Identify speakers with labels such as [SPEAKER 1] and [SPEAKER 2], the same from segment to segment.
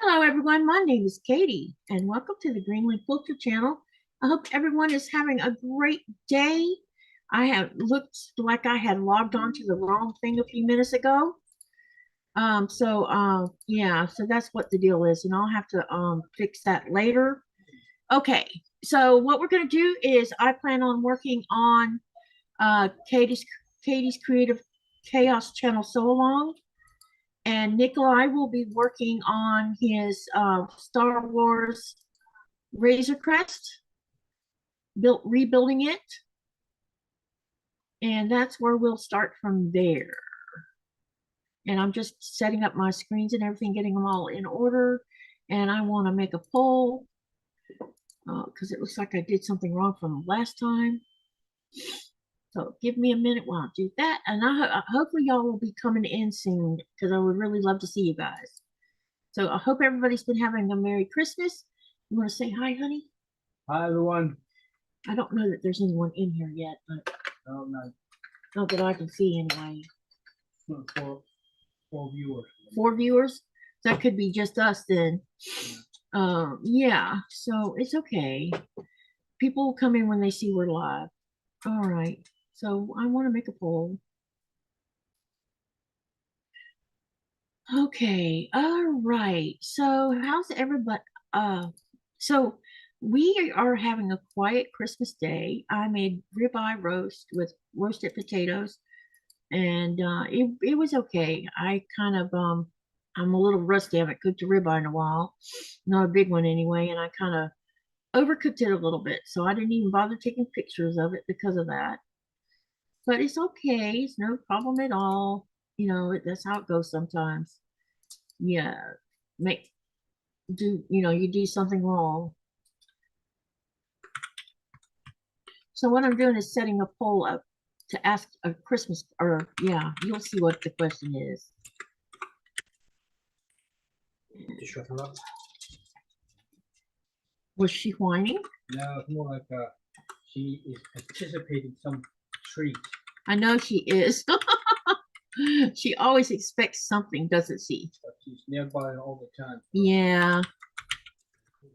[SPEAKER 1] Hello everyone, my name is Katy and welcome to the Greenland Quilter channel. I hope everyone is having a great day. I have looked like I had logged on to the wrong thing a few minutes ago. Yeah, so that's what the deal is, and I'll have to fix that later. Okay, so what we're gonna do is I plan on working on Katy's Creative Chaos channel so long. And Nikolaj will be working on his Star Wars Razor Crest, rebuilding it. And that's where we'll start from there. And I'm just setting up my screens and everything, getting them all in order. And I want to make a poll because it looks like I did something wrong from last time. So give me a minute while I do that. And hopefully y'all will be coming in soon because I would really love to see you guys. So I hope everybody's been having a Merry Christmas. You want to say hi, honey?
[SPEAKER 2] Hi, everyone.
[SPEAKER 1] I don't know that there's anyone in here yet, but
[SPEAKER 2] no.
[SPEAKER 1] Not that I can see anyway.
[SPEAKER 2] Four viewers.
[SPEAKER 1] 4 viewers? That could be just us then. Yeah, so it's okay. People will come in when they see we're live. All right, so I want to make a poll. Okay, all right. So how's everybody? So we are having a quiet Christmas day. I made ribeye roast with roasted potatoes, and it was okay. I kind of I'm a little rusty. I haven't cooked a ribeye in a while, not a big one anyway, and I kind of overcooked it a little bit, so I didn't even bother taking pictures of it because of that. But it's okay. It's no problem at all. You know, that's how it goes sometimes. Yeah, you do something wrong. So what I'm doing is setting a poll up to ask a Christmas, or yeah, you'll see what the question is.
[SPEAKER 2] To shut her up.
[SPEAKER 1] Was she whining?
[SPEAKER 2] No, it's more like she is anticipating some treat.
[SPEAKER 1] I know she is. She always expects something, doesn't she?
[SPEAKER 2] But she's nearby all the time.
[SPEAKER 1] Yeah.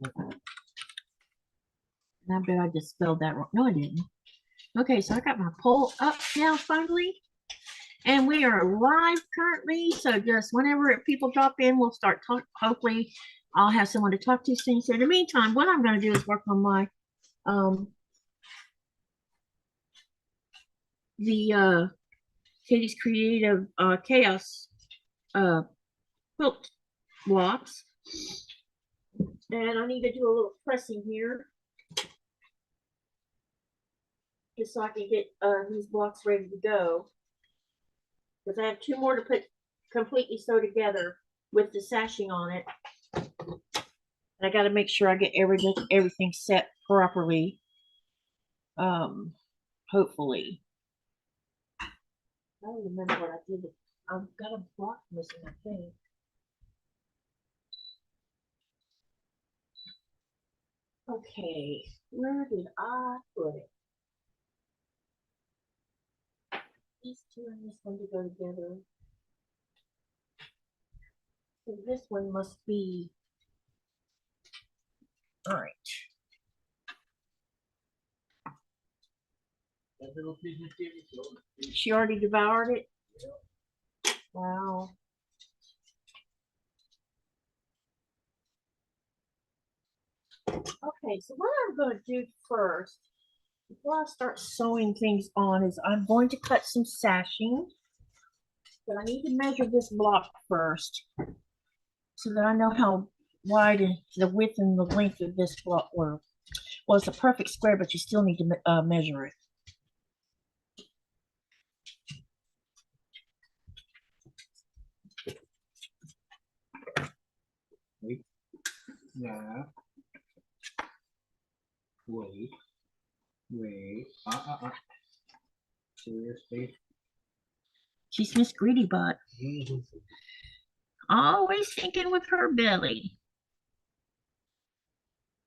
[SPEAKER 1] And I bet I just spelled that wrong. No, I didn't. Okay, so I got my poll up now finally. And we are live currently. So just whenever people drop in, we'll start talking. Hopefully, I'll have someone to talk to soon. So in the meantime, what I'm going to do is work on my Katy's Creative Chaos quilt blocks. And I need to do a little pressing here just so I can get these blocks ready to go. Because I have 2 more to put completely sew together with the sashing on it. And I got to make sure I get everything set properly. Hopefully. I don't remember what I did. I've got a block missing, I think. Okay, where did I put it? These 2 and this one to go together. So this one must be, all right.
[SPEAKER 2] That little piece of TV.
[SPEAKER 1] She already devoured it? Yeah. Wow. Okay, so what I'm going to do first, before I start sewing things on, is I'm going to cut some sashing. But I need to measure this block first so that I know how wide and the width and the length of this block were. Well, it's a perfect square, but you still need to measure it.
[SPEAKER 2] Wait. Yeah. Wait. Seriously.
[SPEAKER 1] She's Miss Greedy Butt. Always thinking with her belly.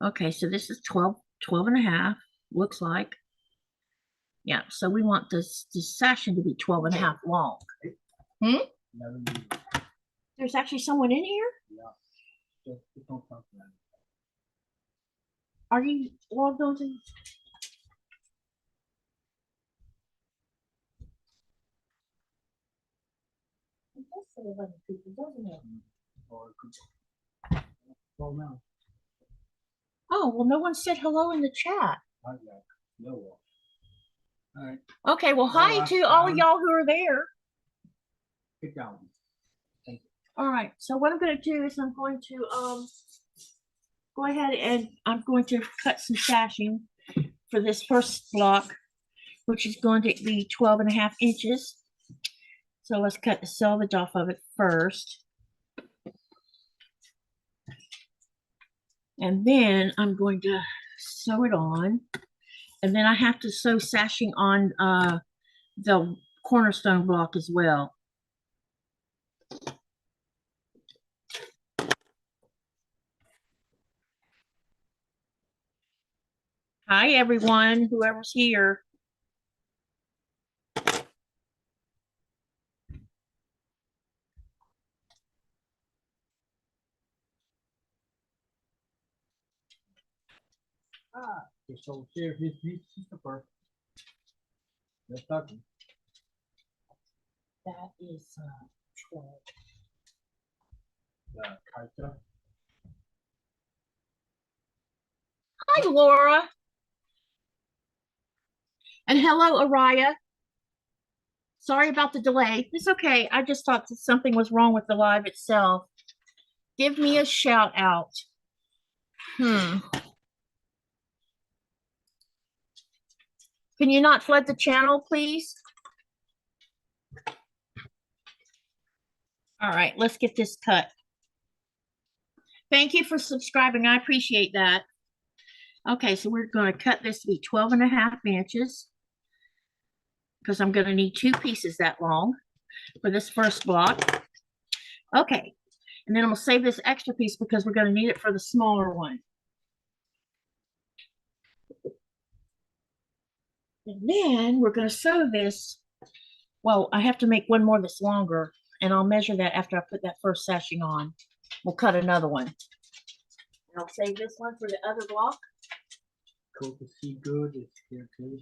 [SPEAKER 1] Okay, so this is 12 and a half, looks like. Yeah, so we want this sashing to be 12 and a half long. There's actually someone in here?
[SPEAKER 2] Yeah. Just don't talk about it.
[SPEAKER 1] Are you logged on to? It does say 11 people, doesn't it?
[SPEAKER 2] Or it could fall now.
[SPEAKER 1] Oh, well, no one said hello in the chat.
[SPEAKER 2] I got no one. All right,
[SPEAKER 1] Okay, well, hi to all of y'all who are there.
[SPEAKER 2] get down.
[SPEAKER 1] All right, so what I'm going to do is I'm going to go ahead and I'm going to cut some sashing for this first block, which is going to be 12.5 inches. So let's cut the selvage off of it first. And then I'm going to sew it on. And then I have to sew sashing on the cornerstone block as well. Hi, everyone, whoever's here.
[SPEAKER 2] Okay, so here, here's the first. Let's start.
[SPEAKER 1] That is 12.
[SPEAKER 2] The character.
[SPEAKER 1] Hi, Laura. And hello, Araya. Sorry about the delay. It's okay. I just thought that something was wrong with the live itself. Give me a shout out. Can you not flood the channel, please? All right, let's get this cut. Thank you for subscribing. I appreciate that. Okay, so we're going to cut this to be 12.5 inches because I'm going to need 2 pieces that long for this first block. Okay, and then I'm going to save this extra piece because we're going to need it for the smaller one. And then we're going to sew this. Well, I have to make one more that's longer, and I'll measure that after I put that first sashing on. We'll cut another one. And I'll save this one for the other block.
[SPEAKER 2] Cool to see good. It's here too.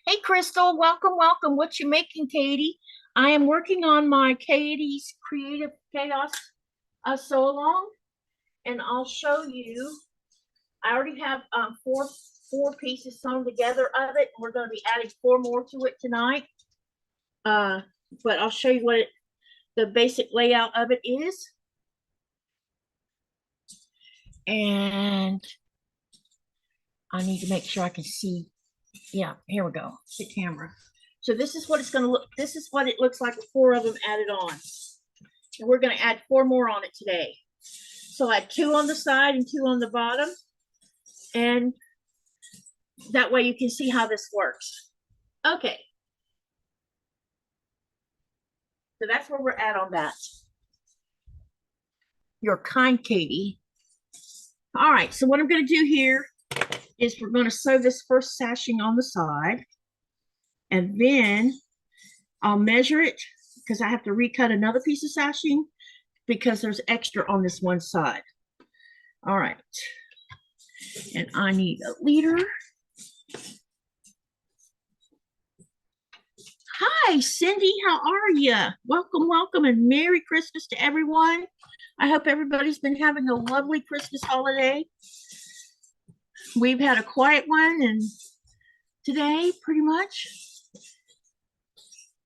[SPEAKER 1] Hey, Crystal, welcome, welcome. What you making, Katy? I am working on my Katy's Creative Chaos sew along, and I'll show you. I already have four pieces sewn together of it. We're going to be adding 4 more to it tonight. But I'll show you what the basic layout of it is. And I need to make sure I can see. Yeah, here we go. The camera. So this is what it's going to look. This is what it looks like with 4 of them added on. And we're going to add 4 more on it today. So I had 2 on the side and 2 on the bottom. And that way you can see how this works. Okay. So that's where we're at on that. You're kind, Katy. All right, so what I'm going to do here is we're going to sew this first sashing on the side. And then I'll measure it because I have to recut another piece of sashing because there's extra on this one side. All right. And I need a leader. Hi, Cindy, how are you? Welcome, welcome, and Merry Christmas to everyone. I hope everybody's been having a lovely Christmas holiday. We've had a quiet one, and today, pretty much.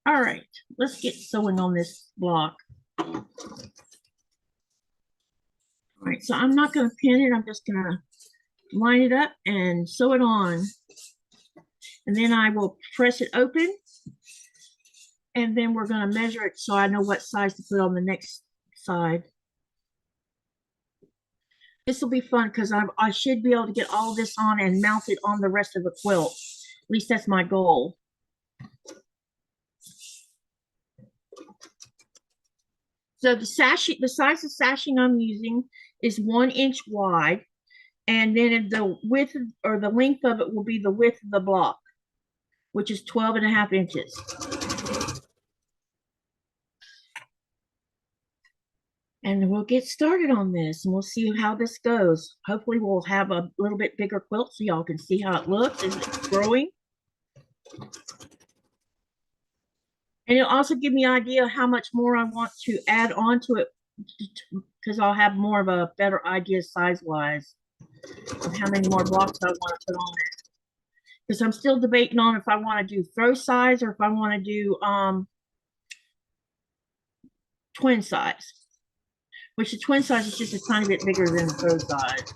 [SPEAKER 1] All right, let's get sewing on this block. All right, so I'm not going to pin it. I'm just going to line it up and sew it on. And then I will press it open. And then we're going to measure it so I know what size to put on the next side. This will be fun because I should be able to get all this on and mount it on the rest of the quilt. At least that's my goal. So the size of sashing I'm using is 1 inch wide. And then the width or the length of it will be the width of the block, which is 12.5 inches. And we'll get started on this and we'll see how this goes. Hopefully we'll have a little bit bigger quilt so y'all can see how it looks as it's growing. And it'll also give me an idea how much more I want to add on to it, because I'll have more of a better idea size-wise of how many more blocks I want to put on it. Because I'm still debating on if I want to do throw size or if I want to do twin size. Which the twin size is just a tiny bit bigger than the throw size.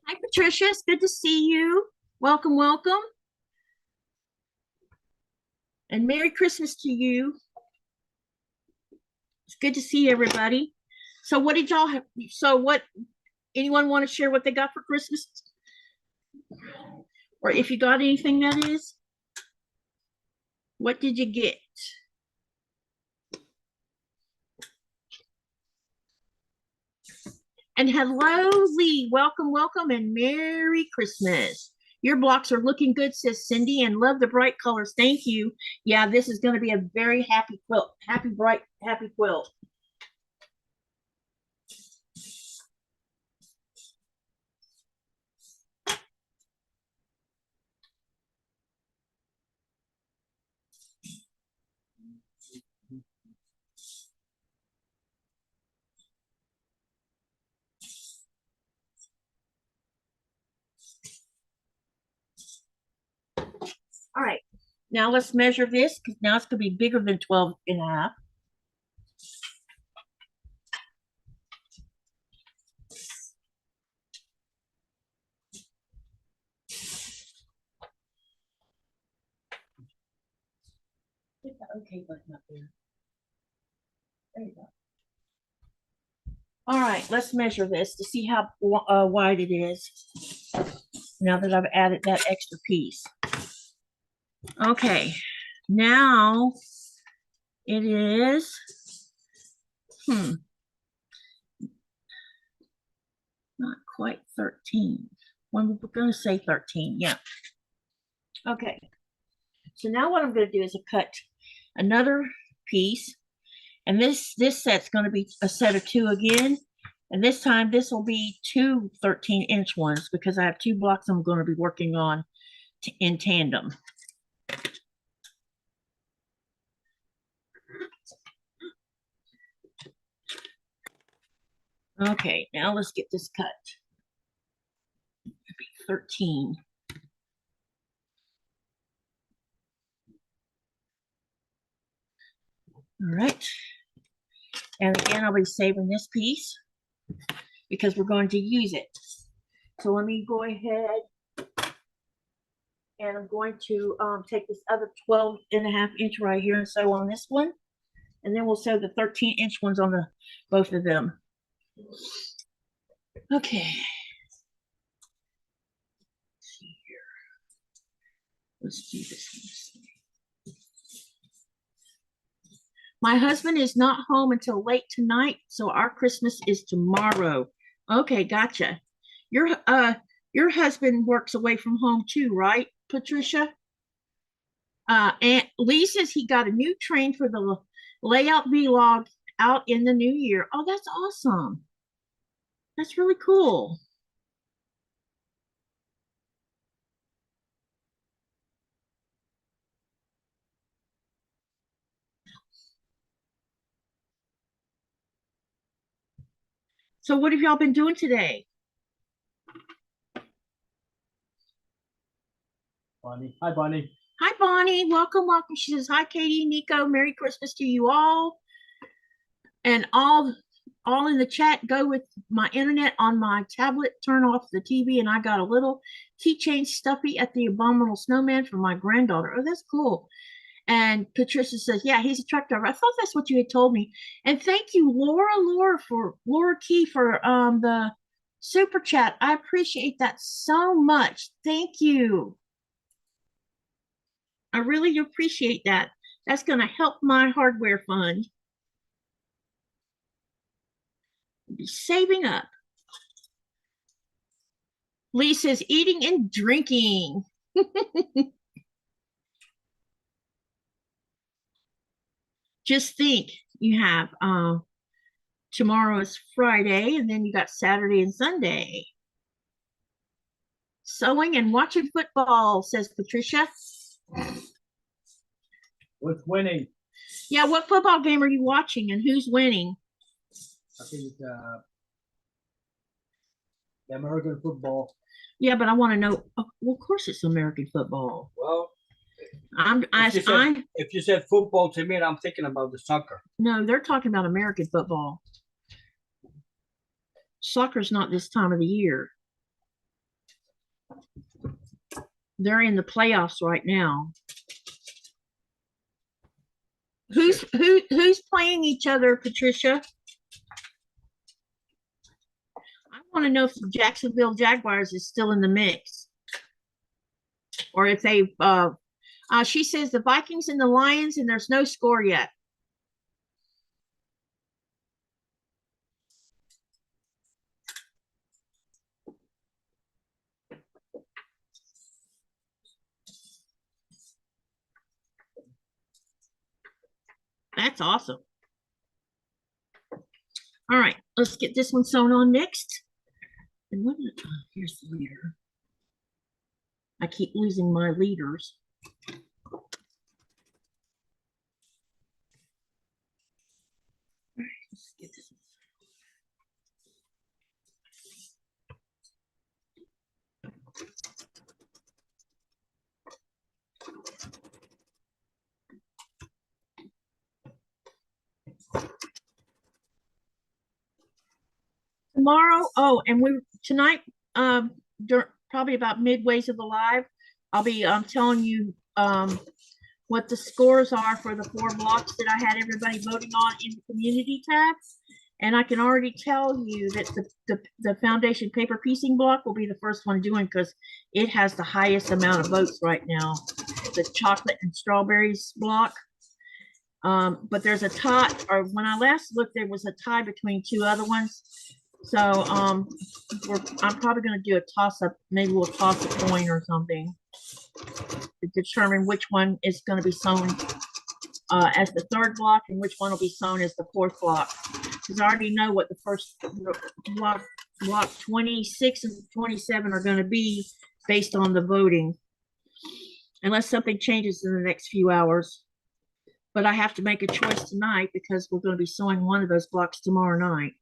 [SPEAKER 1] Hi, Patricia. It's good to see you. Welcome, welcome. And Merry Christmas to you. It's good to see everybody. So what did y'all have? So what, anyone want to share what they got for Christmas? Or if you got anything, that is? What did you get? And hello, Lee. Welcome, welcome, and Merry Christmas. Your blocks are looking good, says Cindy, and love the bright colors. Thank you. Yeah, this is going to be a very happy quilt. Happy, bright, happy quilt. All right, now let's measure this because now it's going to be bigger than 12 and a half. Hit the OK button up there. There you go. All right, let's measure this to see how wide it is now that I've added that extra piece. Okay, now it is, not quite 13. When we're going to say 13, yeah. Okay, so now what I'm going to do is cut another piece, and this set's going to be a set of 2 again, and this time this will be 2 13-inch ones because I have 2 blocks I'm going to be working on in tandem. Okay, now let's get this cut. 13. All right. And again, I'll be saving this piece because we're going to use it. So let me go ahead and I'm going to take this other 12.5-inch right here and sew on this one. And then we'll sew the 13-inch ones on the both of them. Okay. Let's see here. Let's do this one. My husband is not home until late tonight, so our Christmas is tomorrow. Okay, gotcha. Your husband works away from home too, right, Patricia? Aunt Lee says he got a new train for the layout vlog out in the new year. Oh, that's awesome. That's really cool. So what have y'all been doing today?
[SPEAKER 2] Bonnie. Hi, Bonnie.
[SPEAKER 1] Hi, Bonnie. Welcome, welcome. She says, hi, Katie, Nico. Merry Christmas to you all. And all in the chat, go with my internet on my tablet, turn off the TV, and I got a little keychain stuffy at the Abominable Snowman for my granddaughter. Oh, that's cool. And Patricia says, yeah, he's a truck driver. I thought that's what you had told me. And thank you, Laura Key for the super chat. I appreciate that so much. Thank you. I really appreciate that. That's going to help my hardware fund. Be saving up. Lisa's eating and drinking. Just think, you have tomorrow is Friday, and then you got Saturday and Sunday. Sewing and watching football, says Patricia.
[SPEAKER 2] What's winning?
[SPEAKER 1] Yeah, what football game are you watching and who's winning?
[SPEAKER 2] I think it's the American football.
[SPEAKER 1] Yeah, but I want to know. Oh, well, of course, it's American football.
[SPEAKER 2] Well,
[SPEAKER 1] If
[SPEAKER 2] you said football to me, I'm thinking about the soccer.
[SPEAKER 1] No, they're talking about American football. Soccer's not this time of the year. They're in the playoffs right now. Who's playing each other, Patricia? I want to know if the Jacksonville Jaguars is still in the mix, or if they. She says the Vikings and the Lions, and there's no score yet. That's awesome. All right, let's get this one sewn on next. And what? Here's the leader. I keep losing my leaders. All right, let's get this one. Tomorrow, and tonight, probably about midways of the live, I'll be telling you what the scores are for the 4 blocks that I had everybody voting on in the community tab. And I can already tell you that the foundation paper piecing block will be the first one doing, because it has the highest amount of votes right now. The chocolate and strawberries block. But there's a tie, or when I last looked, there was a tie between 2 other ones. So I'm probably going to do a toss up. Maybe we'll toss a coin or something to determine which one is going to be sewn as the 3rd block and which one will be sewn as the 4th block. Because I already know what the first block 26 and 27 are going to be based on the voting, unless something changes in the next few hours. But I have to make a choice tonight because we're going to be sewing one of those blocks tomorrow night.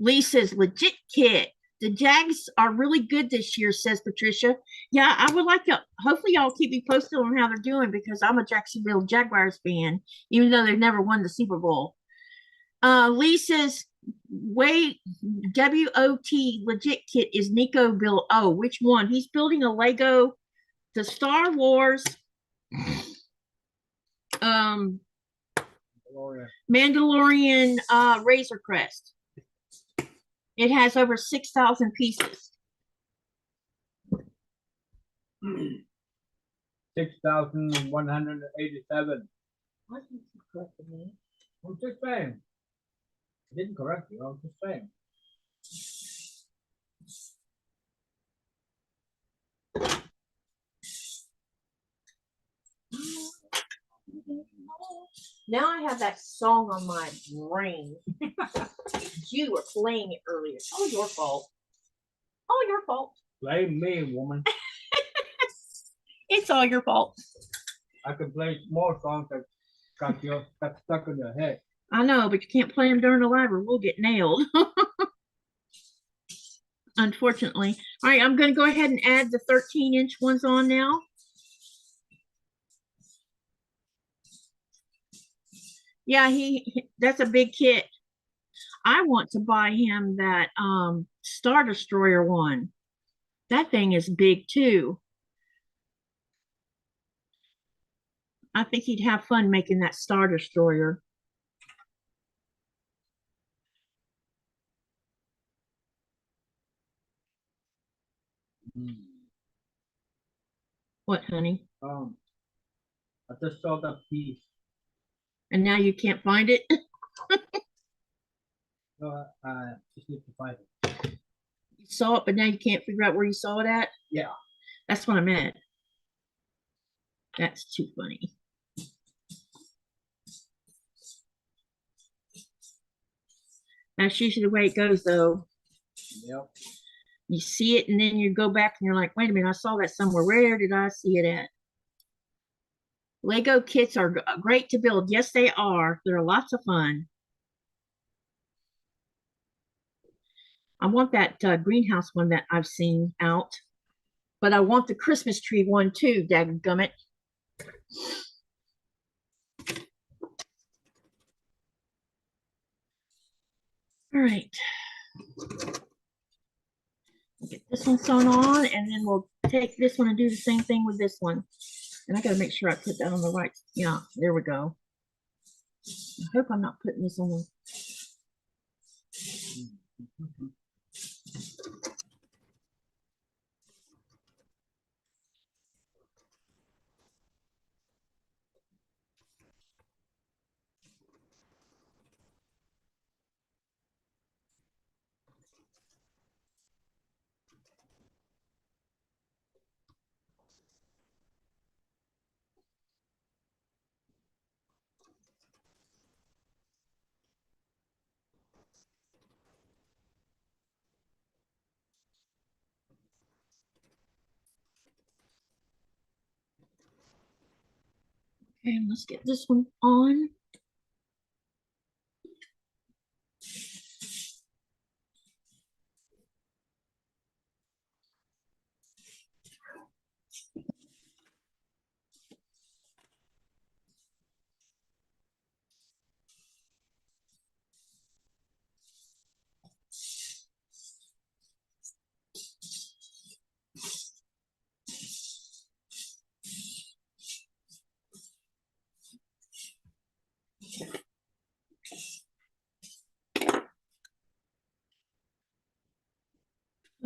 [SPEAKER 1] Lee says, legit kit. The Jags are really good this year, says Patricia. Yeah, I would like to, hopefully y'all keep me posted on how they're doing, because I'm a Jacksonville Jaguars fan, even though they've never won the Super Bowl. Lee says, wait, WOT legit kit is Nico built. Oh, which one? He's building a Lego, the Star Wars, Mandalorian Razor Crest. It has over 6,000 pieces.
[SPEAKER 2] 6,187.
[SPEAKER 1] What did you correct me?
[SPEAKER 2] I'm just saying. I didn't correct you. I'm just saying.
[SPEAKER 1] Now I have that song on my brain. You were playing it earlier. It's all your fault. All your fault.
[SPEAKER 2] Blame me, woman.
[SPEAKER 1] It's all your fault.
[SPEAKER 2] I can play more songs that got stuck in your head.
[SPEAKER 1] I know, but you can't play them during the live or we'll get nailed. Unfortunately. All right, I'm going to go ahead and add the 13-inch ones on now. Yeah, that's a big kit. I want to buy him that Star Destroyer one. That thing is big too. I think he'd have fun making that Star Destroyer. What, honey?
[SPEAKER 2] I just saw that piece.
[SPEAKER 1] And now you can't find it?
[SPEAKER 2] No, I just need to find it.
[SPEAKER 1] You saw it, but now you can't figure out where you saw it at?
[SPEAKER 2] Yeah.
[SPEAKER 1] That's what I meant. That's too funny. That's usually the way it goes, though.
[SPEAKER 2] Yep.
[SPEAKER 1] You see it, and then you go back and you're like, wait a minute, I saw that somewhere. Where did I see it at? Lego kits are great to build. Yes, they are. They're lots of fun. I want that greenhouse one that I've seen out, but I want the Christmas tree one too, dadgummit. All right. Get this one sewn on, and then we'll take this one and do the same thing with this one. And I got to make sure I put that on the right. Yeah, there we go. I hope I'm not putting this on the. Okay, let's get this one on.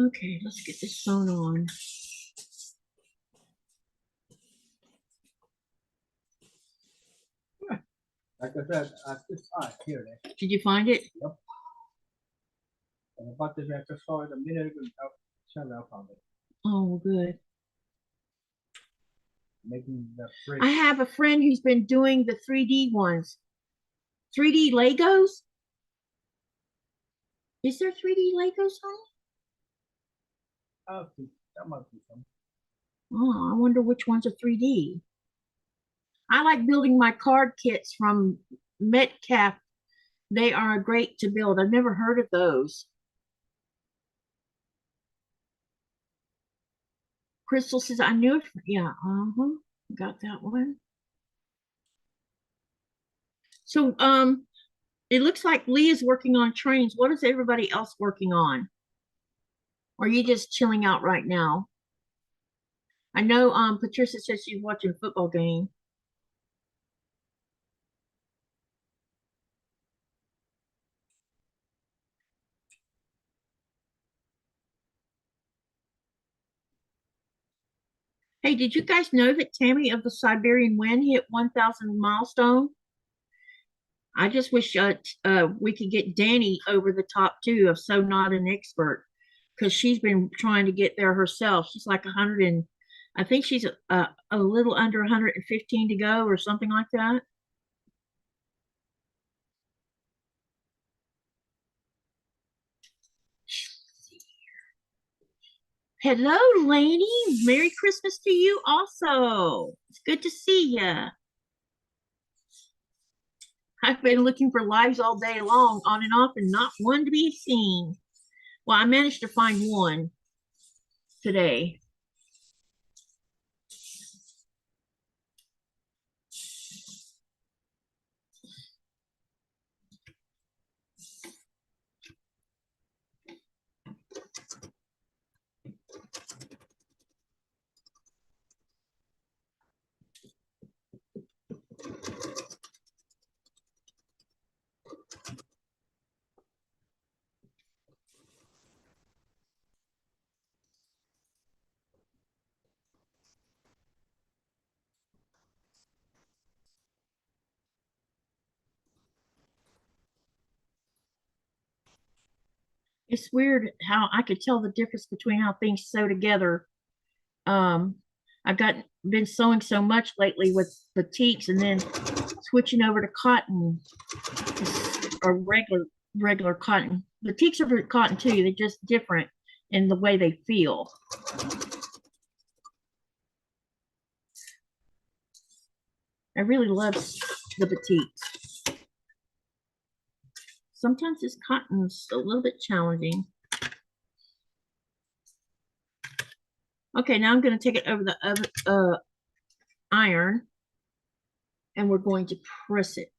[SPEAKER 1] Okay, let's get this sewn on.
[SPEAKER 2] Like I said, here it is.
[SPEAKER 1] Did you find it?
[SPEAKER 2] Yep. And about this, I just saw it a minute ago. I found it.
[SPEAKER 1] Oh, good.
[SPEAKER 2] Making the fridge.
[SPEAKER 1] I have a friend who's been doing the 3D ones. 3D Legos? Is there 3D Legos, honey?
[SPEAKER 2] Oh, that might be some.
[SPEAKER 1] Oh, I wonder which ones are 3D. I like building my card kits from Metcalf. They are great to build. I've never heard of those. Crystal says, I knew it. Yeah, got that one. So, it looks like Lee is working on trains. What is everybody else working on? Or are you just chilling out right now? I know Patricia says she's watching a football game. Hey, did you guys know that Tammy of the Siberian Wind hit 1,000 milestone? I just wish we could get Danny over the top too of So Not an Expert, because she's been trying to get there herself. She's like 100 and I think she's a little under 115 to go or something like that. Hello, Lainey. Merry Christmas to you also. It's good to see you. I've been looking for lives all day long, on and off, and not one to be seen. Well, I managed to find one today. It's weird how I could tell the difference between how things sew together. Um, I've been sewing so much lately with batiks and then switching over to cotton or regular cotton. Batiks are cotton too. They're just different in the way they feel. I really love the batiks. Sometimes this cotton's a little bit challenging. Okay, now I'm going to take it over the iron and we're going to press it.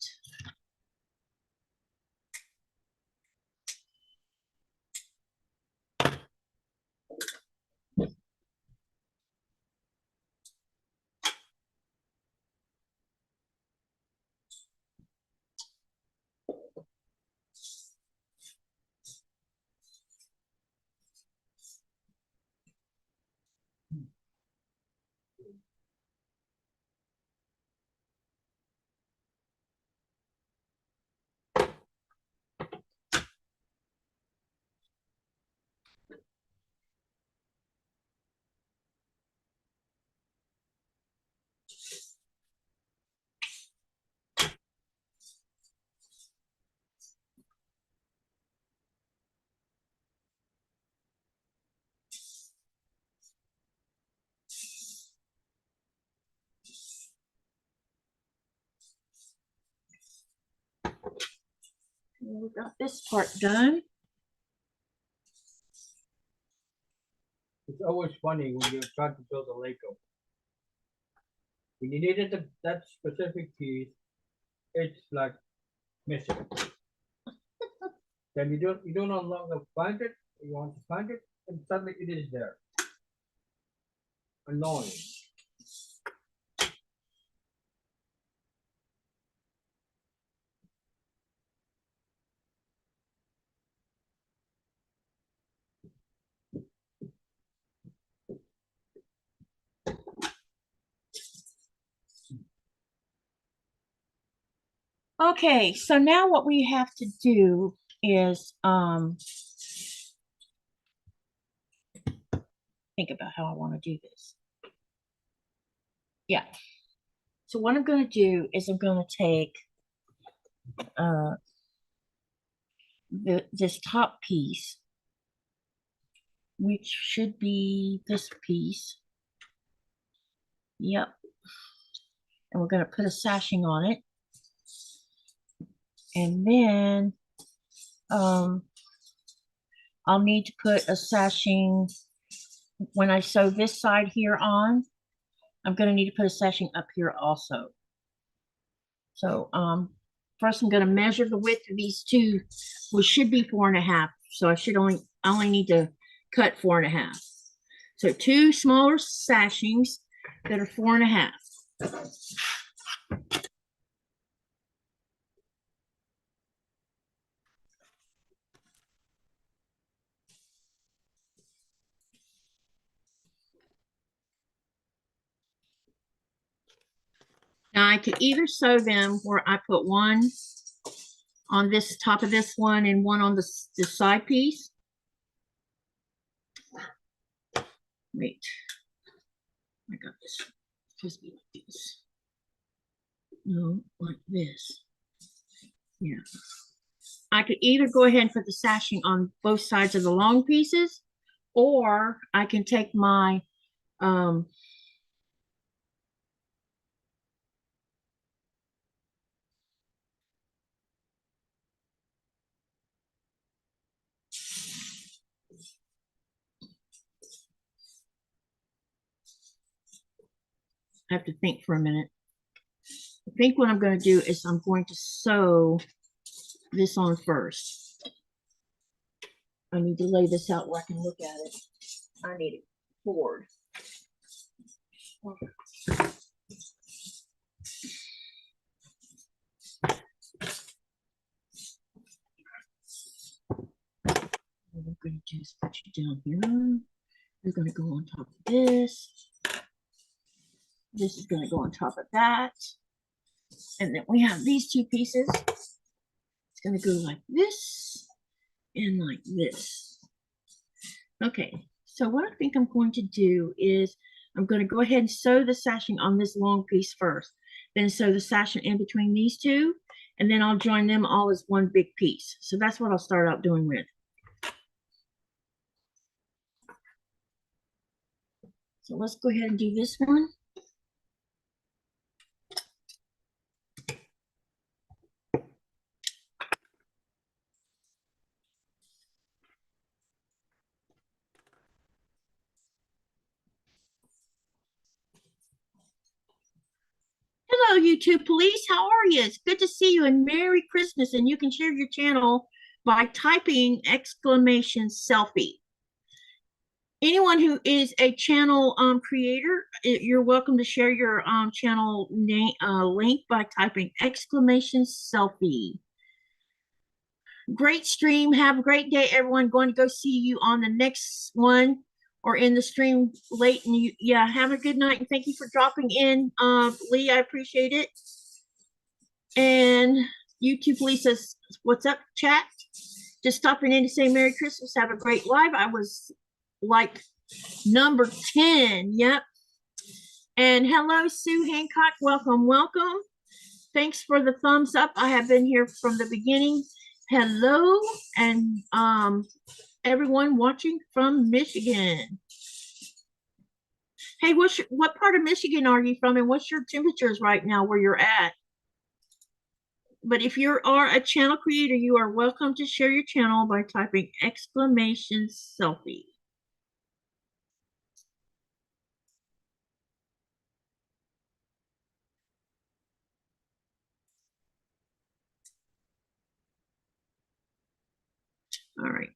[SPEAKER 1] We got this part done.
[SPEAKER 2] It's always funny when you're trying to build a Lego. When you needed that specific piece, it's like missing. Then you don't no longer find it. You want to find it, and suddenly it is there. Annoying.
[SPEAKER 1] Okay, so now what we have to do is think about how I want to do this. Yeah. So what I'm going to do is I'm going to take this top piece, which should be this piece. Yep. And we're going to put a sashing on it. And then I'll need to put a sashing when I sew this side here on. I'm going to need to put a sashing up here also. So first I'm going to measure the width of these two, which should be 4.5. So I only need to cut 4.5. So 2 smaller sashings that are 4.5. Now I could either sew them where I put one on this top of this one and one on the side piece. Wait, I got this. It's supposed to be like this. No, like this. Yeah. I could either go ahead and put the sashing on both sides of the long pieces, or I can take my I have to think for a minute. I think what I'm going to do is I'm going to sew this on first. I need to lay this out where I can look at it. I need it forward. What I'm going to do is put you down here. You're going to go on top of this. This is going to go on top of that. And then we have these two pieces. It's going to go like this. in like this. Okay, so what I think I'm going to do is I'm going to go ahead and sew the sashing on this long piece first, then sew the sashing in between these two, and then I'll join them all as one big piece. So that's what I'll start out doing with. So let's go ahead and do this one. Hello, YouTube police. How are you? It's good to see you and Merry Christmas. And you can share your channel by typing exclamation selfie. Anyone who is a channel creator, you're welcome to share your channel name link by typing exclamation selfie. Great stream. Have a great day, everyone. Going to go see you on the next one or in the stream late. And yeah, have a good night. And thank you for dropping in, Lee. I appreciate it. And YouTube Lee says, what's up, chat? Just stopping in to say Merry Christmas. Have a great live. I was like number 10. Yep. And hello, Sue Hancock. Welcome, welcome. Thanks for the thumbs up. I have been here from the beginning. Hello, and everyone watching from Michigan. Hey, what part of Michigan are you from, and what's your temperatures right now where you're at? But if you are a channel creator, you are welcome to share your channel by typing exclamation selfie. All right.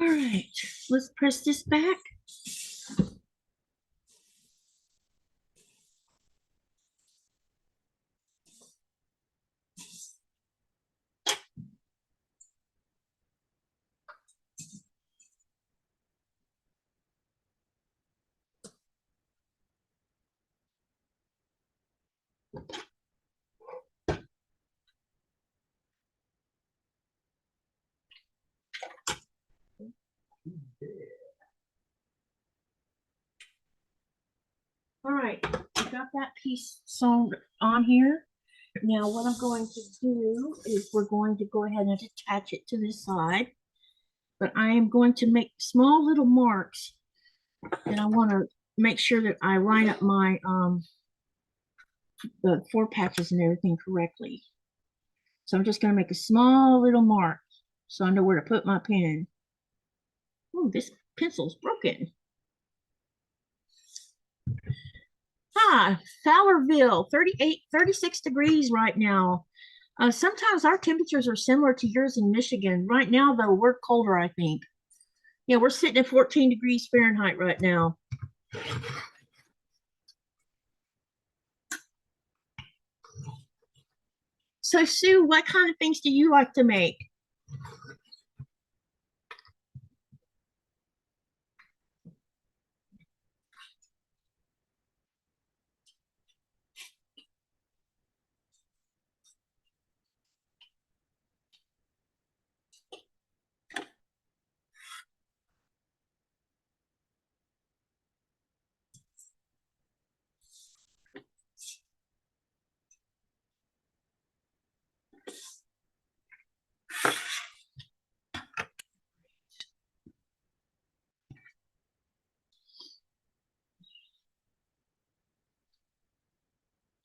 [SPEAKER 1] All right, let's press this back. All right, I got that piece sewn on here. Now what I'm going to do is we're going to go ahead and attach it to this side. But I am going to make small little marks, and I want to make sure that I line up my the 4 patches and everything correctly. So I'm just going to make a small little mark so I know where to put my pen. Oh, this pencil's broken. Ah, Fowlerville, 36 degrees right now. Sometimes our temperatures are similar to yours in Michigan. Right now, though, we're colder, I think. Yeah, we're sitting at 14 degrees Fahrenheit right now. So, Sue, what kind of things do you like to make?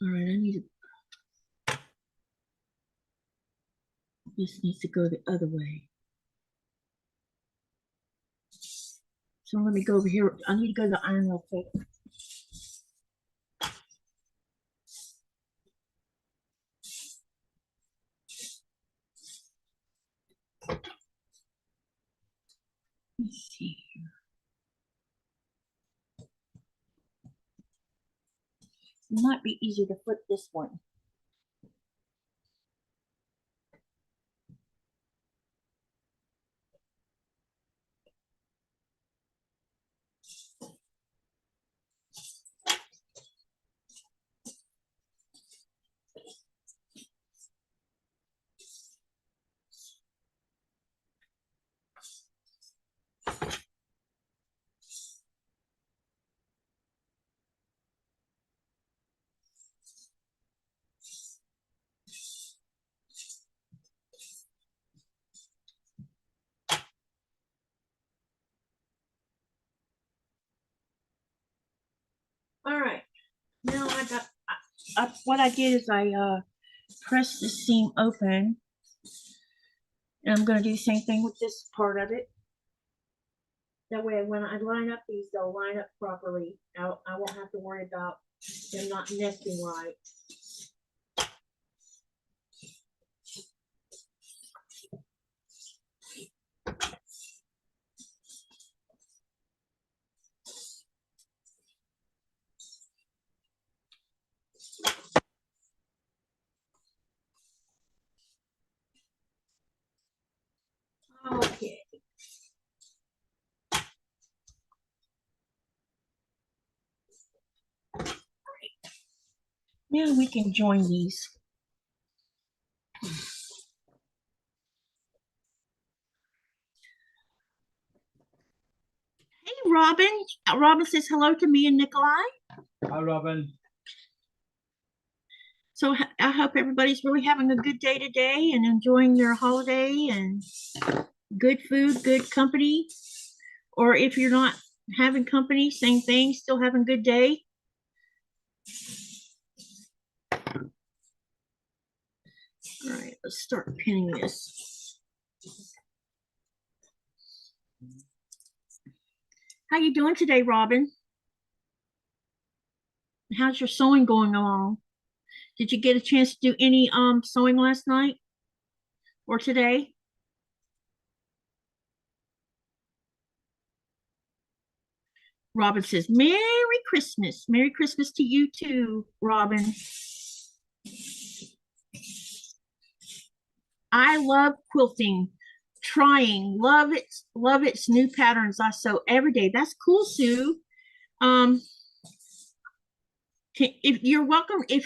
[SPEAKER 1] All right, I need to, this needs to go the other way. So let me go over here. I need to go to the iron real quick. Let's see. It might be easier to flip this one. All right. Now what I did is I pressed the seam open. And I'm going to do the same thing with this part of it. That way, when I line up these, they'll line up properly. I won't have to worry about them not nesting right. Okay. Now we can join these. Hey, Robin. Robin says hello to me and Nikolaj.
[SPEAKER 2] Hi, Robin.
[SPEAKER 1] So I hope everybody's really having a good day today and enjoying their holiday and good food, good company. Or if you're not having company, same thing, still having a good day. All right, let's start pinning this. How you doing today, Robin? How's your sewing going along? Did you get a chance to do any sewing last night or today? Robin says, Merry Christmas. Merry Christmas to you too, Robin. I love quilting, trying, love its new patterns I sew every day. That's cool, Sue. If you're welcome, do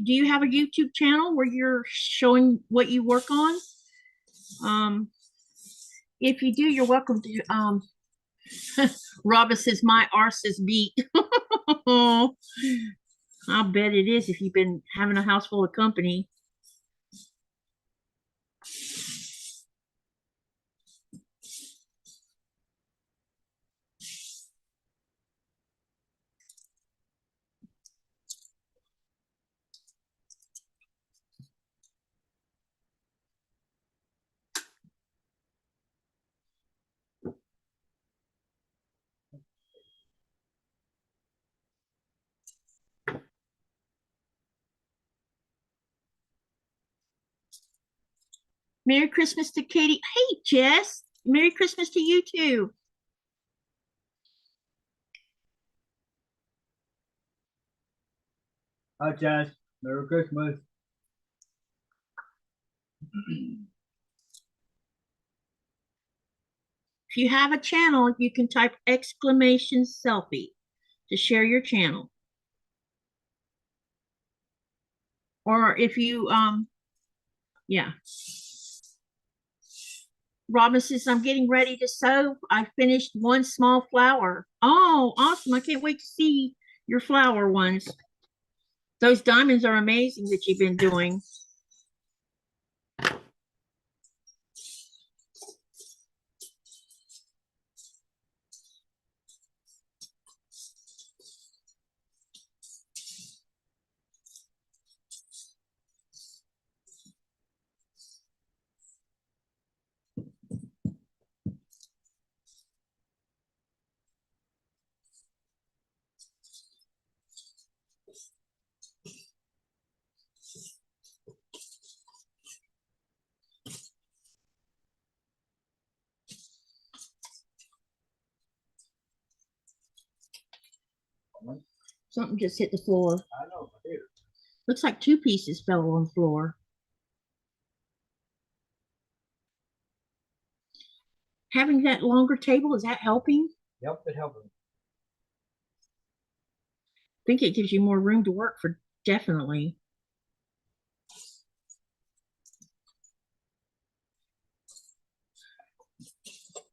[SPEAKER 1] you have a YouTube channel where you're showing what you work on? If you do, you're welcome to. Robin says my arse is beat. I'll bet it is if you've been having a house full of company. Merry Christmas to Katy. Hey, Jess. Merry Christmas to you too.
[SPEAKER 2] Hi, Jess. Merry Christmas.
[SPEAKER 1] If you have a channel, you can type exclamation selfie to share your channel. Or if you, yeah. Robin says, I'm getting ready to sew. I finished one small flower. Oh, awesome. I can't wait to see your flower ones. Those diamonds are amazing that you've been doing. Something just hit the floor.
[SPEAKER 2] I know, I hear.
[SPEAKER 1] Looks like two pieces fell on the floor. Having that longer table, is that helping?
[SPEAKER 2] Yep, it helped.
[SPEAKER 1] I think it gives you more room to work for definitely.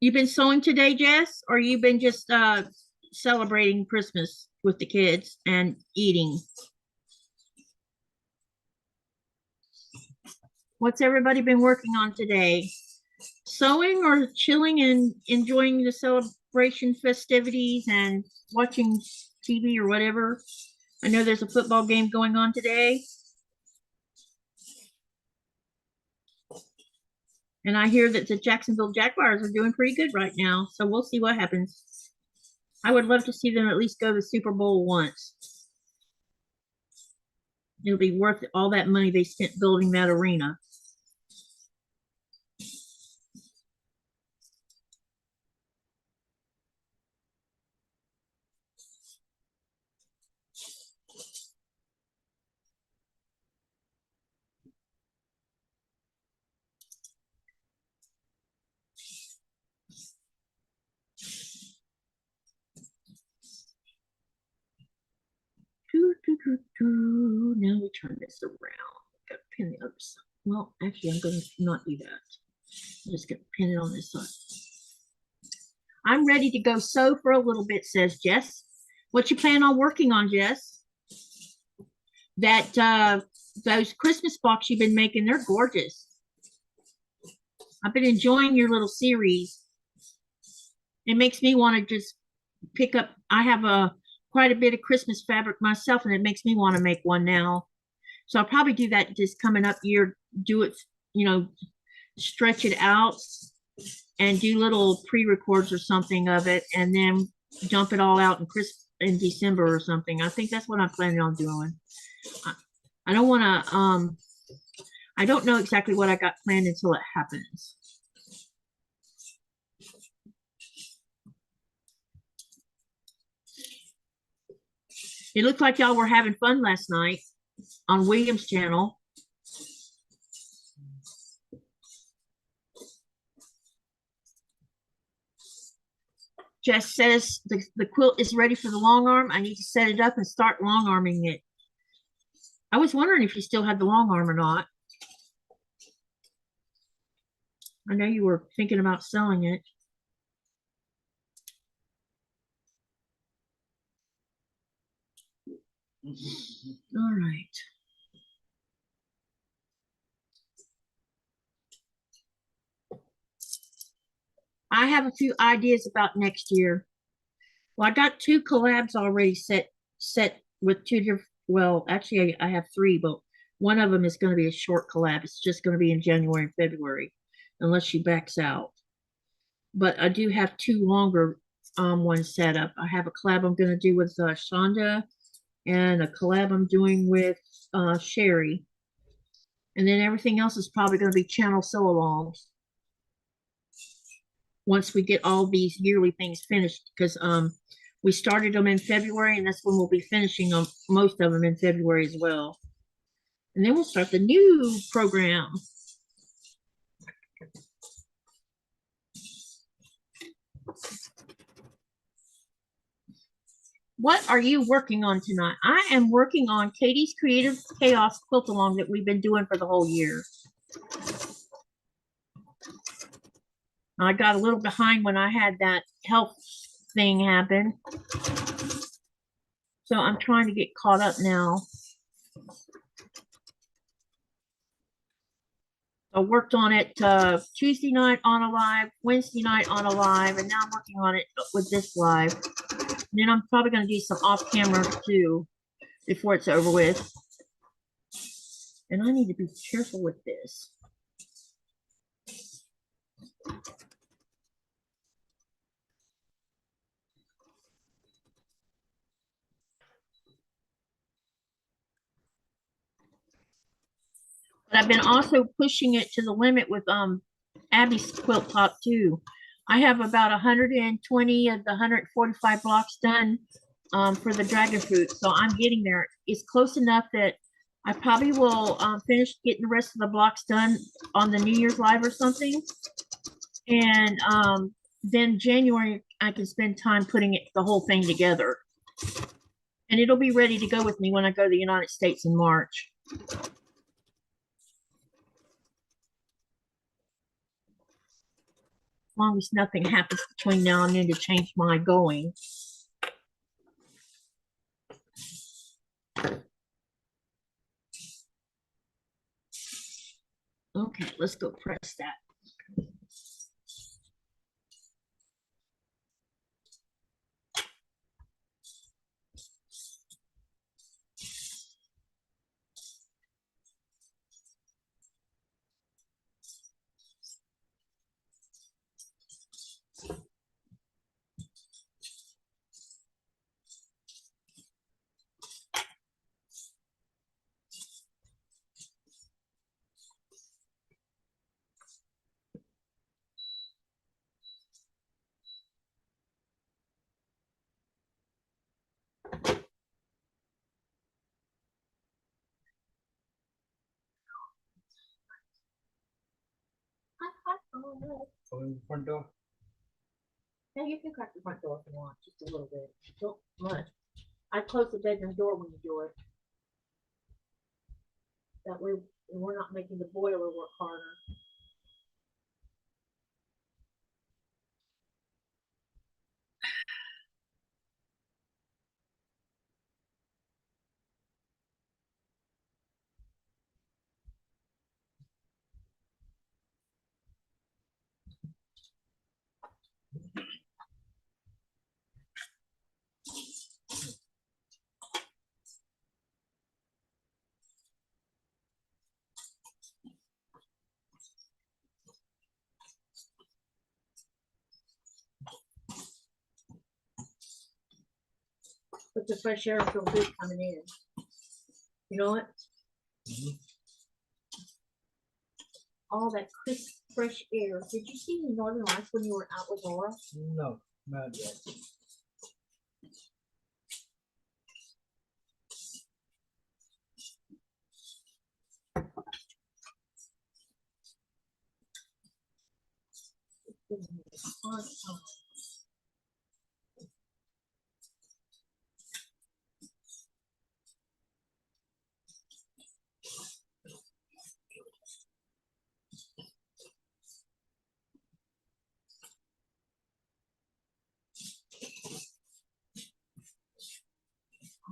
[SPEAKER 1] You've been sewing today, Jess, or you've been just celebrating Christmas with the kids and eating? What's everybody been working on today? Sewing or chilling and enjoying the celebration festivities and watching TV or whatever? I know there's a football game going on today. And I hear that the Jacksonville Jaguars are doing pretty good right now. So we'll see what happens. I would love to see them at least go to the Super Bowl once. It'll be worth all that money they spent building that arena. Now we turn this around. Got to pin the other side. Well, actually, I'm going to not do that. I'm just going to pin it on this side. I'm ready to go sew for a little bit, says Jess. What you plan on working on, Jess? That those Christmas blocks you've been making, they're gorgeous. I've been enjoying your little series. It makes me want to just pick up. I have quite a bit of Christmas fabric myself, and it makes me want to make one now. So I'll probably do that this coming up year. Do it, stretch it out and do little pre-records or something of it, and then dump it all out in December or something. I think that's what I'm planning on doing. I don't want to. I don't know exactly what I got planned until it happens. It looked like y'all were having fun last night on William's channel. Jess says the quilt is ready for the long arm. I need to set it up and start long arming it. I was wondering if you still had the long arm or not. I know you were thinking about selling it. All right. I have a few ideas about next year. Well, I got 2 collabs already set with 2 different, well, actually I have 3, but one of them is going to be a short collab. It's just going to be in January and February, unless she backs out. But I do have 2 longer ones set up. I have a collab I'm going to do with Shonda, and a collab I'm doing with Sherry. And then everything else is probably going to be channel sew-alongs once we get all these yearly things finished, because we started them in February, and that's when we'll be finishing them, most of them in February as well. And then we'll start the new program. What are you working on tonight? I am working on Katy's Creative Chaos quilt along that we've been doing for the whole year. I got a little behind when I had that health thing happen. So I'm trying to get caught up now. I worked on it Tuesday night on a live, Wednesday night on a live, and now I'm working on it with this live. And then I'm probably going to do some off camera too before it's over with. And I need to be careful with this. But I've been also pushing it to the limit with Abby's quilt top too. I have about 120 of the 145 blocks done for the dragon fruit. So I'm getting there. It's close enough that I probably will finish getting the rest of the blocks done on the New Year's Live or something. And then January, I can spend time putting the whole thing together. And it'll be ready to go with me when I go to the United States in March. As long as nothing happens between now and then to change my going. Okay, let's go press that.
[SPEAKER 2] Open the front door.
[SPEAKER 1] Yeah, you can crack the front door if you want, just a little bit. Don't much. I close the bedroom door when you do it. That way we're not making the boiler work harder. But the fresh air feels good coming in. You know what? All that crisp, fresh air. Did you see the Northern Lights when you were out with Laura?
[SPEAKER 2] No, not yet.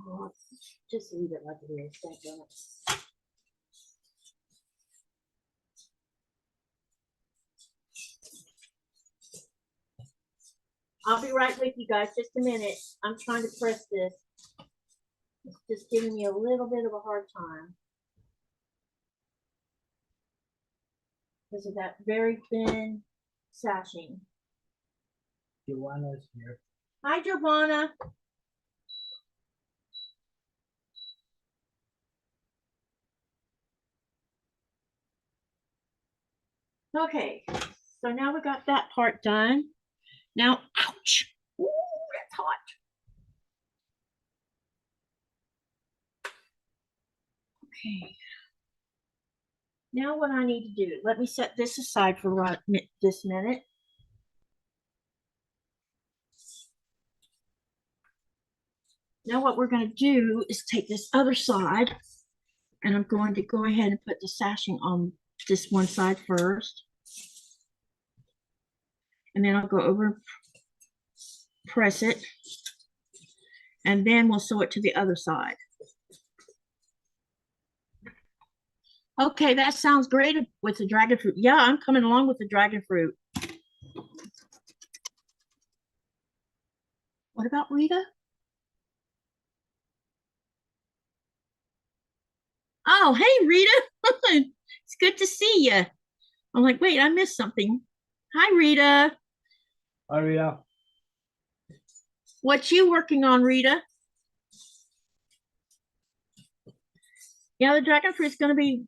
[SPEAKER 1] Oh, just leave it like it is. Don't do it. I'll be right with you guys. Just a minute. I'm trying to press this. It's just giving me a little bit of a hard time. Because of that very thin sashing.
[SPEAKER 2] Joanna's here.
[SPEAKER 1] Hi, Giovanna. Okay, so now we got that part done. Now, ouch. Ooh, that's hot. Okay. Now what I need to do, let me set this aside for right this minute. Now what we're going to do is take this other side, and I'm going to go ahead and put the sashing on this one side first. And then I'll go over, press it, and then we'll sew it to the other side. Okay, that sounds great with the dragon fruit. Yeah, I'm coming along with the dragon fruit. What about Rita? Oh, hey, Rita. It's good to see you. I'm like, wait, I missed something. Hi, Rita.
[SPEAKER 2] Hi, Rita.
[SPEAKER 1] What you working on, Rita? Yeah, the dragon fruit's gonna be,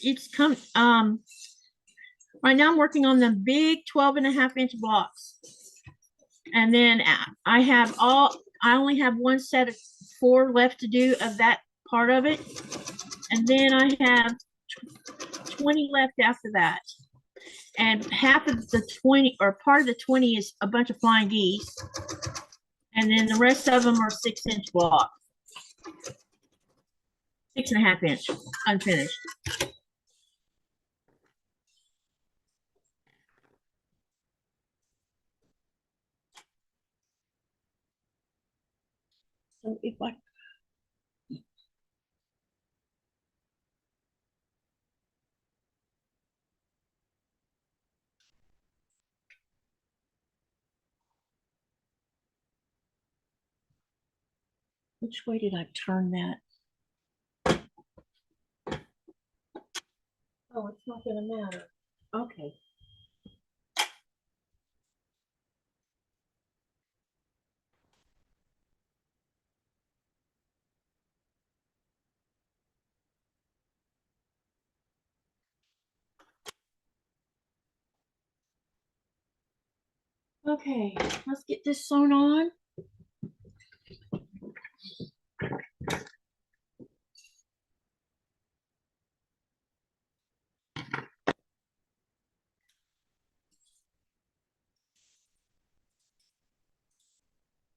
[SPEAKER 1] it's come, right now I'm working on the big 12.5-inch blocks. And then I have I only have one set of 4 left to do of that part of it. And then I have 20 left after that. And half of the 20, or part of the 20, is a bunch of flying geese. And then the rest of them are 6-inch blocks. 6.5 inch, unfinished. So if I which way did I turn that? Oh, it's not gonna matter. Okay. Okay, let's get this sewn on.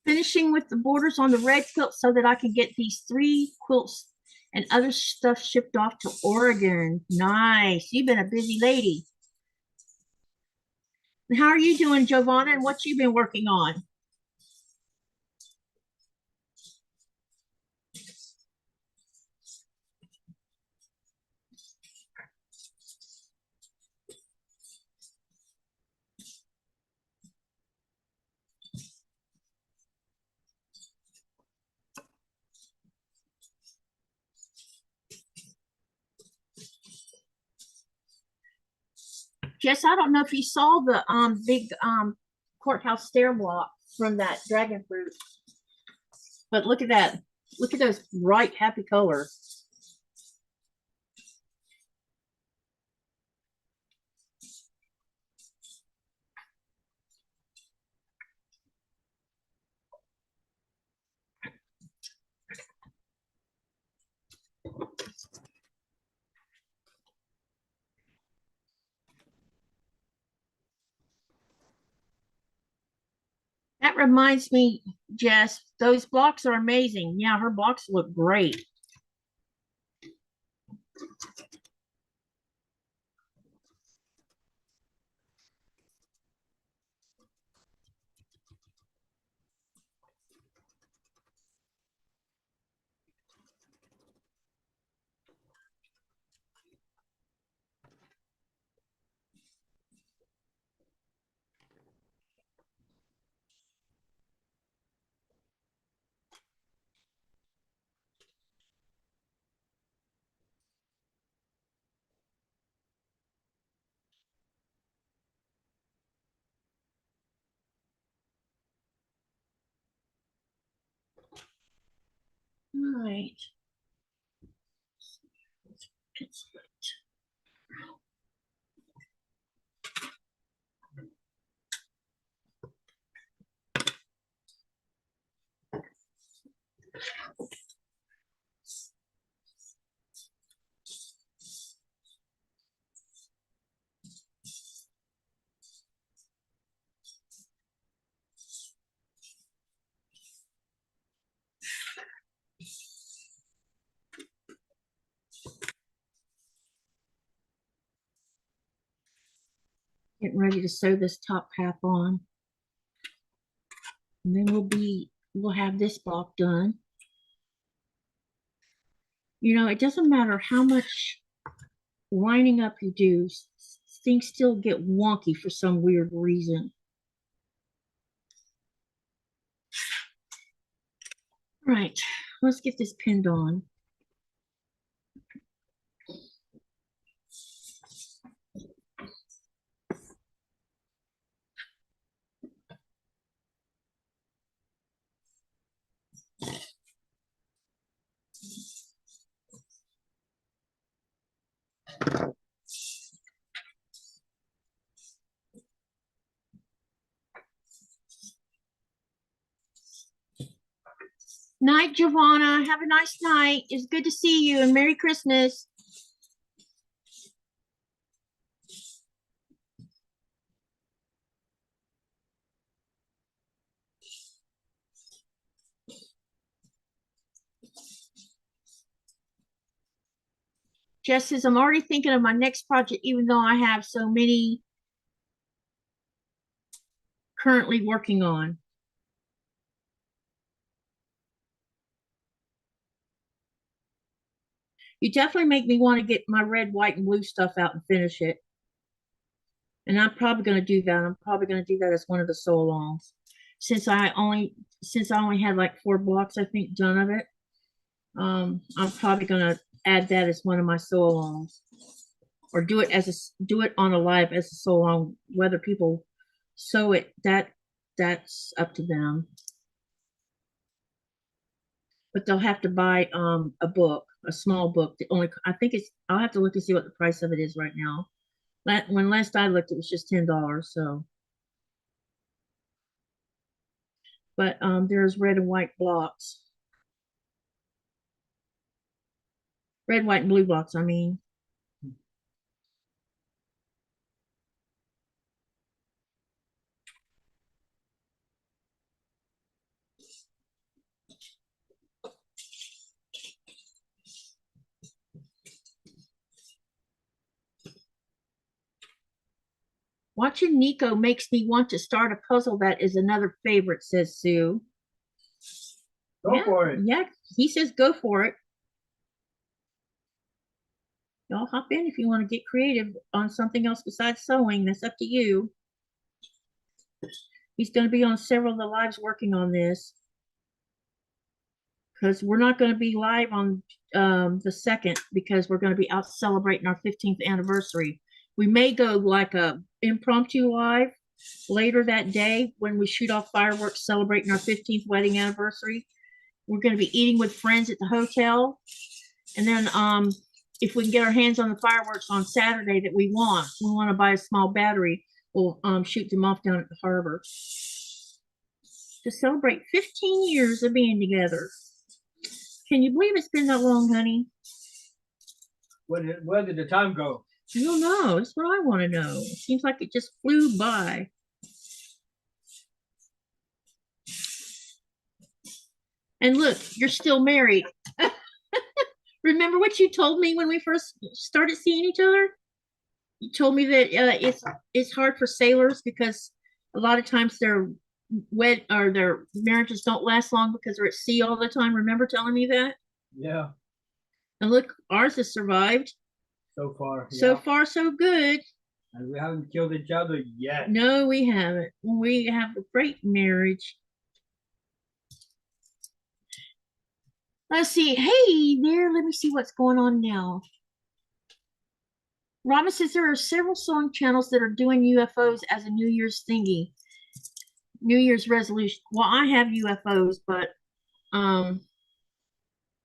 [SPEAKER 1] Finishing with the borders on the red quilt so that I can get these 3 quilts and other stuff shipped off to Oregon. Nice. You've been a busy lady. And how are you doing, Giovanna, and what you been working on? Jess, I don't know if you saw the big courthouse stair block from that dragon fruit, but look at that. Look at those bright, happy colors. That reminds me, Jess, those blocks are amazing. Yeah, her blocks look great. All right. Getting ready to sew this top half on. And then we'll have this block done. You know, it doesn't matter how much lining up you do, things still get wonky for some weird reason. All right, let's get this pinned on. Night, Giovanna. Have a nice night. It's good to see you and Merry Christmas. Jess says, I'm already thinking of my next project, even though I have so many currently working on. You definitely make me want to get my red, white, and blue stuff out and finish it. And I'm probably going to do that. I'm probably going to do that as one of the sew alongs. Since I only had like 4 blocks, I think, done of it. I'm probably going to add that as one of my sew alongs, or do it on a live as a sew along. Whether people sew it, that's up to them. But they'll have to buy a book, a small book. I think I'll have to look and see what the price of it is right now. When last I looked, it was just $10. So, but there's red and white blocks, red, white, and blue blocks. I mean. Watching Nico makes me want to start a puzzle. That is another favorite, says Sue.
[SPEAKER 2] Go for it.
[SPEAKER 1] Yeah, he says go for it. Y'all hop in if you want to get creative on something else besides sewing. That's up to you. He's going to be on several of the lives working on this, because we're not going to be live on the 2nd, because we're going to be out celebrating our 15th anniversary. We may go like a impromptu live later that day when we shoot off fireworks celebrating our 15th wedding anniversary. We're going to be eating with friends at the hotel, and then if we can get our hands on the fireworks on Saturday that we want to buy a small battery, we'll shoot them off down at the harbor to celebrate 15 years of being together. Can you believe it's been that long, honey?
[SPEAKER 2] Where did the time go?
[SPEAKER 1] I don't know. That's what I want to know. It seems like it just flew by. And look, you're still married. Remember what you told me when we first started seeing each other? You told me that it's hard for sailors because a lot of times their marriages don't last long because they're at sea all the time. Remember telling me that?
[SPEAKER 2] Yeah.
[SPEAKER 1] And look, ours has survived.
[SPEAKER 2] So far.
[SPEAKER 1] So far, so good.
[SPEAKER 2] And we haven't killed each other yet.
[SPEAKER 1] No, we haven't. We have a great marriage. Let's see. Hey there. Let me see what's going on now. Robin says there are several sewing channels that are doing UFOs as a New Year's thingy. New Year's resolution. Well, I have UFOs, but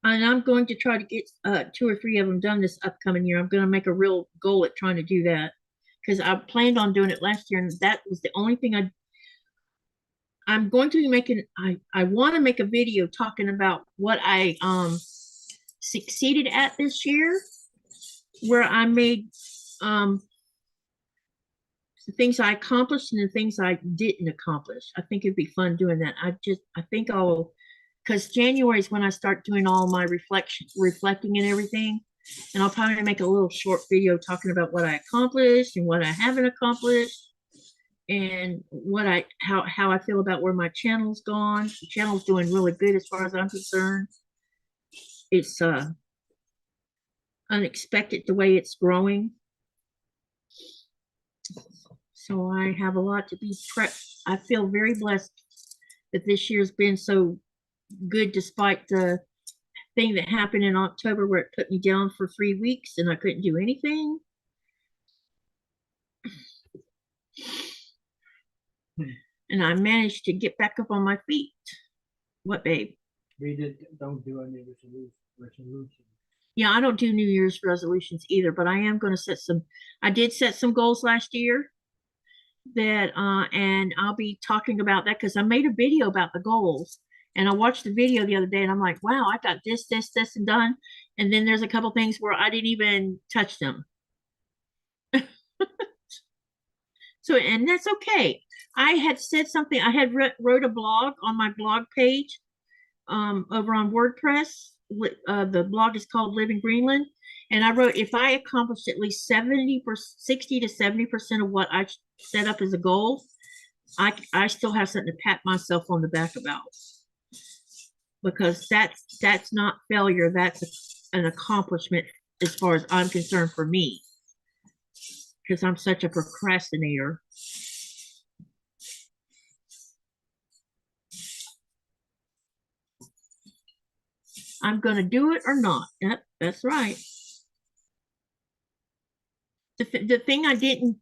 [SPEAKER 1] and I'm going to try to get 2 or 3 of them done this upcoming year. I'm going to make a real goal at trying to do that, because I planned on doing it last year, and that was the only thing I'm going to be making. I want to make a video talking about what I succeeded at this year, where I made the things I accomplished and the things I didn't accomplish. I think it'd be fun doing that. I think I'll, because January is when I start doing all my reflecting and everything. And I'll probably make a little short video talking about what I accomplished and what I haven't accomplished, and how I feel about where my channel's gone. The channel's doing really good as far as I'm concerned. It's unexpected the way it's growing. So I have a lot to be I feel very blessed that this year's been so good, despite the thing that happened in October where it put me down for 3 weeks and I couldn't do anything. And I managed to get back up on my feet. What, babe?
[SPEAKER 2] We don't do any resolutions.
[SPEAKER 1] Yeah, I don't do New Year's resolutions either, but I am going to set some. I did set some goals last year that, and I'll be talking about that because I made a video about the goals, And I watched the video the other day and I'm like, wow, I got this, and done. And then there's a couple things where I didn't even touch them. So, and that's okay. I had said something, I had wrote a blog on my blog page over on WordPress. The blog is called Live in Greenland. And I wrote, if I accomplished at least 60 to 70% of what I set up as a goal, I still have something to pat myself on the back about. Because that's not failure, that's an accomplishment as far as I'm concerned for me. Because I'm such a procrastinator. I'm going to do it or not. Yep, that's right. The thing I didn't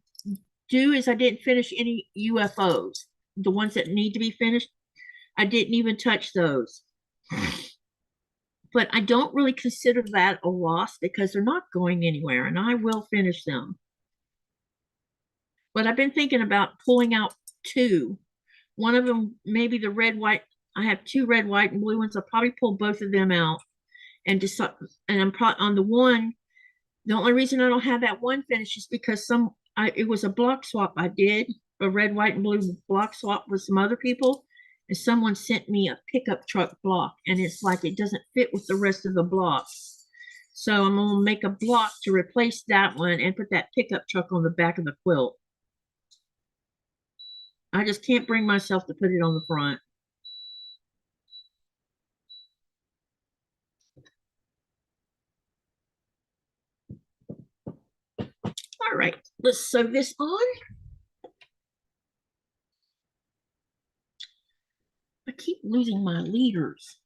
[SPEAKER 1] do is I didn't finish any UFOs. The ones that need to be finished, I didn't even touch those. But I don't really consider that a loss because they're not going anywhere and I will finish them. But I've been thinking about pulling out two. One of them, maybe the red, white. I have two red, white, and blue ones. I'll probably pull both of them out and decide. And I'm probably on the one. The only reason I don't have that one finished is because it was a block swap I did, a red, white, and blue block swap with some other people. And someone sent me a pickup truck block, and it's like it doesn't fit with the rest of the blocks. So I'm gonna make a block to replace that one and put that pickup truck on the back of the quilt. I just can't bring myself to put it on the front. All right, let's sew this on. I keep losing my leaders.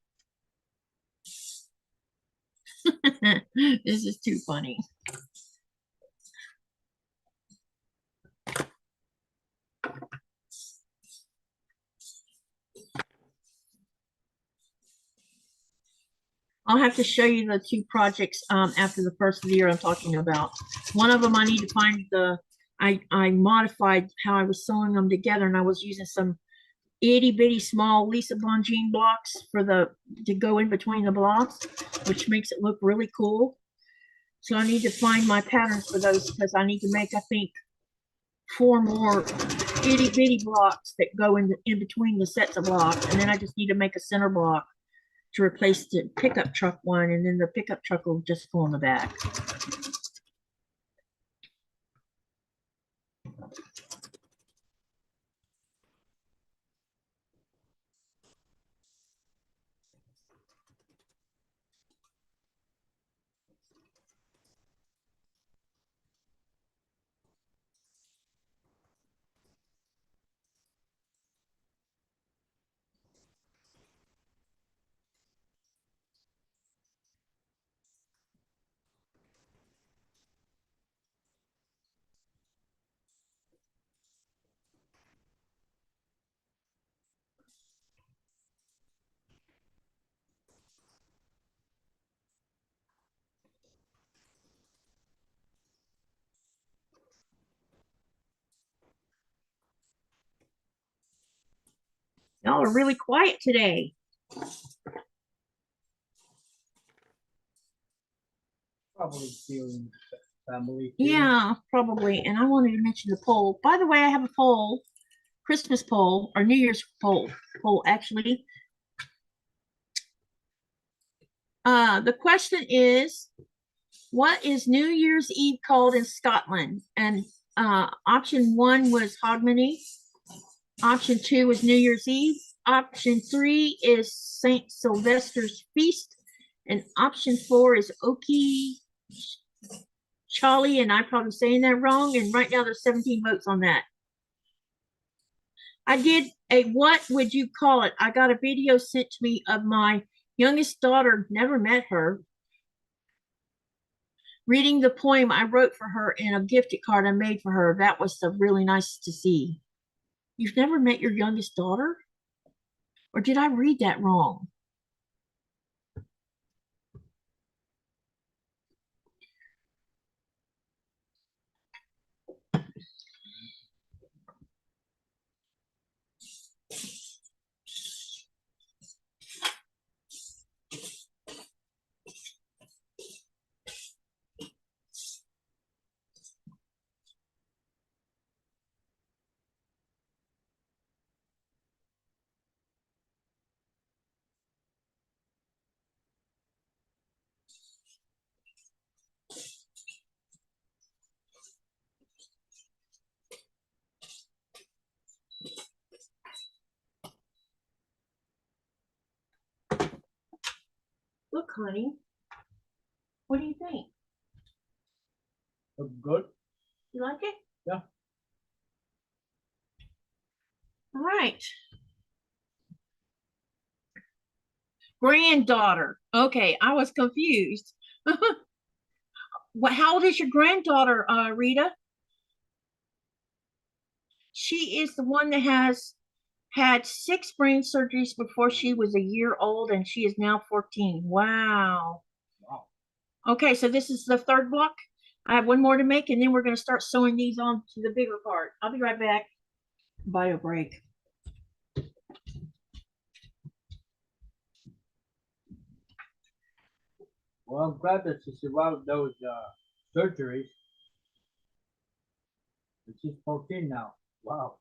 [SPEAKER 1] This is too funny. I'll have to show you the two projects after the first of the year I'm talking about. One of them I need to find I modified how I was sewing them together, and I was using some itty bitty small Lisa Longines blocks to go in between the blocks, which makes it look really cool. So I need to find my patterns for those because I need to make, I think, 4 more itty bitty blocks that go in between the sets of blocks, and then I just need to make a center block to replace the pickup truck one, and then the pickup truck will just go on the back. Y'all are really quiet today.
[SPEAKER 2] Probably feeling family.
[SPEAKER 1] Yeah, probably. And I wanted to mention the poll. By the way, I have a poll, Christmas poll, or New Year's poll actually. The question is, what is New Year's Eve called in Scotland? And option 1 was Hogmanay. Option 2 was New Year's Eve. Option 3 is St. Sylvester's Feast. And option 4 is Okie Charlie, and I'm probably saying that wrong. And right now there's 17 votes on that. I did a what would you call it? I got a video sent to me of my youngest daughter, never met her, reading the poem I wrote for her in a gifted card I made for her. That was really nice to see. You've never met your youngest daughter? Or did I read that wrong? honey. What do you think?
[SPEAKER 2] Looks good.
[SPEAKER 1] You like it?
[SPEAKER 2] Yeah.
[SPEAKER 1] All right. Granddaughter. Okay, I was confused. How old is your granddaughter, Rita? She is the one that has had 6 brain surgeries before she was a year old, and she is now 14. Wow.
[SPEAKER 2] Wow.
[SPEAKER 1] Okay, so this is the third block. I have one more to make, and then we're going to start sewing these on to the bigger part. I'll be right back. Bio break.
[SPEAKER 2] Well, I'm glad that she survived those surgeries. And she's 14 now. Wow.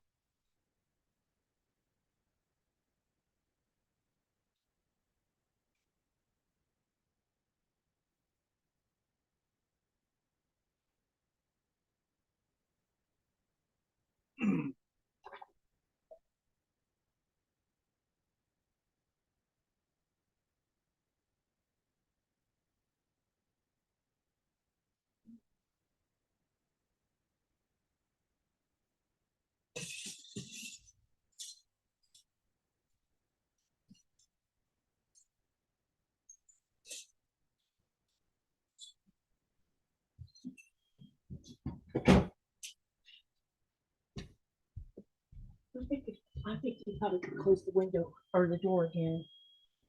[SPEAKER 1] I think you probably could close the window or the door again.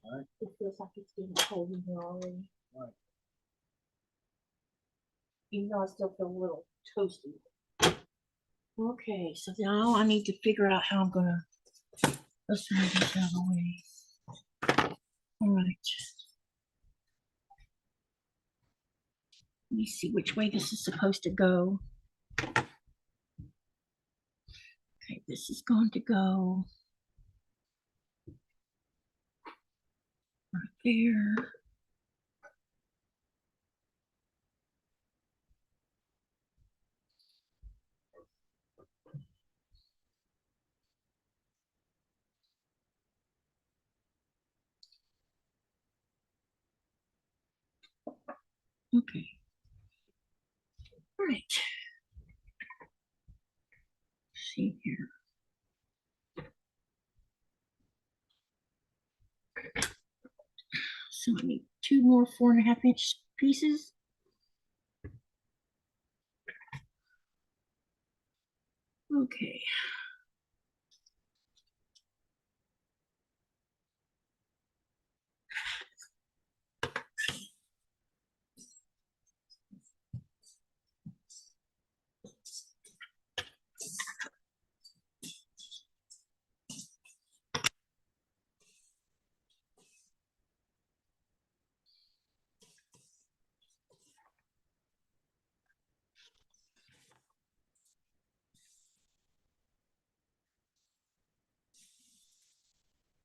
[SPEAKER 2] All right.
[SPEAKER 1] It feels like it's getting cold in here already.
[SPEAKER 2] All right.
[SPEAKER 1] Even though I still feel a little toasty. Okay, so now I need to figure out how I'm gonna, let's move this out of the way. All right. Let me see which way this is supposed to go. Okay, this is going to go right there. Okay. All right. Let's see here. So I need 2 more 4.5-inch pieces. Okay.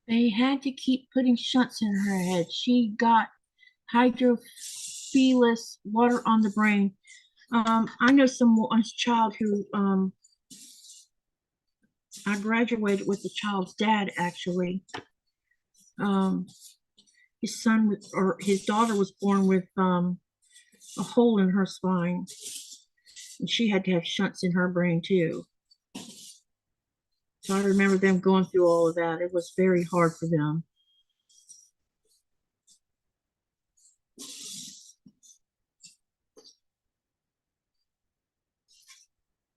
[SPEAKER 1] They had to keep putting shunts in her head. She got hydrophilus, water on the brain. I know someone's child who I graduated with the child's dad actually. His son or his daughter was born with a hole in her spine, and she had to have shunts in her brain too. So I remember them going through all of that. It was very hard for them.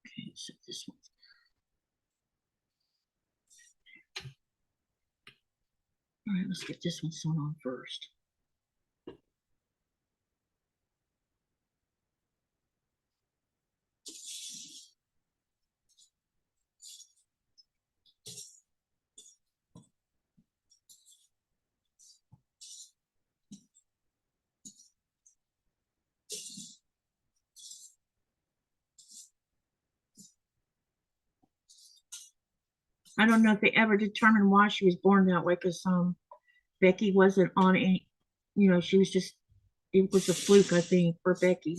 [SPEAKER 1] Okay, so this one. All right, let's get this one sewn on first. I don't know if they ever determined why she was born that way, because Becky wasn't on any, she was just, it was a fluke, I think, for Becky.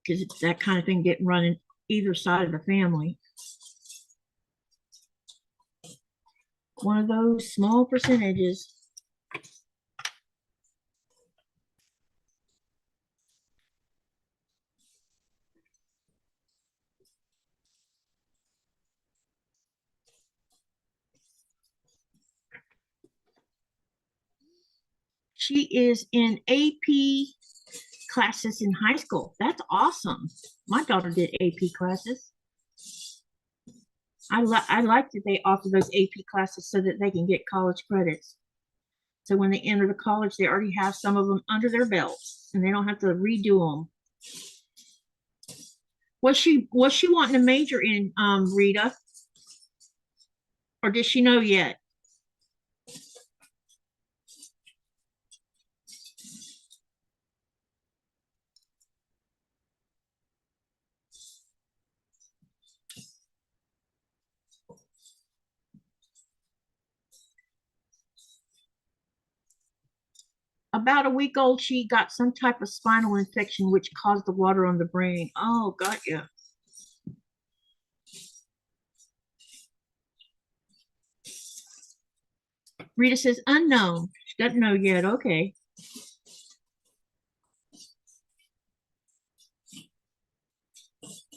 [SPEAKER 1] Because it's that kind of thing getting run in either side of the family. One of those small percentages. She is in AP classes in high school. That's awesome. My daughter did AP classes. I like that they offer those AP classes so that they can get college credits. So when they enter the college, they already have some of them under their belts and they don't have to redo them. Was she wanting to major in, Rita? Or does she know yet? About a week old, she got some type of spinal infection, which caused the water on the brain. Oh, got you. Rita says unknown. She doesn't know yet. Okay.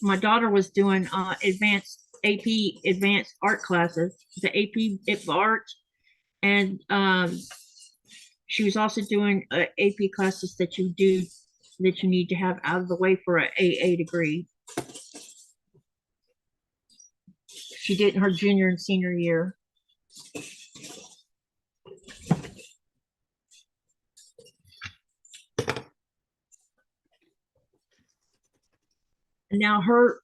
[SPEAKER 1] My daughter was doing advanced AP advanced art classes, the AP art, and she was also doing AP classes that you do that you need to have out of the way for an AA degree. She did in her junior and senior year. And now her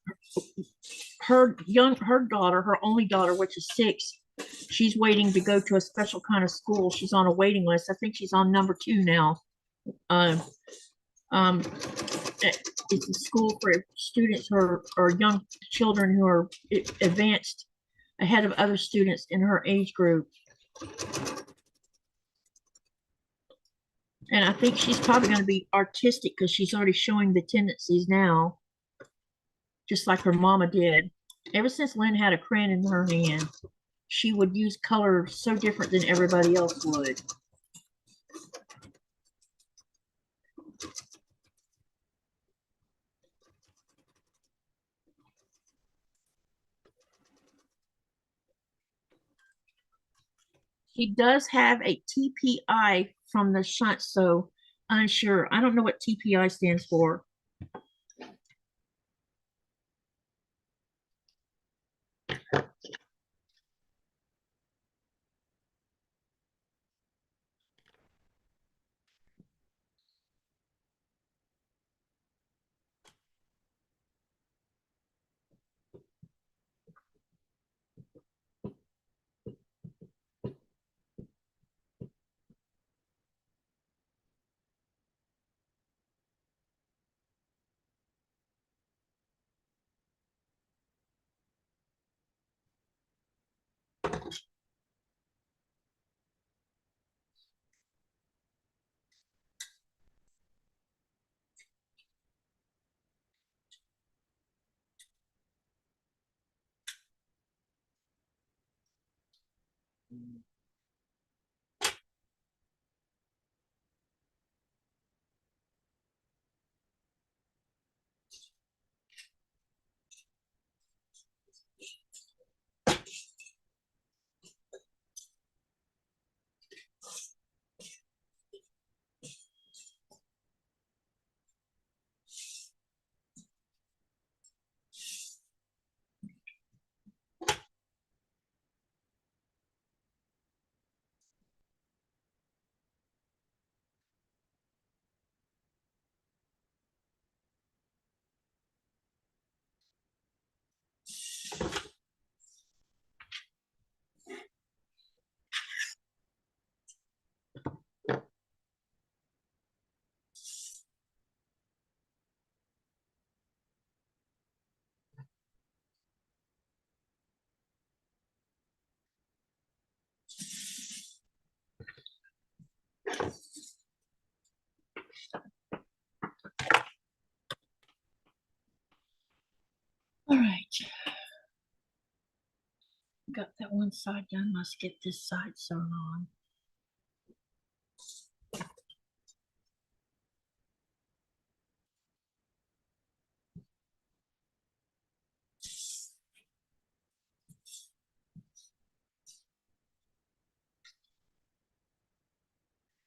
[SPEAKER 1] daughter, her only daughter, which is 6, she's waiting to go to a special kind of school. She's on a waiting list. I think she's on number 2 now. It's a school for students or young children who are advanced ahead of other students in her age group. And I think she's probably going to be artistic because she's already showing the tendencies now, just like her mama did. Ever since Lynn had a crayon in her hand, she would use color so different than everybody else would. She does have a TPI from the shunt, so unsure. I don't know what TPI stands for. All right. got that one side done. Let's get this side sewn on.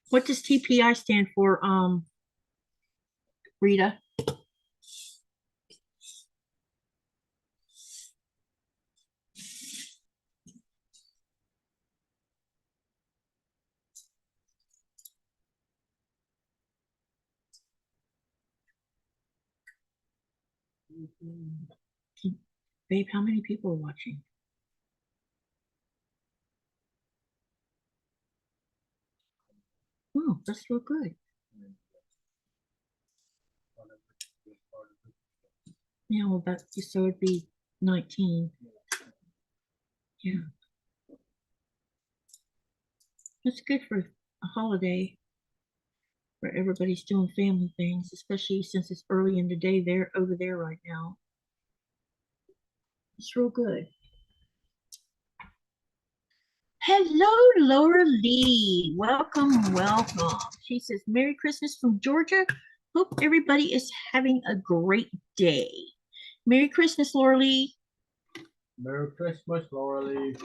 [SPEAKER 1] What does TPI stand for, Rita? Babe, how many people are watching? Oh, that's real good. Yeah, well, that's so it'd be 19. Yeah. That's good for a holiday where everybody's doing family things, especially since it's early in the day there over there right now. It's real good. Hello, Laura Lee. Welcome, welcome. She says, Merry Christmas from Georgia. Hope everybody is having a great day. Merry Christmas, Laura Lee.
[SPEAKER 2] Merry Christmas, Laura Lee.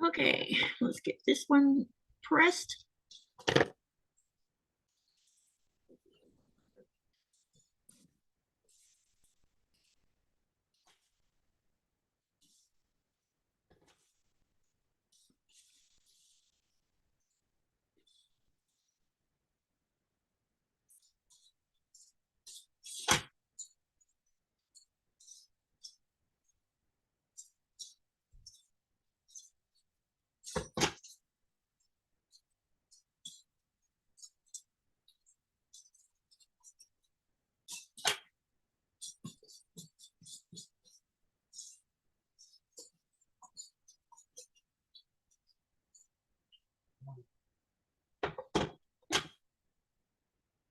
[SPEAKER 1] Okay, let's get this one pressed.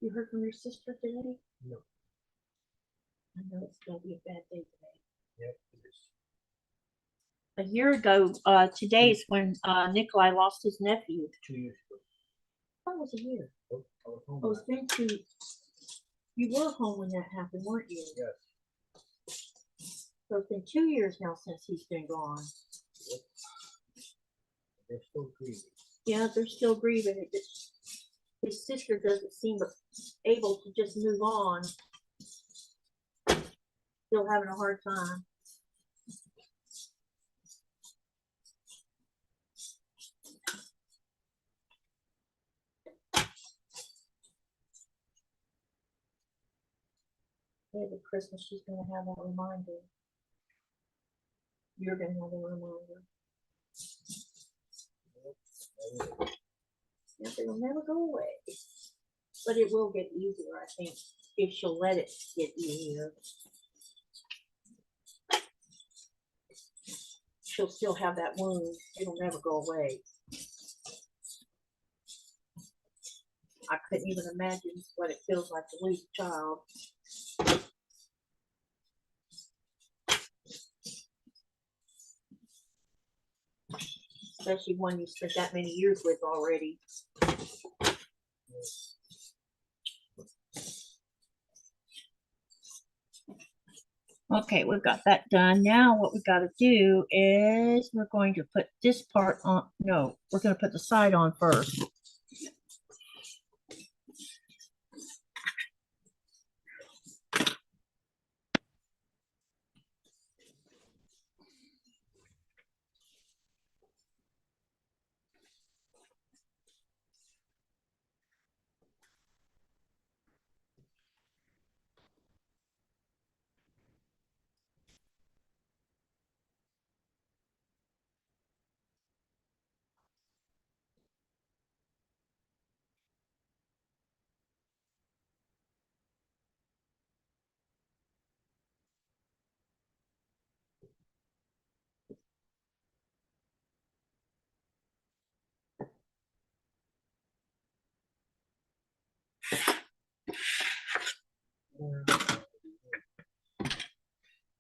[SPEAKER 1] You heard from your sister today?
[SPEAKER 2] No.
[SPEAKER 1] I know it's gonna be a bad day today.
[SPEAKER 2] Yep, it is.
[SPEAKER 1] A year ago, today is when Nikolaj lost his nephew.
[SPEAKER 2] 2 years ago.
[SPEAKER 1] That was a year.
[SPEAKER 2] Oh, I was home.
[SPEAKER 1] Oh, it's been 2. You were home when that happened, weren't you?
[SPEAKER 2] Yes.
[SPEAKER 1] So it's been 2 years now since he's been gone.
[SPEAKER 2] Yep. They're still grieving.
[SPEAKER 1] Yeah, they're still grieving. It just, his sister doesn't seem able to just move on. Still having a hard time. Every Christmas she's gonna have that reminder. You're gonna have a reminder. It'll never go away. But it will get easier, I think, if she'll let it get easier. She'll still have that wound. It'll never go away. I couldn't even imagine what it feels like to lose a child. Especially one you spent that many years with already. Okay, we've got that done. Now what we got to do is we're going to put this part on. No, we're going to put the side on first.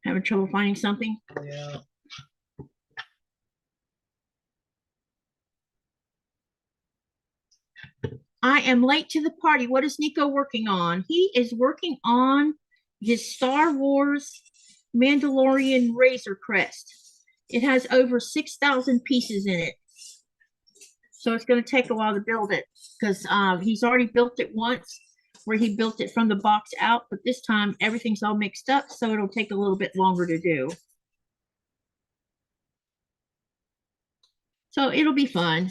[SPEAKER 1] Having trouble finding something?
[SPEAKER 2] Yeah.
[SPEAKER 1] I am late to the party. What is Nico working on? He is working on his Star Wars Mandalorian Razor Crest. It has over 6,000 pieces in it. So it's going to take a while to build it because he's already built it once where he built it from the box out, but this time everything's all mixed up, so it'll take a little bit longer to do. So it'll be fun.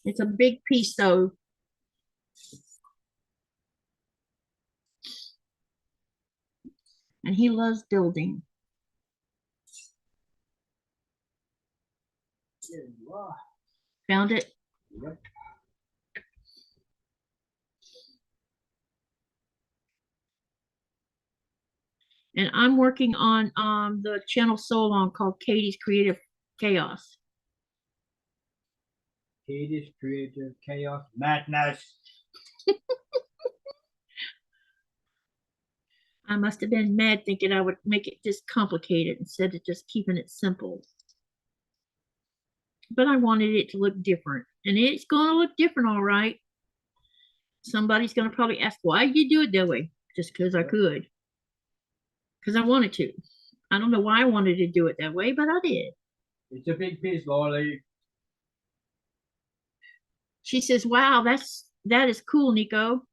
[SPEAKER 1] It's a big piece though. And he loves building. Found it?
[SPEAKER 2] Yep.
[SPEAKER 1] And I'm working on the channel so long called Katy's Creative Chaos.
[SPEAKER 2] Katy's Creative Chaos Madness.
[SPEAKER 1] I must have been mad thinking I would make it just complicated instead of just keeping it simple. But I wanted it to look different. And it's going to look different, all right. Somebody's going to probably ask, why did you do it that way? Just because I could. Because I wanted to. I don't know why I wanted to do it that way, but I did.
[SPEAKER 2] It's a big piece, Lolly.
[SPEAKER 1] She says, wow, that is cool, Nico.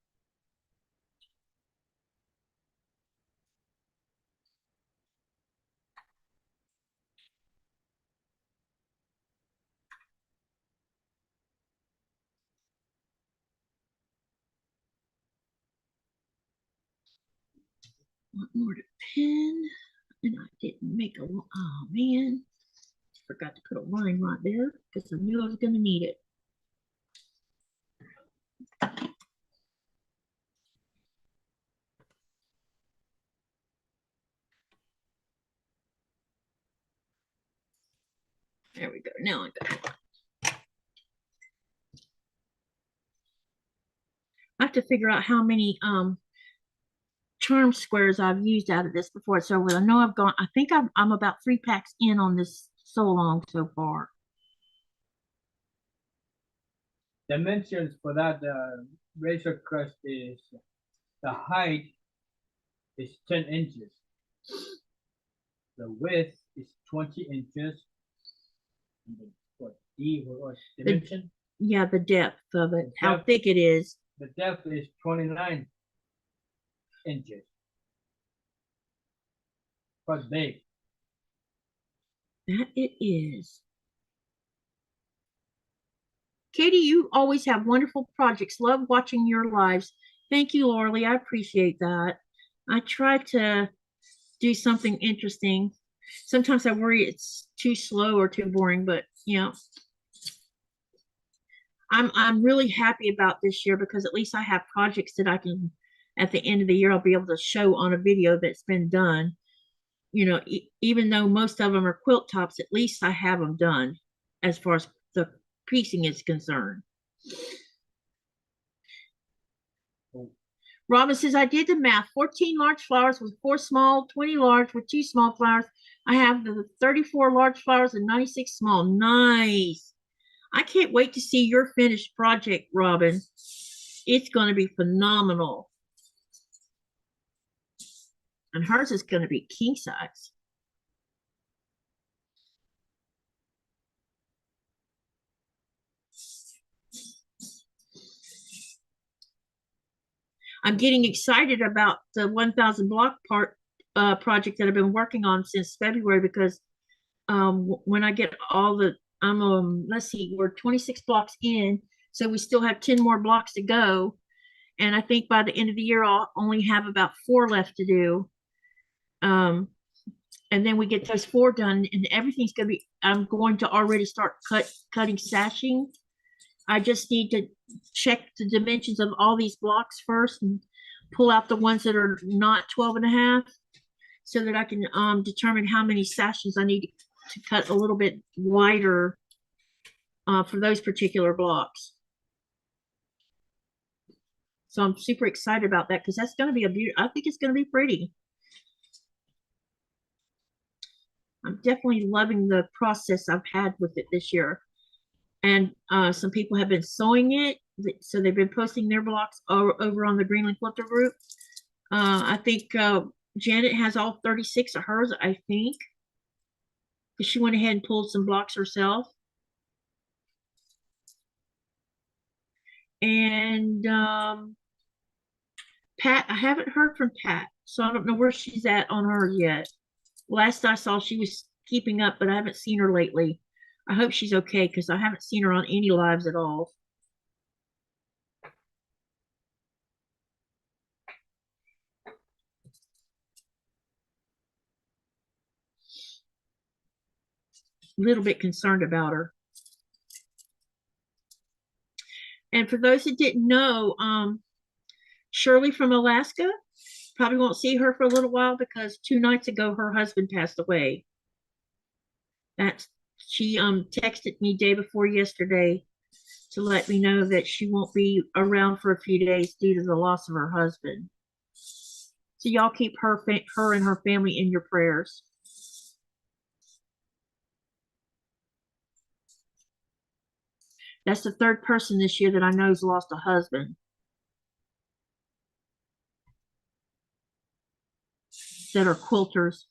[SPEAKER 1] One more to pin. And I didn't make a, oh man. Forgot to put a line right there because I knew I was going to need it. There we go. Now I got it. I have to figure out how many charm squares I've used out of this before. So I know I've gone, I think I'm about 3 packs in on this so long so far.
[SPEAKER 2] Dimensions for that razor crest is the height is 10 inches. The width is 20 inches. And the, what dimension?
[SPEAKER 1] Yeah, the depth of it, how thick it is.
[SPEAKER 2] The depth is 29 inches. Quite big.
[SPEAKER 1] That it is. Katy, you always have wonderful projects. Love watching your lives. Thank you, Lauralee. I appreciate that. I try to do something interesting. Sometimes I worry it's too slow or too boring, but you know, I'm really happy about this year because at least I have projects that I can, at the end of the year, I'll be able to show on a video that's been done. You know, even though most of them are quilt tops, at least I have them done as far as the piecing is concerned. Robin says, I did the math. 14 large flowers with 4 small, 20 large with 2 small flowers. I have the 34 large flowers and 96 small. Nice. I can't wait to see your finished project, Robin. It's going to be phenomenal. And hers is going to be king size. I'm getting excited about the 1,000 block project that I've been working on since February because when I get all the, let's see, we're 26 blocks in, so we still have 10 more blocks to go. And I think by the end of the year, I'll only have about 4 left to do. And then we get those 4 done and everything's going to be, I'm going to already start cutting sashing. I just need to check the dimensions of all these blocks first and pull out the ones that are not 12.5 so that I can determine how many sashes I need to cut a little bit wider for those particular blocks. So I'm super excited about that because that's going to be a beautiful, I think it's going to be pretty. I'm definitely loving the process I've had with it this year. And some people have been sewing it. So they've been posting their blocks over on the Greenland Quilter group. I think Janet has all 36 of hers, I think. Because she went ahead and pulled some blocks herself. And Pat, I haven't heard from Pat. So I don't know where she's at on hers yet. Last I saw, she was keeping up, but I haven't seen her lately. I hope she's okay because I haven't seen her on any lives at all. A little bit concerned about her. And for those that didn't know, Shirley from Alaska, probably won't see her for a little while because 2 nights ago her husband passed away. That's she texted me day before yesterday to let me know that she won't be around for a few days due to the loss of her husband. So y'all keep her and her family in your prayers. That's the third person this year that I know has lost a husband. That are quilters.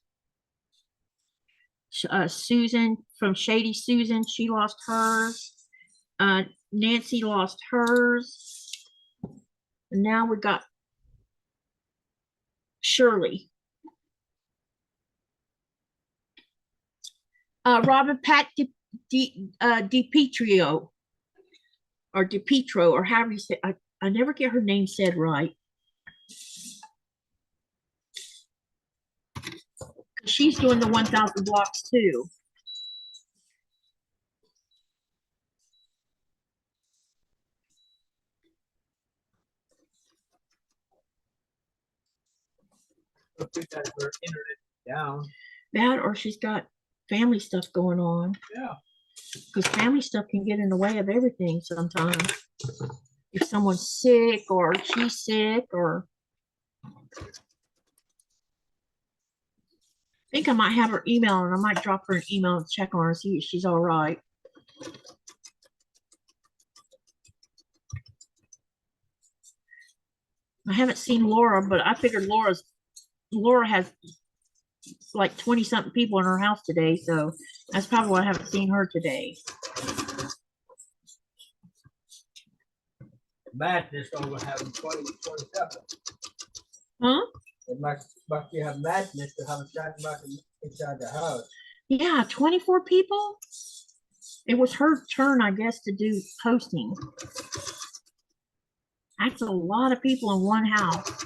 [SPEAKER 1] Susan from Shady Susan, she lost hers. Nancy lost hers. And now we got Shirley. Robin Pat DiPietro, or DiPietro, or however you say. I never get her name said right. She's doing the 1,000 blocks too.
[SPEAKER 2] Her internet down.
[SPEAKER 1] That, or she's got family stuff going on.
[SPEAKER 2] Yeah.
[SPEAKER 1] Because family stuff can get in the way of everything sometimes. If someone's sick or she's sick, or I think I might have her email and I might drop her an email and check on her and see if she's all right. I haven't seen Laura, but I figured Laura has like 20 something people in her house today, so that's probably why I haven't seen her today.
[SPEAKER 2] Madness over having 20, 27.
[SPEAKER 1] Huh?
[SPEAKER 2] It must you have madness to have a shot back inside the house.
[SPEAKER 1] Yeah, 24 people. It was her turn, I guess, to do hosting. That's a lot of people in one house.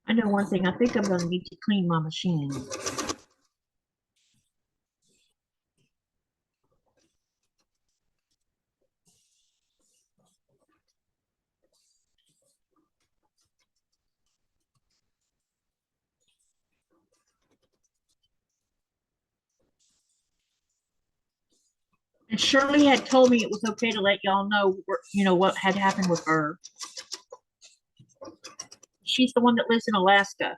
[SPEAKER 1] I know one thing. I think I'm going to need to clean my machine. And Shirley had told me it was okay to let y'all know, what had happened with her. She's the one that lives in Alaska.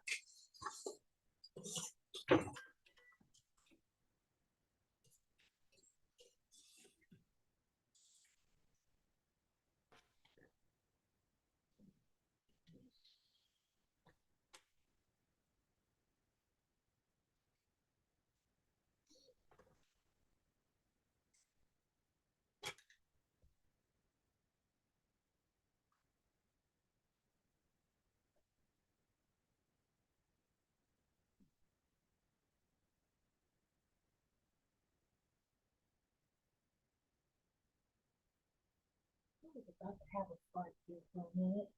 [SPEAKER 1] About to have a fight here for a minute.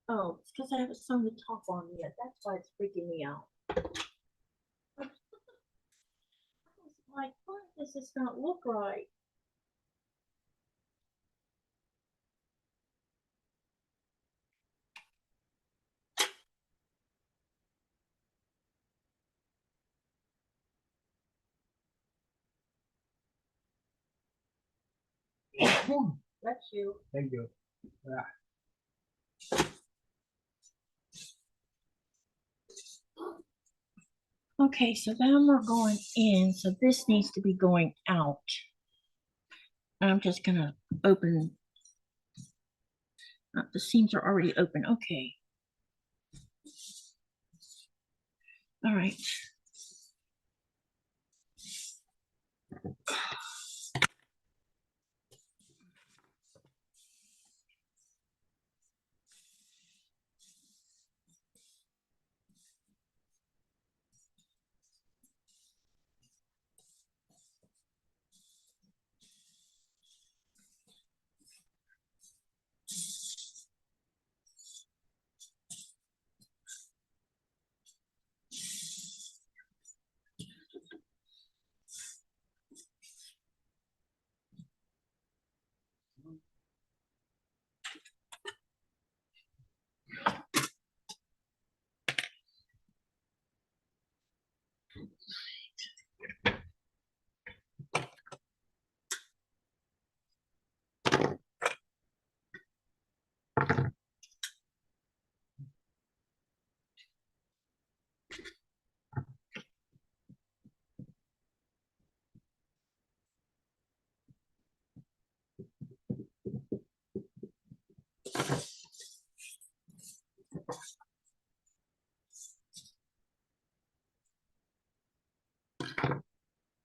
[SPEAKER 1] Oh, it's because I haven't sewn the top on yet. That's why it's freaking me out. I was like, why does this not look right?
[SPEAKER 2] Bless you. Thank you. Yeah.
[SPEAKER 1] Okay, so then we're going in, so this needs to be going out. I'm just gonna open, the seams are already open, okay. All right.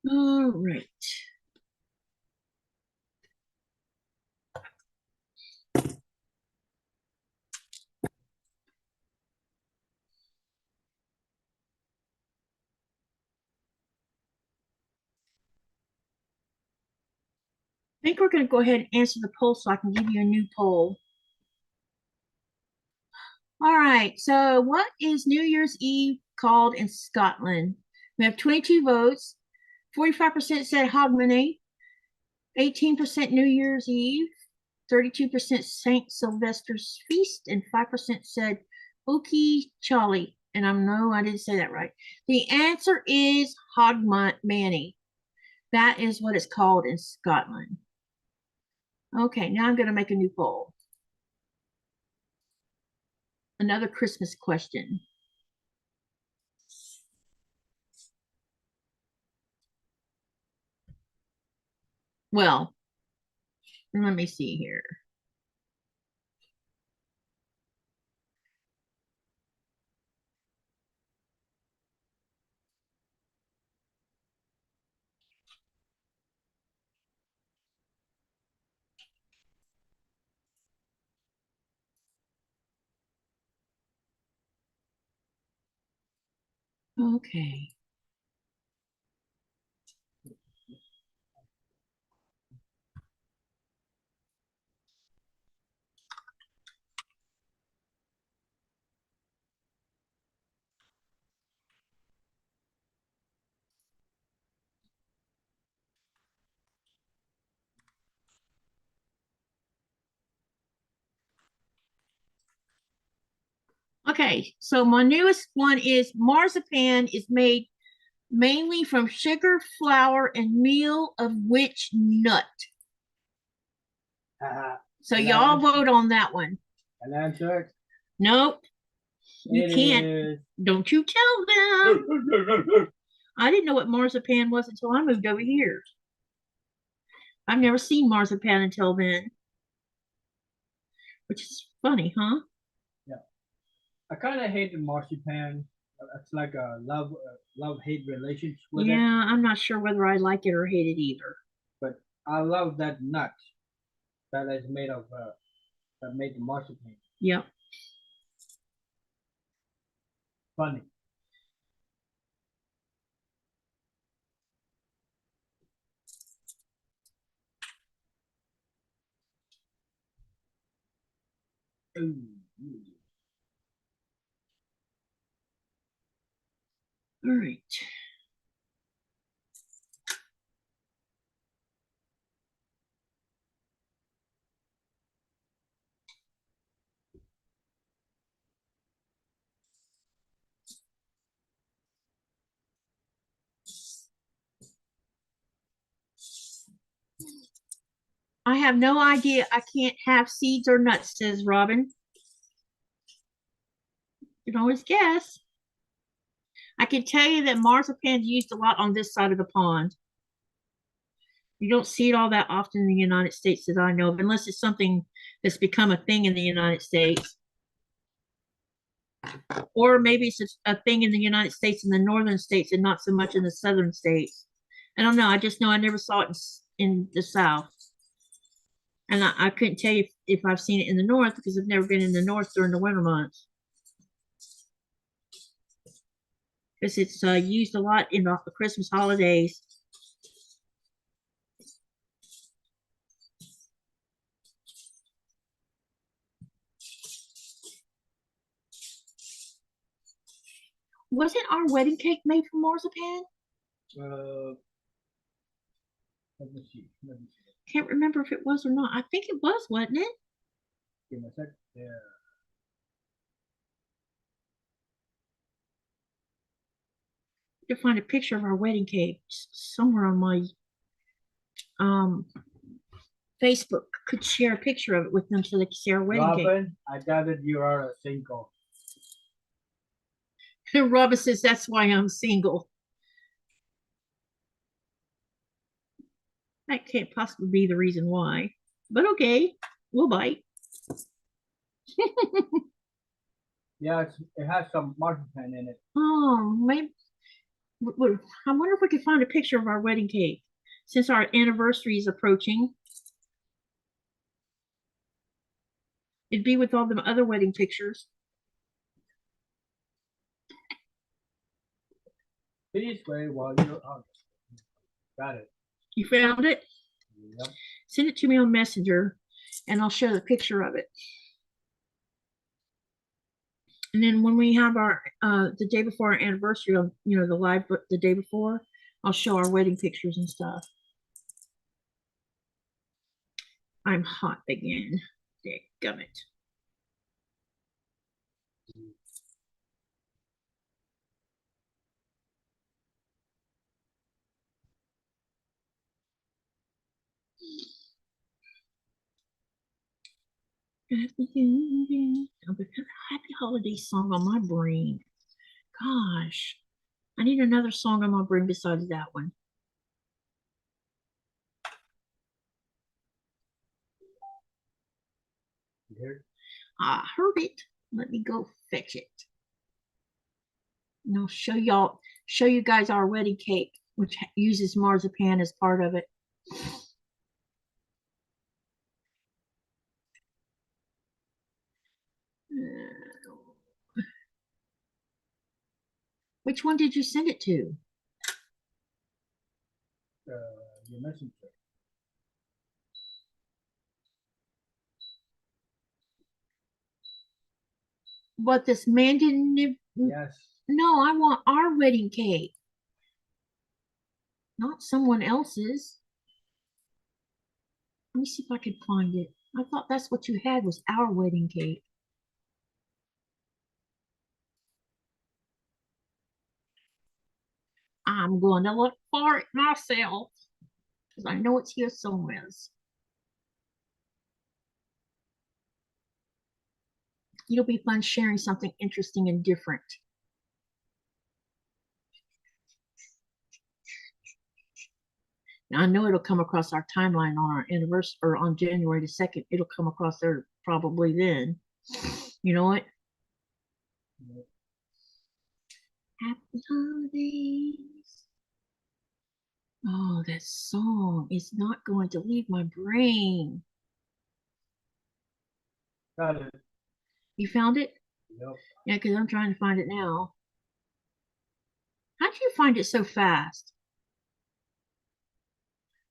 [SPEAKER 1] All right. I think we're going to go ahead and answer the poll so I can give you a new poll. All right, so what is New Year's Eve called in Scotland? We have 22 votes. 45% said Hogmanay, 18% New Year's Eve, 32% St. Sylvester's Feast, and 5% said Uki Chali. And I didn't say that right. The answer is Hogmanay. That is what it's called in Scotland. Okay, now I'm going to make a new poll. Another Christmas question. Well, let me see here. Okay. Okay, so my newest one is marzipan is made mainly from sugar, flour, and meal of which nut? So y'all vote on that one.
[SPEAKER 2] An answer?
[SPEAKER 1] Nope, you
[SPEAKER 2] It
[SPEAKER 1] can't.
[SPEAKER 2] is.
[SPEAKER 1] Don't you tell them. I didn't know what marzipan was until I moved over here. I've never seen marzipan until then, which is funny, huh?
[SPEAKER 2] Yeah. I kind of hate the marzipan. It's like a love-hate relationship with it.
[SPEAKER 1] Yeah, I'm not sure whether I like it or hate it either.
[SPEAKER 2] But I love that nut that is made of that made the marzipan.
[SPEAKER 1] Yep.
[SPEAKER 2] Funny. Ooh.
[SPEAKER 1] All right. I have no idea. I can't have seeds or nuts, says Robin. You can always guess. I can tell you that marzipan's used a lot on this side of the pond. You don't see it all that often in the United States that I know of, unless it's something that's become a thing in the United States. Or maybe it's a thing in the United States in the northern states and not so much in the southern states. I don't know. I just know I never saw it in the South. And I couldn't tell you if I've seen it in the north because I've never been in the north during the winter months. Because it's used a lot in the Christmas holidays. Wasn't our wedding cake made from marzipan?
[SPEAKER 2] Let me see. Let me see.
[SPEAKER 1] Can't remember if it was or not. I think it was, wasn't it?
[SPEAKER 2] Give me a sec. Yeah.
[SPEAKER 1] To find a picture of our wedding cake somewhere on my Facebook. Could share a picture of it with them so they could see our wedding
[SPEAKER 2] Robin, I doubted you are a single.
[SPEAKER 1] cake. Robin says that's why I'm single. That can't possibly be the reason why. But okay, we'll bite.
[SPEAKER 2] Yeah, it has some marzipan in it.
[SPEAKER 1] Oh, maybe. I wonder if we could find a picture of our wedding cake since our anniversary is approaching. It'd be with all the other wedding pictures.
[SPEAKER 2] Please wait while you're on. Got it.
[SPEAKER 1] You found it?
[SPEAKER 2] Yep.
[SPEAKER 1] Send it to me on Messenger and I'll show the picture of it. And then when we have our the day before our anniversary, you know, the day before, I'll show our wedding pictures and stuff. I'm hot again. Dadgummit. Happy holiday song on my brain. Gosh, I need another song on my brain besides that one. I heard it. Let me go fetch it. And I'll show you guys our wedding cake, which uses marzipan as part of it. Which one did you send it to?
[SPEAKER 2] Your messenger.
[SPEAKER 1] What, this man didn't?
[SPEAKER 2] Yes.
[SPEAKER 1] No, I want our wedding cake, not someone else's. Let me see if I can find it. I thought that's what you had was our wedding cake. I'm going to look for it myself because I know it's here somewhere. It'll be fun sharing something interesting and different. Now, I know it'll come across our timeline on our anniversary or on January the 2nd. It'll come across there probably then. You know what?
[SPEAKER 2] Yep.
[SPEAKER 1] Happy holidays. Oh, that song is not going to leave my brain.
[SPEAKER 2] Got it.
[SPEAKER 1] You found it?
[SPEAKER 2] Yep.
[SPEAKER 1] Yeah, because I'm trying to find it now. How'd you find it so fast?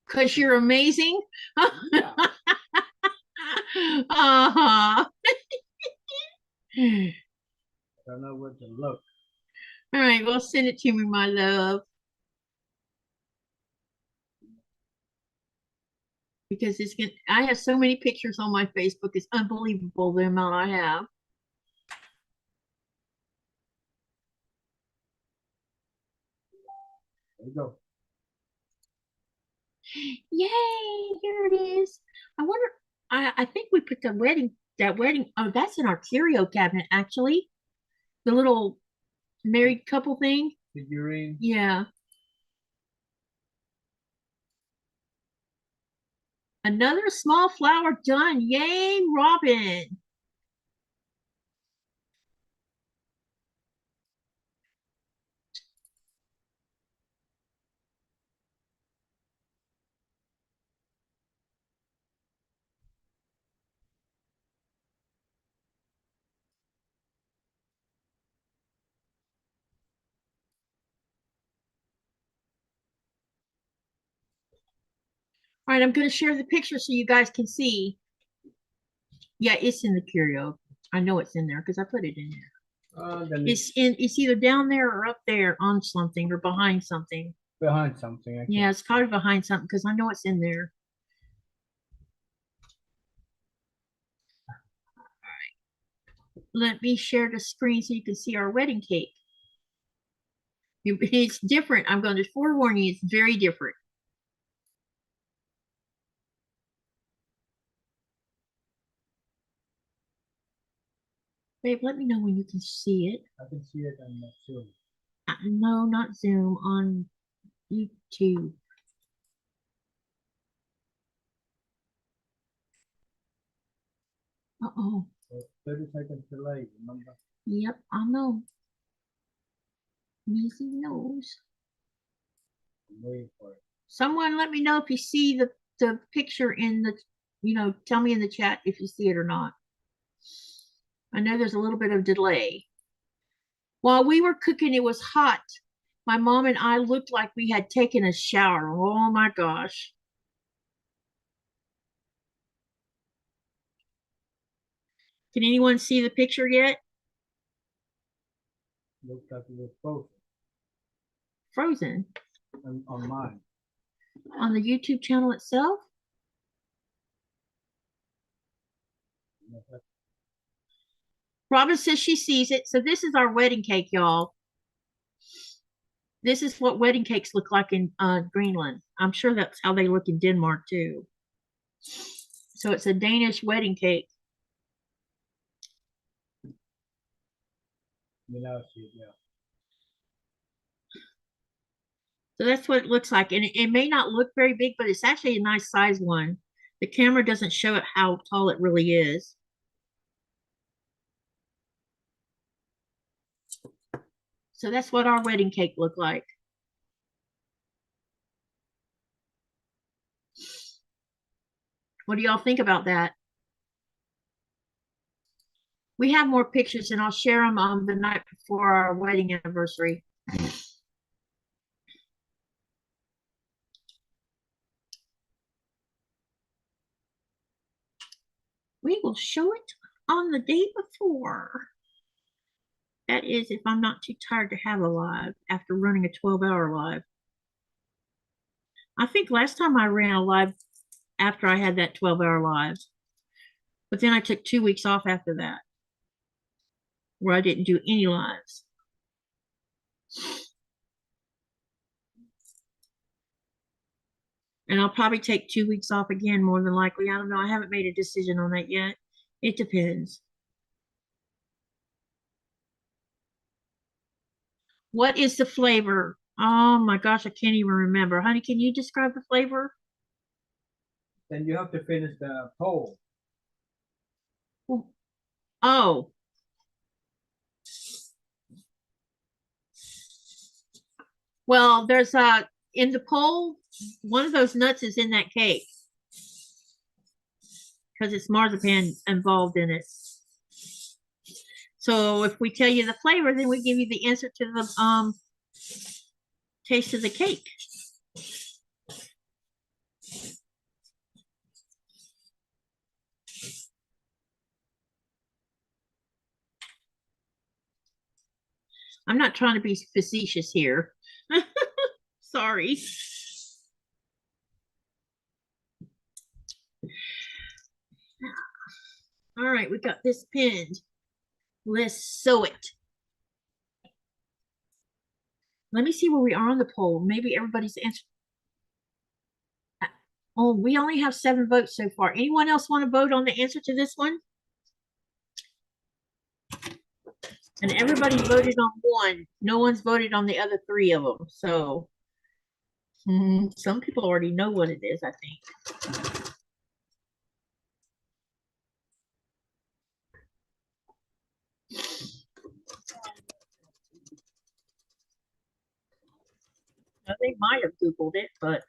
[SPEAKER 1] Because you're amazing?
[SPEAKER 2] Yeah.
[SPEAKER 1] Uh-huh.
[SPEAKER 2] I don't know where to look.
[SPEAKER 1] All right, well, send it to me, my love. Because I have so many pictures on my Facebook. It's unbelievable the amount I have.
[SPEAKER 2] There you go.
[SPEAKER 1] Yay, here it is. I wonder, I think we put that wedding, oh, that's in our curio cabinet, actually. The little married couple thing.
[SPEAKER 2] Figurine.
[SPEAKER 1] Yeah. Another small flower done. Yay, Robin. All right, I'm going to share the picture so you guys can see. Yeah, it's in the curio. I know it's in there because I put it in there. It's either down there or up there on something or behind something.
[SPEAKER 2] Behind something.
[SPEAKER 1] Yeah, it's probably behind something because I know it's in there. Let me share the screen so you can see our wedding cake. It's different. I'm going to forewarn you, it's very different. Babe, let me know when you can see it.
[SPEAKER 2] I can see it on Zoom.
[SPEAKER 1] No, not Zoom, on YouTube. Uh-oh.
[SPEAKER 2] 30 seconds delay, remember?
[SPEAKER 1] Yep, I know. Easy knows.
[SPEAKER 2] I'm waiting for it.
[SPEAKER 1] Someone let me know if you see the picture in the, tell me in the chat if you see it or not. I know there's a little bit of delay. While we were cooking, it was hot. My mom and I looked like we had taken a shower. Oh my gosh. Can anyone see the picture yet?
[SPEAKER 2] Looks like it was frozen.
[SPEAKER 1] Frozen?
[SPEAKER 2] On mine.
[SPEAKER 1] On the YouTube channel itself? Robin says she sees it. So this is our wedding cake, y'all. This is what wedding cakes look like in Greenland. I'm sure that's how they look in Denmark too. So it's a Danish wedding cake.
[SPEAKER 2] Yeah.
[SPEAKER 1] So that's what it looks like. And it may not look very big, but it's actually a nice size one. The camera doesn't show it how tall it really is. So that's what our wedding cake looked like. What do y'all think about that? We have more pictures and I'll share them on the night before our wedding anniversary. We will show it on the day before. That is if I'm not too tired to have a live after running a 12-hour live. I think last time I ran a live after I had that 12-hour live. But then I took 2 weeks off after that, where I didn't do any lives. And I'll probably take 2 weeks off again, more than likely. I don't know. I haven't made a decision on that yet. It depends. What is the flavor? Oh my gosh, I can't even remember. Honey, can you describe the flavor?
[SPEAKER 2] Then you have to finish the poll.
[SPEAKER 1] Oh. Well, there's in the poll, one of those nuts is in that cake because it's marzipan involved in it. So if we tell you the flavor, then we give you the answer to the taste of the cake. I'm not trying to be facetious here. Sorry. All right, we got this pinned. Let's sew it. Let me see where we are on the poll. Maybe everybody's answer. Oh, we only have 7 votes so far. Anyone else want to vote on the answer to this one? And everybody voted on one. No one's voted on the other 3 of them. So some people already know what it is, I think. Now, they might have Googled it, but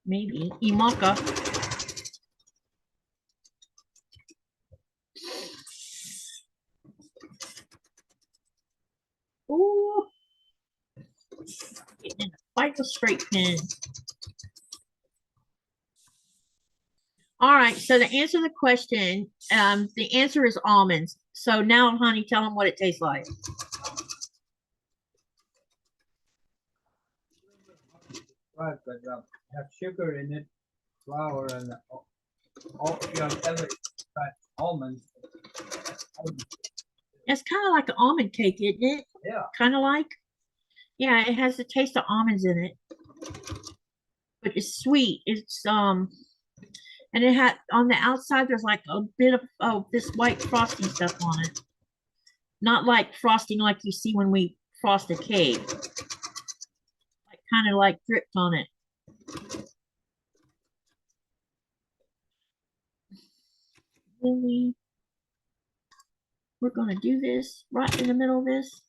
[SPEAKER 1] maybe. Imanka. Ooh. Getting in a fight with straight pin. All right, so to answer the question, the answer is almonds. So now, honey, tell them what it tastes like.
[SPEAKER 2] Right, but have sugar in it, flour, and all you have every almonds.
[SPEAKER 1] It's kind of like an almond cake, isn't it?
[SPEAKER 2] Yeah.
[SPEAKER 1] Kind of like. Yeah, it has the taste of almonds in it, but it's sweet. It's and it had on the outside. There's like a bit of this white frosting stuff on it. Not like frosting like you see when we frost a cake. Like kind of like dripped on it. Really, we're gonna do this right in the middle of this.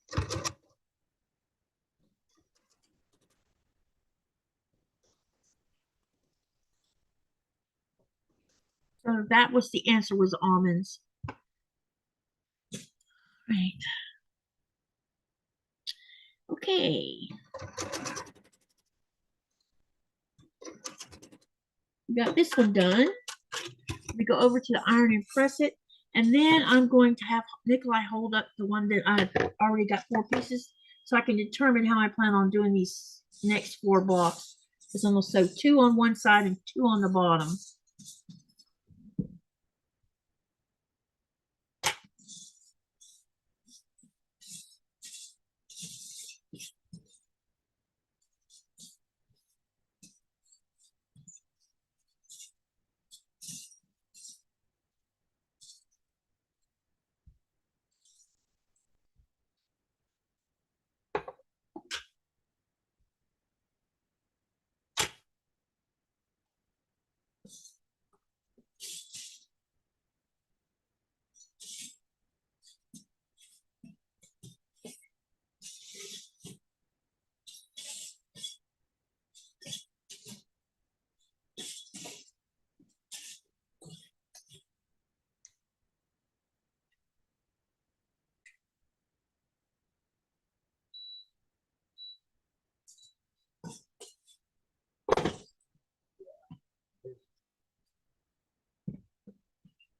[SPEAKER 1] So that was the answer, was almonds. Right. Okay. We got this one done. We go over to the iron and press it. And then I'm going to have Nikolaj hold up the one that I've already got 4 pieces so I can determine how I plan on doing these next 4 blocks. Because I'm going to sew 2 on one side and 2 on the bottom.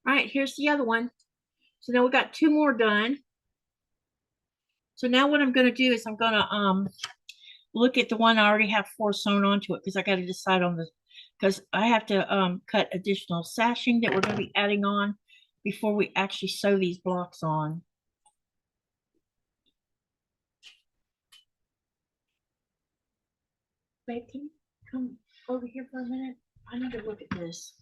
[SPEAKER 1] All right, here's the other one. So now we got 2 more done. So now what I'm going to do is I'm going to look at the one I already have 4 sewn onto it because I got to decide on the, because I have to cut additional sashing that we're going to be adding on before we actually sew these blocks on. Babe, can you come over here for a minute? I need to look at this.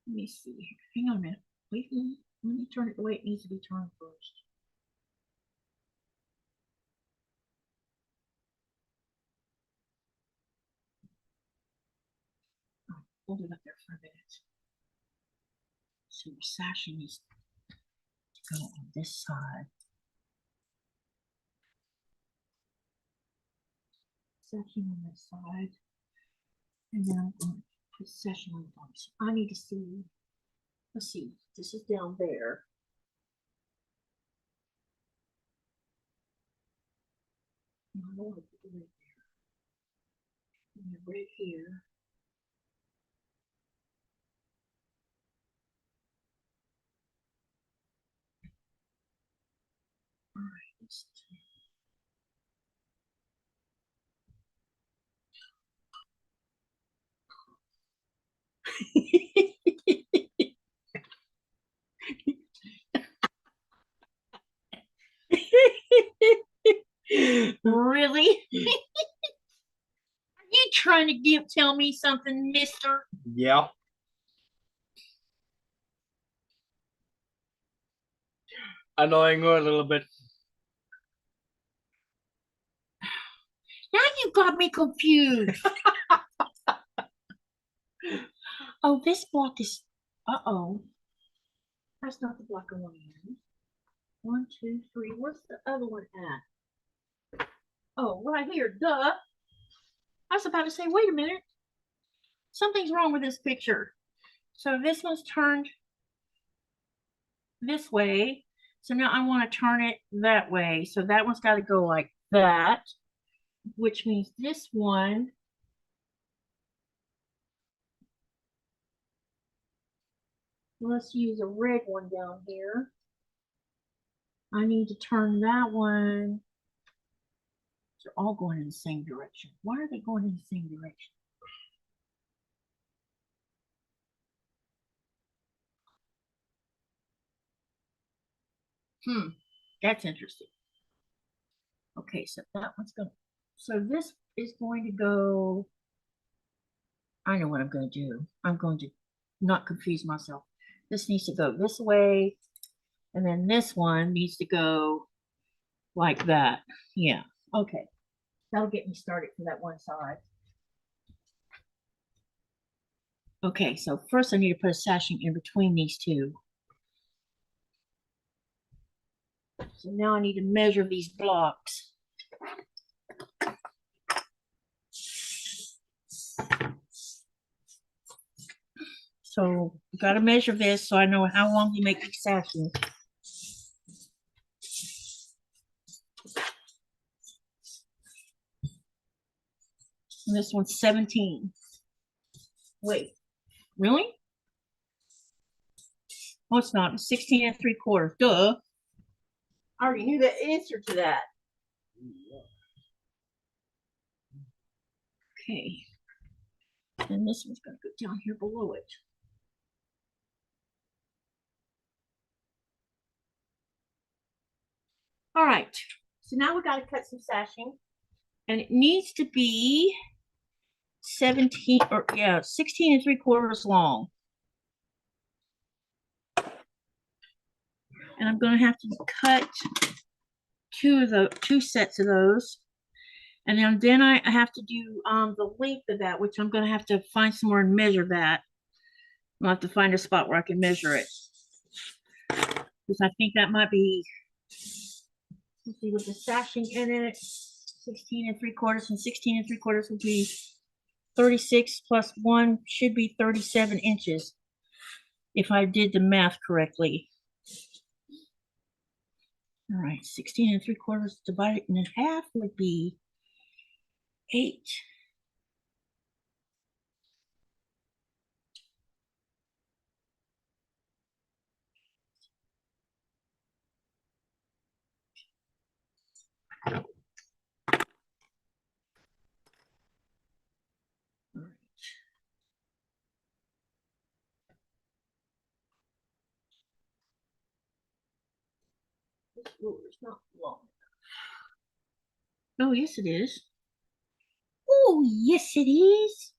[SPEAKER 1] Let me see. Hang on a minute. Wait, let me turn it the way it needs to be turned first. Hold it up there for a minute. So your sashing needs to go on this side. Sashing on this side. And then I'm going to put sashing on the bottom. So I need to see. Let's see. This is down there. I want to put it right there. And then right here. All right. Let's Really? Are you trying to tell me something, mister?
[SPEAKER 2] Yeah. Annoying her a little bit.
[SPEAKER 1] Now you got me confused. Oh, this block is, uh-oh. That's not the block I want to use. 1, 2, 3. Where's the other one at? Oh, right here. Duh. I was about to say, wait a minute. Something's wrong with this picture. So this one's turned this way. So now I want to turn it that way. So that one's got to go like that, which means this one let's use a red one down here. I need to turn that one. They're all going in the same direction. Why are they going in the same direction? That's interesting. Okay, so that one's going. So this is going to go. I know what I'm going to do. I'm going to not confuse myself. This needs to go this way, and then this one needs to go like that. Yeah. Okay. That'll get me started for that one side. Okay, so first I need to put a sashing in between these two. So now I need to measure these blocks. So you got to measure this so I know how long you make these sashings. And this one's 17. Wait, really? Oh, it's not. It's 16 3/4. Duh. I already knew the answer to that. Okay. And this one's going to go down here below it. All right. So now we got to cut some sashing. And it needs to be 16 3/4 long. And I'm going to have to cut two sets of those. And then I have to do the length of that, which I'm going to have to find somewhere and measure that. I'll have to find a spot where I can measure it. Because I think that might be, let's see, with the sashing in it, 16 3/4, and 16 3/4 would be 36 plus 1 should be 37 inches. If I did the math correctly. All right, 16 3/4 divided in half would be 8. This ruler is not long enough. Oh, yes, it is. Oh, yes, it is.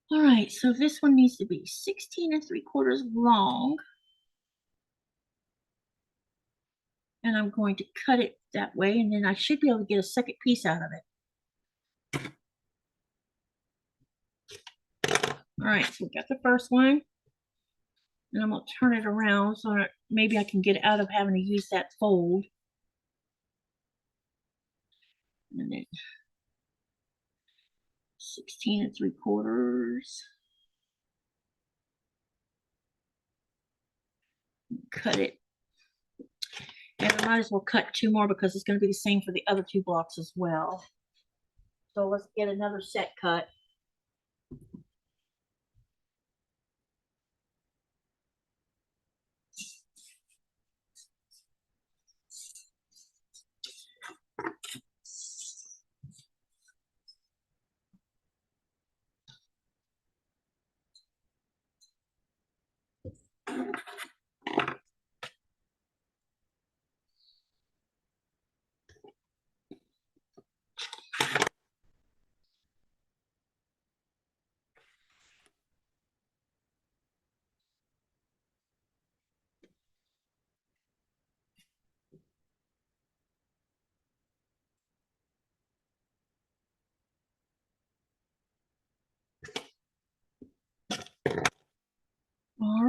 [SPEAKER 1] All right, so this one needs to be 16 3/4 long. And I'm going to cut it that way, and then I should be able to get a second piece out of it. All right, so we got the first one. And I'm going to turn it around so that maybe I can get out of having to use that fold. And then 16 3/4. Cut it. And I might as well cut 2 more because it's going to be the same for the other 2 blocks as well. So let's get another set cut.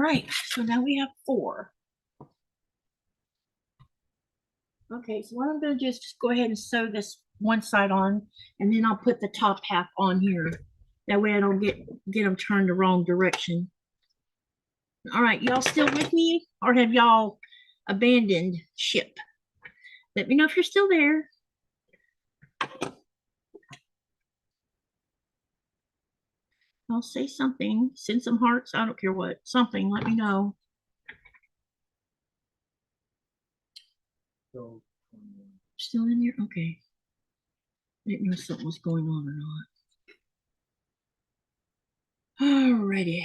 [SPEAKER 1] right, so now we have 4. Okay, so what I'm going to do is just go ahead and sew this one side on, and then I'll put the top half on here. That way I don't get them turned the wrong direction. All right, y'all still with me, or have y'all abandoned ship? Let me know if you're still there. I'll say something, send some hearts, I don't care what, something, let me know.
[SPEAKER 2] So,
[SPEAKER 1] Still in here? Okay. Didn't know something was going on or not. Alrighty.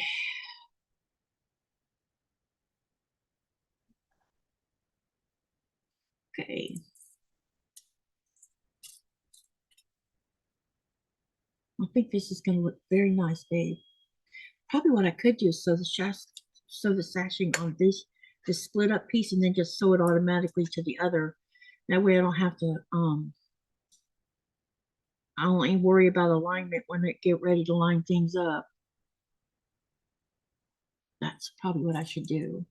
[SPEAKER 1] Okay. I think this is going to look very nice, babe. Probably what I could do is sew the sashing on this split up piece and then just sew it automatically to the other. That way I don't have to I don't even worry about alignment when I get ready to line things up. That's probably what I should do.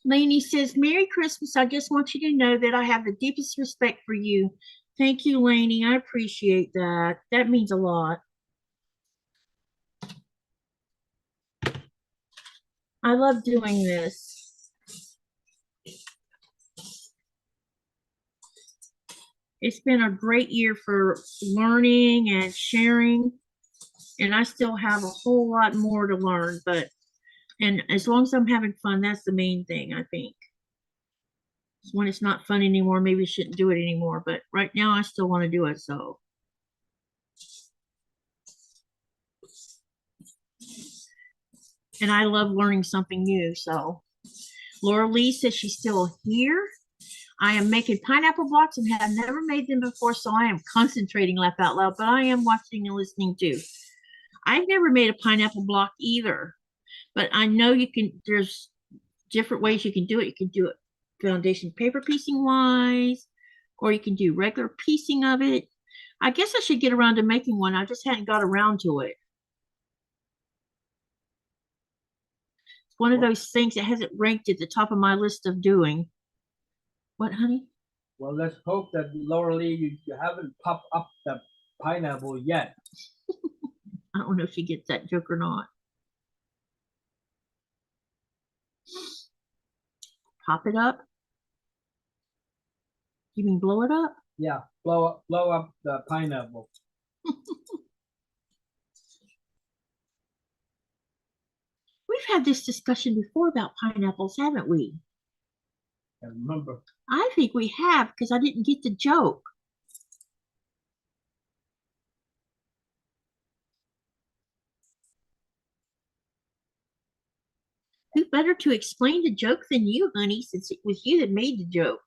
[SPEAKER 1] Lainey says, Merry Christmas. I just want you to know that I have the deepest respect for you. Thank you, Lainey. I appreciate that. That means a lot. I love doing this. It's been a great year for learning and sharing, and I still have a whole lot more to learn, and as long as I'm having fun, that's the main thing, I think. When it's not fun anymore, maybe I shouldn't do it anymore, but right now I still want to do it, so. And I love learning something new, so. Laura Lee says she's still here. I am making pineapple blocks and have never made them before, so I am concentrating, laugh out loud, but I am watching and listening too. I've never made a pineapple block either, but I know you can, there's different ways you can do it. You can do it foundation paper piecing wise, or you can do regular piecing of it. I guess I should get around to making one. I just hadn't got around to it. It's one of those things that hasn't ranked at the top of my list of doing. What, honey?
[SPEAKER 2] Well, let's hope that Laura Lee, you haven't popped up the pineapple yet.
[SPEAKER 1] I don't know if she gets that joke or not. Pop it up. You mean blow it up?
[SPEAKER 2] Yeah, blow up the pineapple.
[SPEAKER 1] We've had this discussion before about pineapples, haven't we?
[SPEAKER 2] I remember.
[SPEAKER 1] I think we have, because I didn't get the joke. Who better to explain the joke than you, honey, since it was you that made the joke?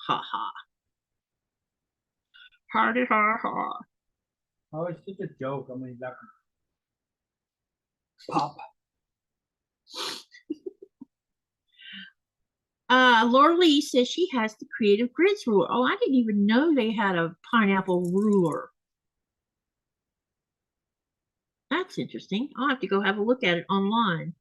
[SPEAKER 1] Ha ha. Hardy ha ha.
[SPEAKER 2] Oh, it's just a joke. I mean, that pop.
[SPEAKER 1] Laura Lee says she has the Creative Grids ruler. Oh, I didn't even know they had a pineapple ruler. That's interesting. I'll have to go have a look at it online.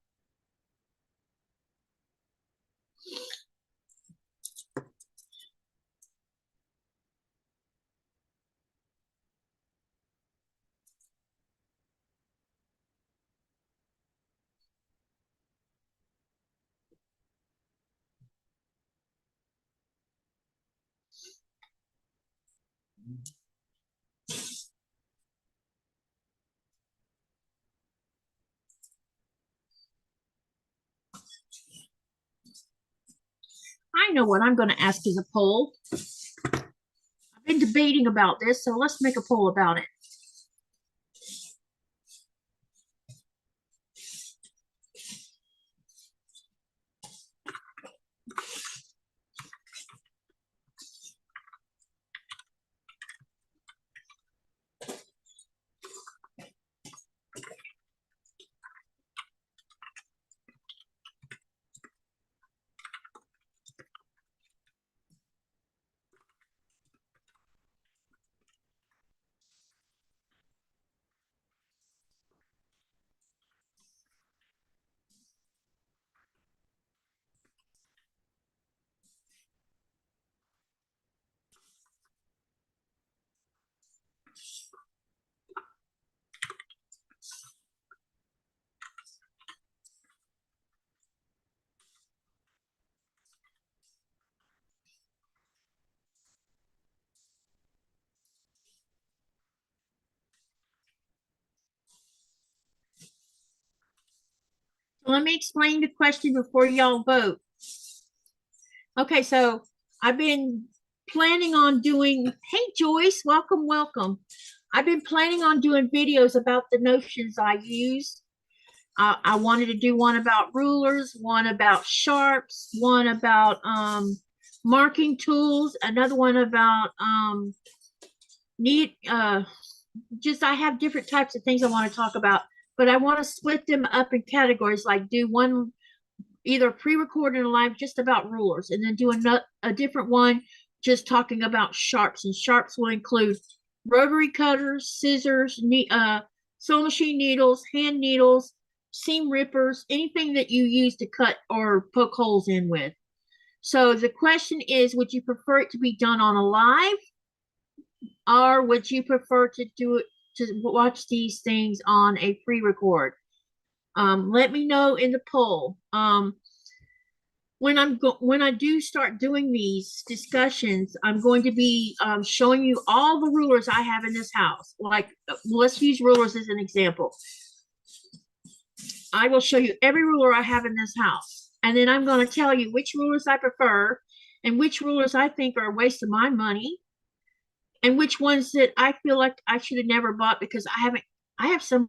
[SPEAKER 1] I know what I'm going to ask as a poll. I've been debating about this, so let's make a poll about it. Let me explain the question before y'all vote. Okay, so I've been planning on doing, hey Joyce, welcome, welcome. I've been planning on doing videos about the notions I use. I wanted to do one about rulers, one about sharps, one about marking tools, another one about just I have different types of things I want to talk about, but I want to split them up in categories, like do one either pre-recorded or live just about rulers, and then do a different one just talking about sharps. And sharps will include rotary cutters, scissors, sewing machine needles, hand needles, seam rippers, anything that you use to cut or poke holes in with. So the question is, would you prefer it to be done on a live, or would you prefer to do it to watch these things on a pre-record? Let me know in the poll. When I do start doing these discussions, I'm going to be showing you all the rulers I have in this house. Like, let's use rulers as an example. I will show you every ruler I have in this house, and then I'm going to tell you which rulers I prefer and which rulers I think are a waste of my money, and which ones that I feel like I should have never bought because I have some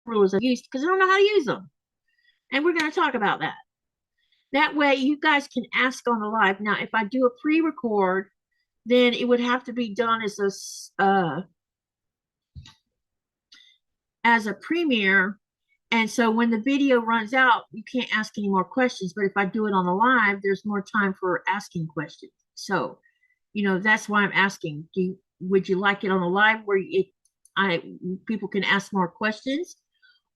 [SPEAKER 1] rulers I've used because I don't know how to use them. And we're going to talk about that. That way you guys can ask on the live. Now, if I do a pre-record, then it would have to be done as a premiere. And so when the video runs out, you can't ask any more questions. But if I do it on the live, there's more time for asking questions. So, that's why I'm asking. Would you like it on the live where people can ask more questions,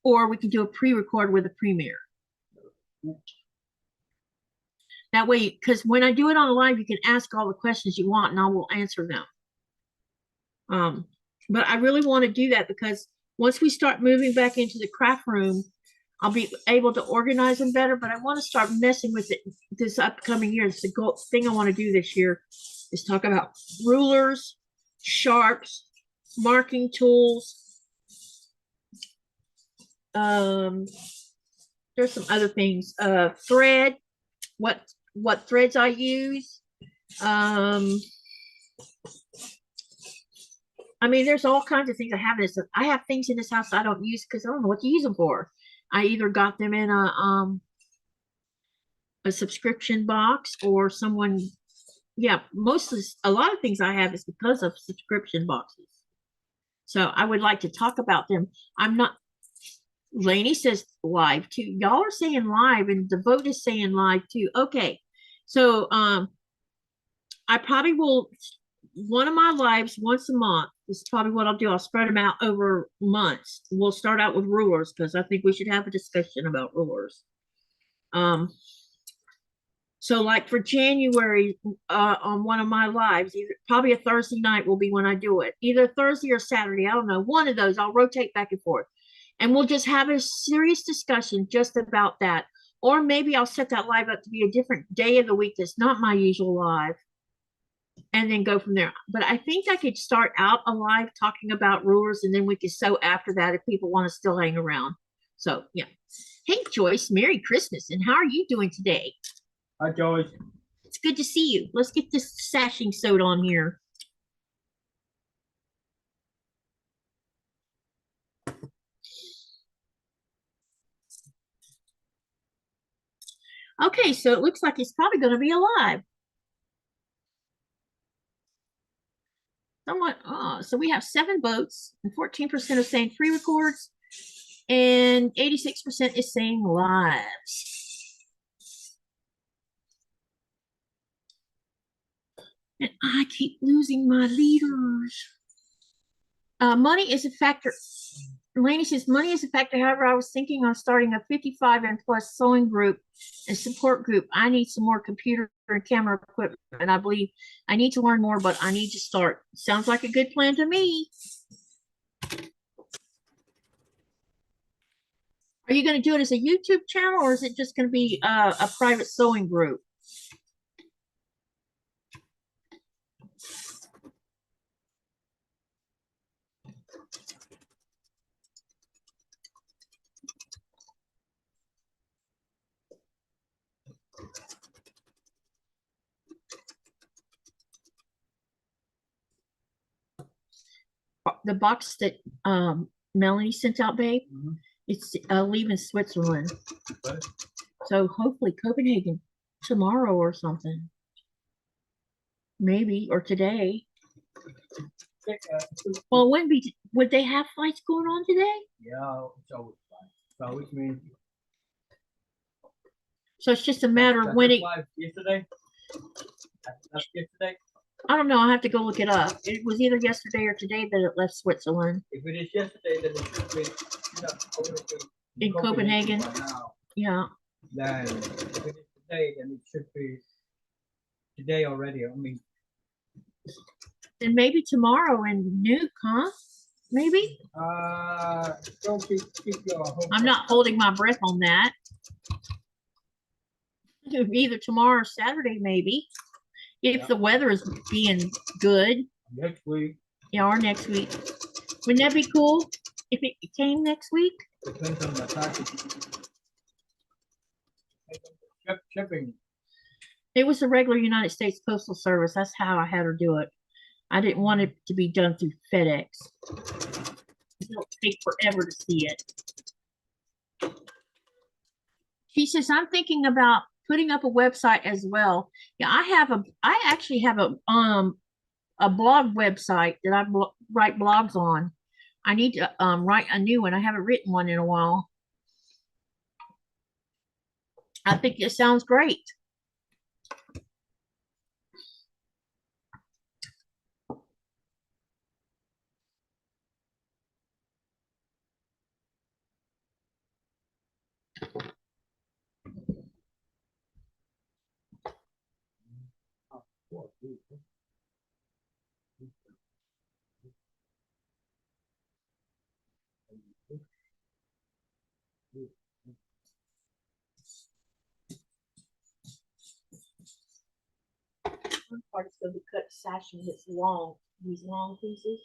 [SPEAKER 1] or we can do a pre-record with a premiere? That way, because when I do it on the live, you can ask all the questions you want and I will answer them. But I really want to do that because once we start moving back into the craft room, I'll be able to organize them better. But I want to start messing with it this upcoming year. It's the thing I want to do this year is talk about rulers, sharps, marking tools. There's some other things. Thread, what threads I use. I mean, there's all kinds of things I have in this. I have things in this house I don't use because I don't know what to use them for. I either got them in a subscription box, or someone, a lot of things I have is because of subscription boxes. So I would like to talk about them. Lainey says live too. Y'all are saying live, and the vote is saying live too. Okay. So I probably will, one of my lives once a month is probably what I'll do. I'll spread them out over months. We'll start out with rulers because I think we should have a discussion about rulers. So like for January, on one of my lives, probably a Thursday night will be when I do it. Either Thursday or Saturday. I don't know. One of those. I'll rotate back and forth. And we'll just have a serious discussion just about that. Or maybe I'll set that live up to be a different day of the week that's not my usual live, and then go from there. But I think I could start out a live talking about rulers, and then we could sew after that if people want to still hang around. So, yeah. Hey, Joyce, Merry Christmas. And how are you doing today?
[SPEAKER 2] Hi, Joyce.
[SPEAKER 1] It's good to see you. Let's get this sashing sewed on here. Okay, so it looks like it's probably going to be alive. Somewhat. So we have 7 votes, and 14% are saying pre-records, and 86% is saying lives. And I keep losing my leaders. Money is a factor. Laney says money is a factor. However, I was thinking on starting a 55 and plus sewing group and support group. I need some more computer and camera equipment, and I believe I need to learn more, but I need to start. Sounds like a good plan to me. Are you going to do it as a YouTube channel, or is it just going to be a private sewing group? The box that Melanie sent out, babe, it's leaving Switzerland.
[SPEAKER 2] Okay.
[SPEAKER 1] So hopefully Copenhagen tomorrow or something. Maybe, or today. Well, it wouldn't be, would they have flights going on today?
[SPEAKER 2] Yeah, it's always fine. So which means
[SPEAKER 1] So it's just a matter of when it.
[SPEAKER 2] Yesterday? That's yesterday?
[SPEAKER 1] I don't know. I have to go look it up. It was either yesterday or today that it left Switzerland.
[SPEAKER 2] If it is yesterday, then it should be
[SPEAKER 1] in Copenhagen.
[SPEAKER 2] Now.
[SPEAKER 1] Yeah.
[SPEAKER 2] Then if it is today, then it should be today already. I mean,
[SPEAKER 1] and maybe tomorrow in Nuke, huh? Maybe.
[SPEAKER 2] Don't keep your hope.
[SPEAKER 1] I'm not holding my breath on that. Either tomorrow or Saturday, maybe. If the weather is being good.
[SPEAKER 2] Next week.
[SPEAKER 1] Yeah, or next week. Wouldn't that be cool if it came next week?
[SPEAKER 2] Depends on the package. Shipping.
[SPEAKER 1] It was the regular United States Postal Service. That's how I had her do it. I didn't want it to be done through FedEx. It'll take forever to see it. She says, I'm thinking about putting up a website as well. Yeah, I actually have a blog website that I write blogs on. I need to write a new one. I haven't written one in a while. I think it sounds great. One part is going to be cut sashing. It's long, these long pieces.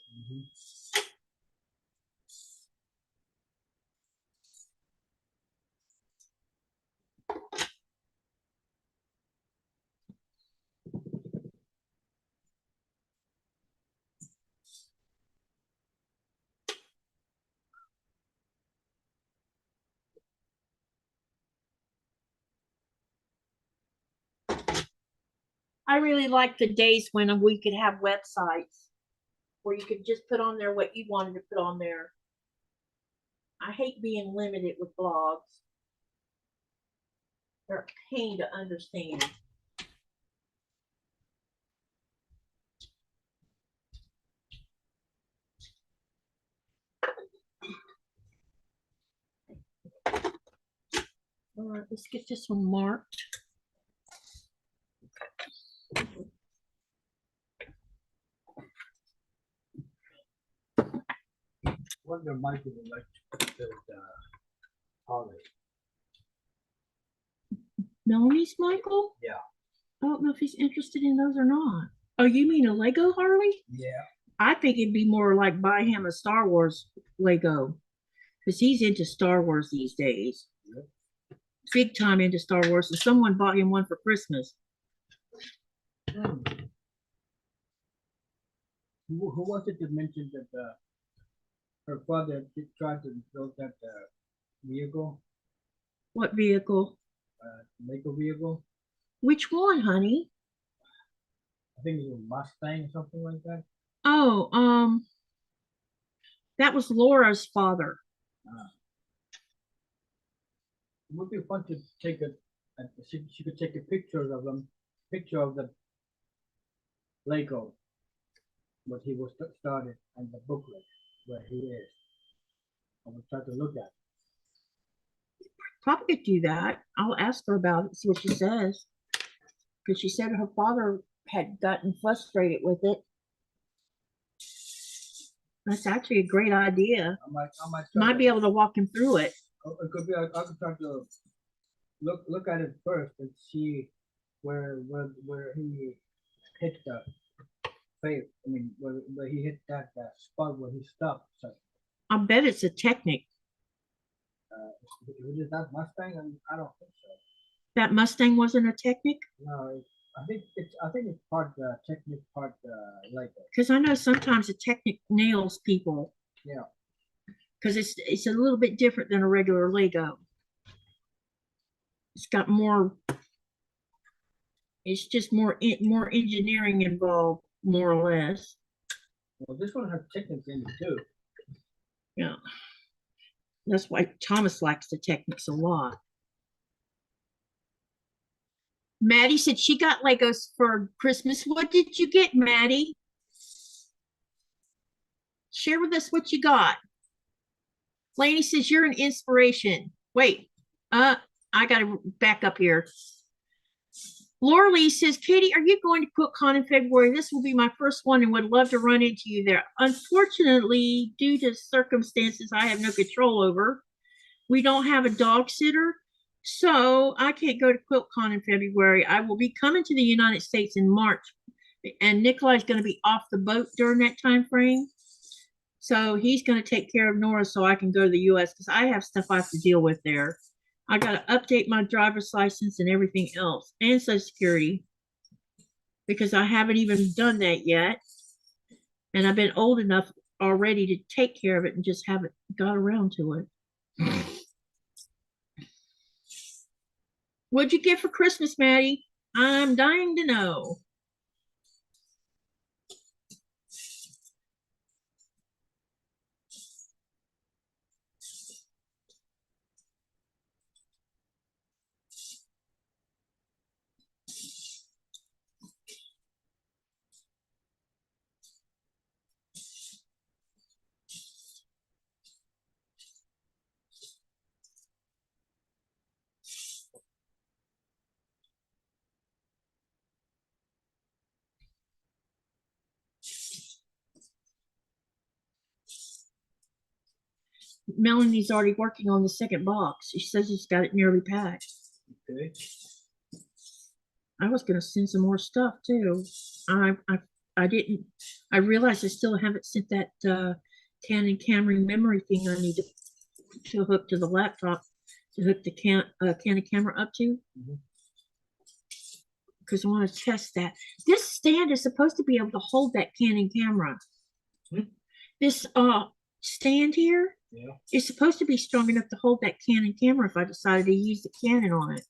[SPEAKER 1] I really like the days when we could have websites where you could just put on there what you wanted to put on there. I hate being limited with blogs. They're a pain to understand. All right, let's get this one marked.
[SPEAKER 2] Wonder Mike would like to build Holly.
[SPEAKER 1] Melanie's Michael?
[SPEAKER 2] Yeah.
[SPEAKER 1] I don't know if he's interested in those or not. Oh, you mean a Lego Harley?
[SPEAKER 2] Yeah.
[SPEAKER 1] I think it'd be more like buy him a Star Wars Lego, because he's into Star Wars these days. Yep. Big time into Star Wars, and someone bought him one for Christmas.
[SPEAKER 2] Who was it that mentioned that her father tried to build that vehicle,
[SPEAKER 1] What vehicle?
[SPEAKER 2] Lego vehicle?
[SPEAKER 1] Which one, honey?
[SPEAKER 2] I think it was a Mustang, something like that.
[SPEAKER 1] Oh, that was Laura's father.
[SPEAKER 2] It would be fun to take she could take a picture of them, picture of the Lego, what he was started, and the booklet where he is. I will try to look at it.
[SPEAKER 1] Probably could do that. I'll ask her about it, see what she says. Because she said her father had gotten frustrated with it. That's actually a great idea.
[SPEAKER 2] I
[SPEAKER 1] might be able to walk him through it.
[SPEAKER 2] It could be. I could try to look at it first and see where he hit the face. I mean, where he hit that spot where he stopped. So,
[SPEAKER 1] I bet it's a Technic.
[SPEAKER 2] is it that Mustang? I don't think so.
[SPEAKER 1] That Mustang wasn't a Technic?
[SPEAKER 2] No, I think it's part Technic, part Lego.
[SPEAKER 1] Because I know sometimes a Technic nails people.
[SPEAKER 2] Yeah.
[SPEAKER 1] Because it's a little bit different than a regular Lego. It's got more. It's just more engineering involved, more or less.
[SPEAKER 2] Well, this one has Technics in it too.
[SPEAKER 1] Yeah. That's why Thomas likes the Technics a lot. Maddie said she got Legos for Christmas. What did you get, Maddie? Share with us what you got. Laney says you're an inspiration. Wait, I gotta back up here. Laura Lee says, Katie, are you going to QuiltCon in February? This will be my first one and would love to run into you there. Unfortunately, due to circumstances I have no control over, we don't have a dog sitter, so I can't go to QuiltCon in February. I will be coming to the United States in March, and Nikolaj is going to be off the boat during that time frame. So he's going to take care of Nora so I can go to the U.S. because I have stuff I have to deal with there. I got to update my driver's license and everything else, and Social Security, because I haven't even done that yet. And I've been old enough already to take care of it and just haven't got around to it. What'd you get for Christmas, Maddie? I'm dying to know. Melanie's already working on the second box. She says she's got it nearly packed.
[SPEAKER 2] Okay.
[SPEAKER 1] I was going to send some more stuff too. I didn't. I realized I still haven't sent that Canon camera memory thing I need to hook to the laptop to hook the Canon camera up to. Because I want to test that. This stand is supposed to be able to hold that Canon camera. This stand here is supposed to be strong enough to hold that Canon camera if I decided to use the Canon on it.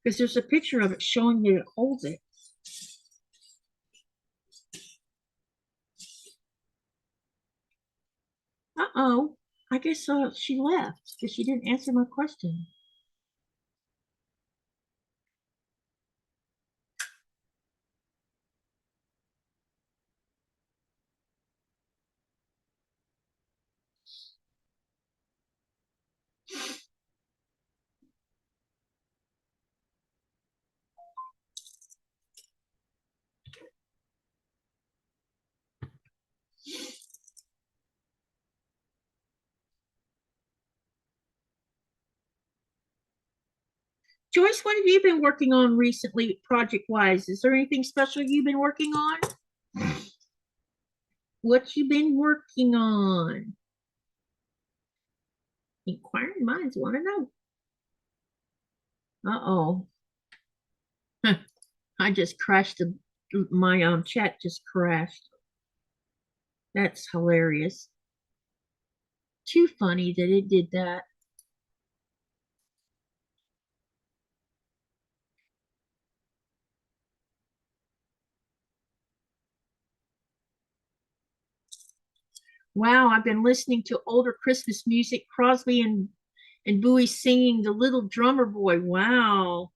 [SPEAKER 1] Because there's a picture of it showing that it holds it. Uh-oh. I guess she left because she didn't answer my question. Joyce, what have you been working on recently, project-wise? Is there anything special you've been working on? What you been working on? Inquiring minds want to know. Uh-oh. I just crashed my chat just crashed. That's hilarious. Too funny that it did that. Wow, I've been listening to older Christmas music, Crosby and Bowie singing The Little Drummer Boy. Wow.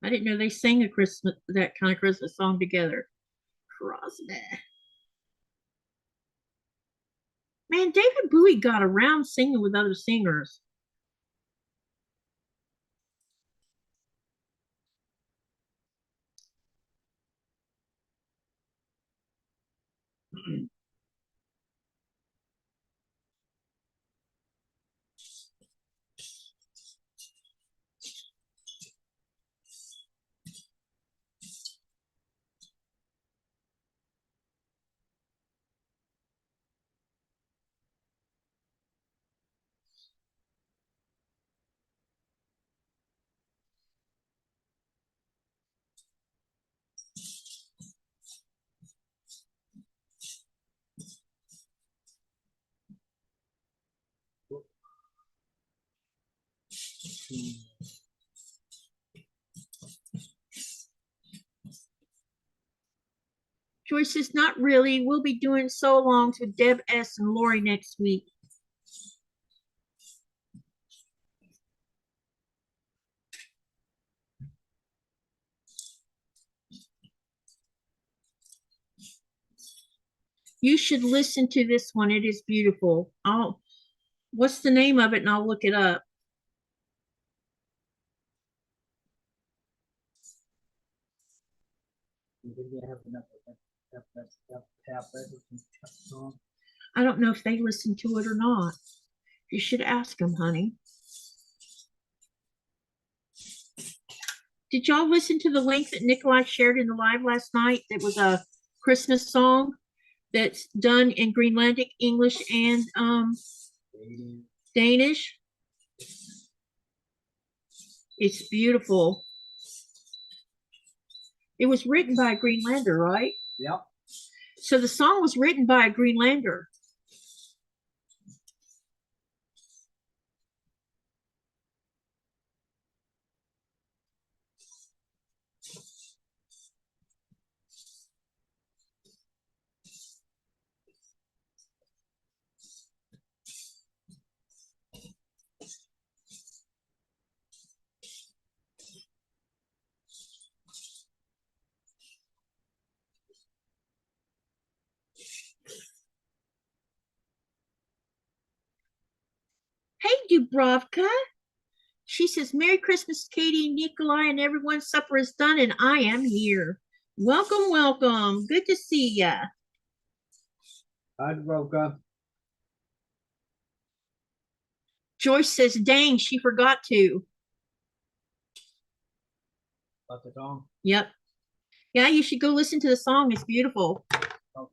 [SPEAKER 1] I didn't know they sang that kind of Christmas song together. Crosby. Man, David Bowie got around singing with other singers. Joyce says, not really. We'll be doing so longs with Deb S. and Lori next week. You should listen to this one. It is beautiful. What's the name of it? And I'll look it up. I don't know if they listen to it or not. You should ask them, honey. Did y'all listen to the link that Nikolaj shared in the live last night? That was a Christmas song that's done in Greenlandic, English, and Danish. It's beautiful. It was written by a Greenlander, right?
[SPEAKER 2] Yep.
[SPEAKER 1] So the song was written by a Greenlander. Hey, Dubrovka. She says, Merry Christmas, Katy, Nikolaj, and everyone. Supper is done, and I am here. Welcome, welcome. Good to see ya.
[SPEAKER 2] Hi, Dubrovka.
[SPEAKER 1] Joyce says, dang, she forgot to.
[SPEAKER 2] About the song?
[SPEAKER 1] Yep. Yeah, you should go listen to the song. It's beautiful.
[SPEAKER 2] Oh,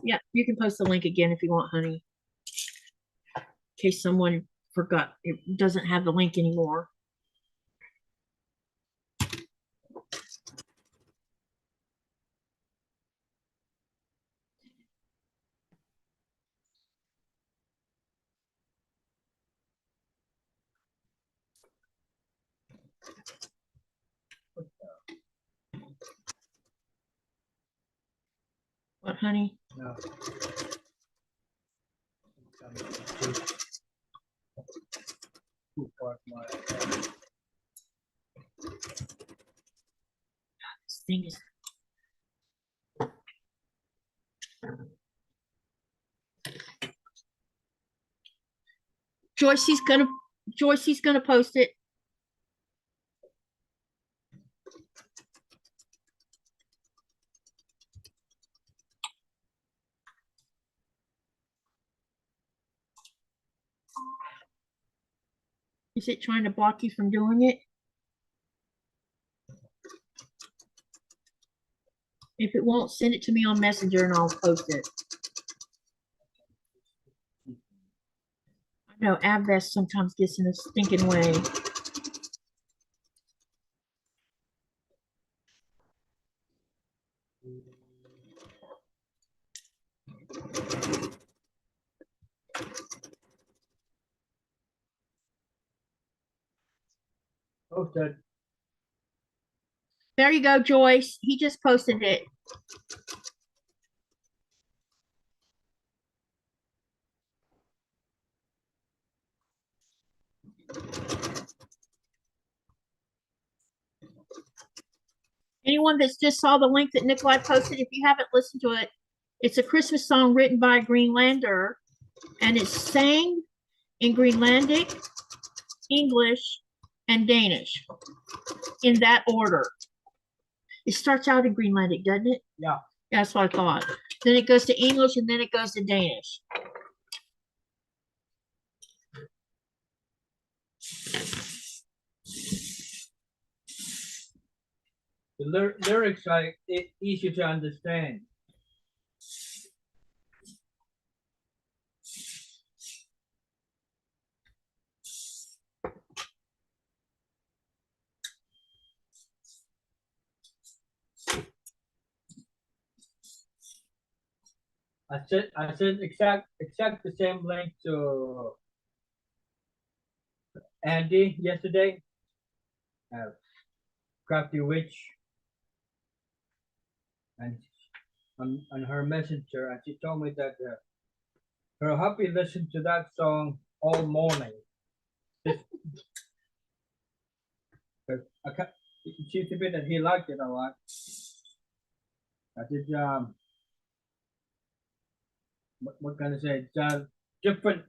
[SPEAKER 1] Yeah, you can post the link again if you want, honey. In case someone forgot. It doesn't have the link anymore. What, honey?
[SPEAKER 2] no. Too far from my
[SPEAKER 1] This thing is. Joycey's gonna post it. Is it trying to block you from doing it? If it won't, send it to me on Messenger and I'll post it. I know, Avest sometimes gets in a stinking way.
[SPEAKER 2] Posted.
[SPEAKER 1] There you go, Joyce. He just posted it. Anyone that's just saw the link that Nikolaj posted, if you haven't listened to it, it's a Christmas song written by Greenlander, and it's sang in Greenlandic, English, and Danish in that order. It starts out in Greenlandic, doesn't it?
[SPEAKER 2] Yeah.
[SPEAKER 1] That's what I thought. Then it goes to English, and then it goes to Danish.
[SPEAKER 2] The lyrics are easy to understand. I sent exact the same link to Andy yesterday. Crafty Witch, and on her messenger, and she told me that her hubby listened to that song all morning. She told me that he liked it a lot. I did what can I say? It's different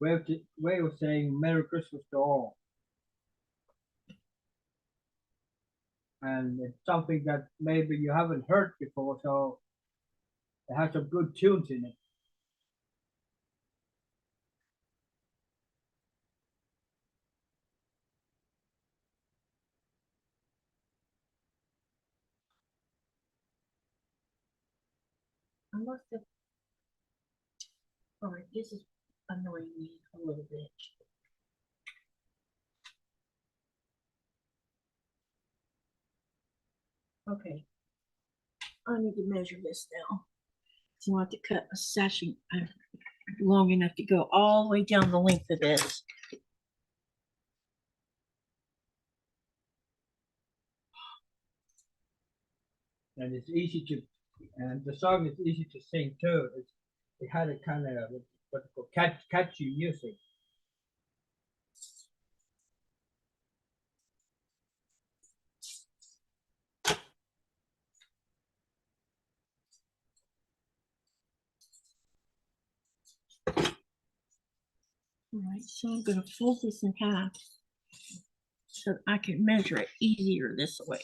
[SPEAKER 2] way of saying Merry Christmas to all. And it's something that maybe you haven't heard before, so it has some good tunes in it.
[SPEAKER 1] I must have. All right, this is annoying me a little bit. Okay, I need to measure this now. So I have to cut a section long enough to go all the way down the length of this.
[SPEAKER 2] And it's easy to, and the song is easy to sing too. It had a kind of what catchy music.
[SPEAKER 1] All right, so I'm going to fold this in half so I can measure it easier this way.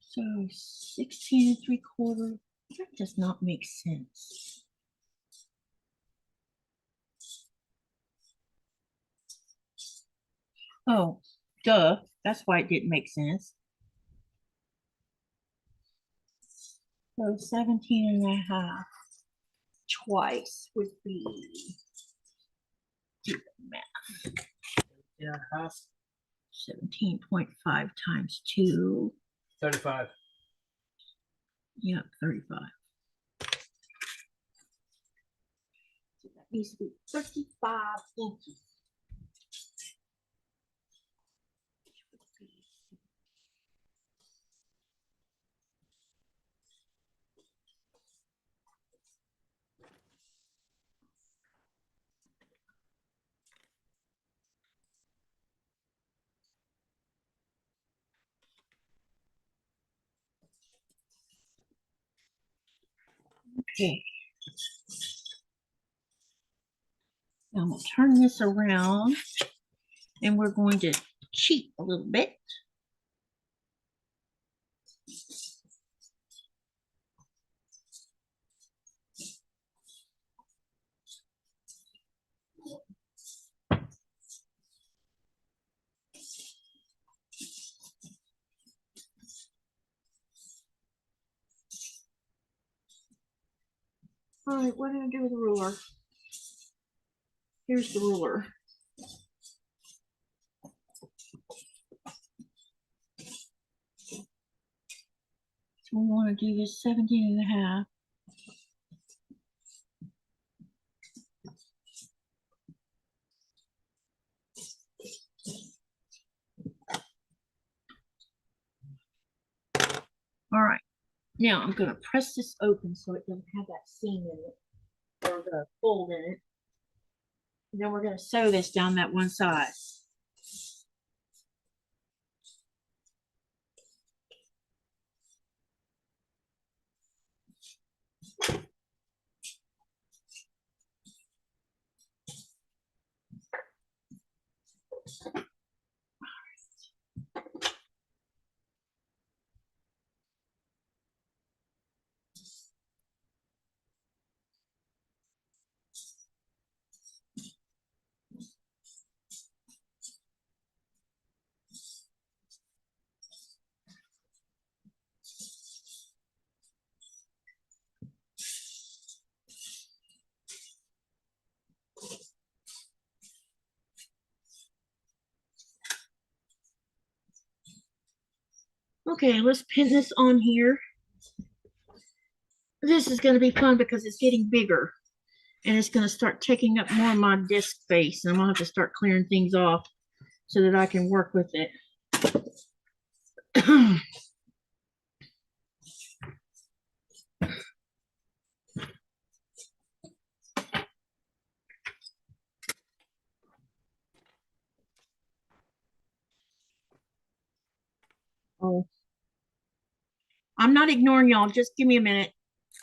[SPEAKER 1] So 16 3/4, that does not make sense. Oh, duh, that's why it didn't make sense. So 17 and a half twice would be, do the math.
[SPEAKER 2] Yeah, half
[SPEAKER 1] 17.5 times 2.
[SPEAKER 2] 35.
[SPEAKER 1] Yeah, 35. So that needs to be 35 inches. Okay. Now I'm going to turn this around and we're going to cheat a little bit. All right, what do I do with the ruler? Here's the ruler. So we want to do this 17.5. All right, now I'm going to press this open so it doesn't have that seam in it or the fold in it. And then we're going to sew this down that one side. Okay, let's pin this on here. This is going to be fun because it's getting bigger and it's going to start taking up more of my disk space, and I'm going to have to start clearing things off so that I can work with it. Oh, I'm not ignoring y'all. Just give me a minute.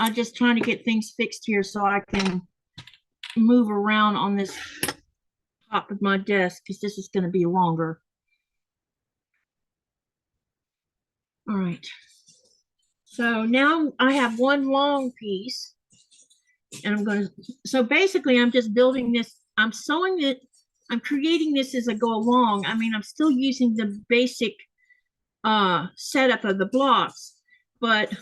[SPEAKER 1] I'm just trying to get things fixed here so I can move around on this top of my desk because this is going to be longer. All right. So now I have one long piece, and I'm going to, so basically I'm just building this. I'm sewing it. I'm creating this as I go along. I mean, I'm still using the basic setup of the blocks, but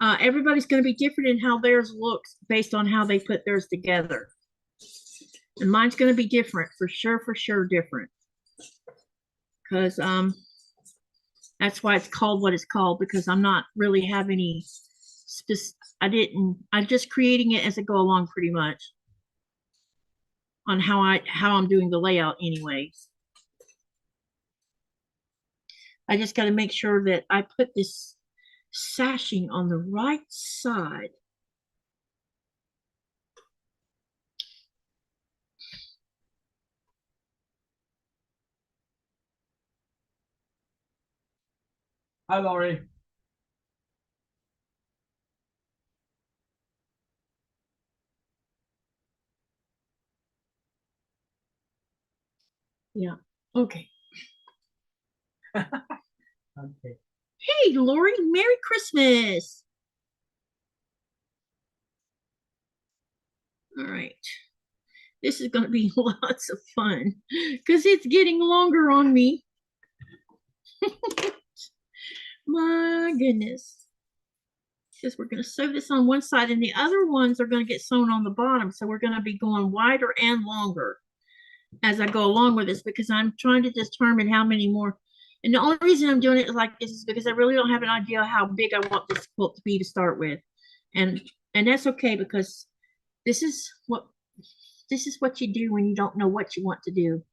[SPEAKER 1] everybody's going to be different in how theirs looks based on how they put theirs together. And mine's going to be different, for sure different. Because that's why it's called what it's called, because I'm not really have any I'm just creating it as I go along pretty much on how I'm doing the layout anyways. I just got to make sure that I put this sashing on the right side.
[SPEAKER 2] Hi, Laurie.
[SPEAKER 1] Yeah. Okay.
[SPEAKER 2] Okay.
[SPEAKER 1] Hey, Lori, Merry Christmas. All right. This is going to be lots of fun because it's getting longer on me. My goodness. Because we're going to sew this on one side and the other ones are going to get sewn on the bottom. So we're going to be going wider and longer as I go along with this because I'm trying to determine how many more. And the only reason I'm doing it like this is because I really don't have an idea how big I want this quilt to be to start with. And that's okay because this is what you do when you don't know what you want to do.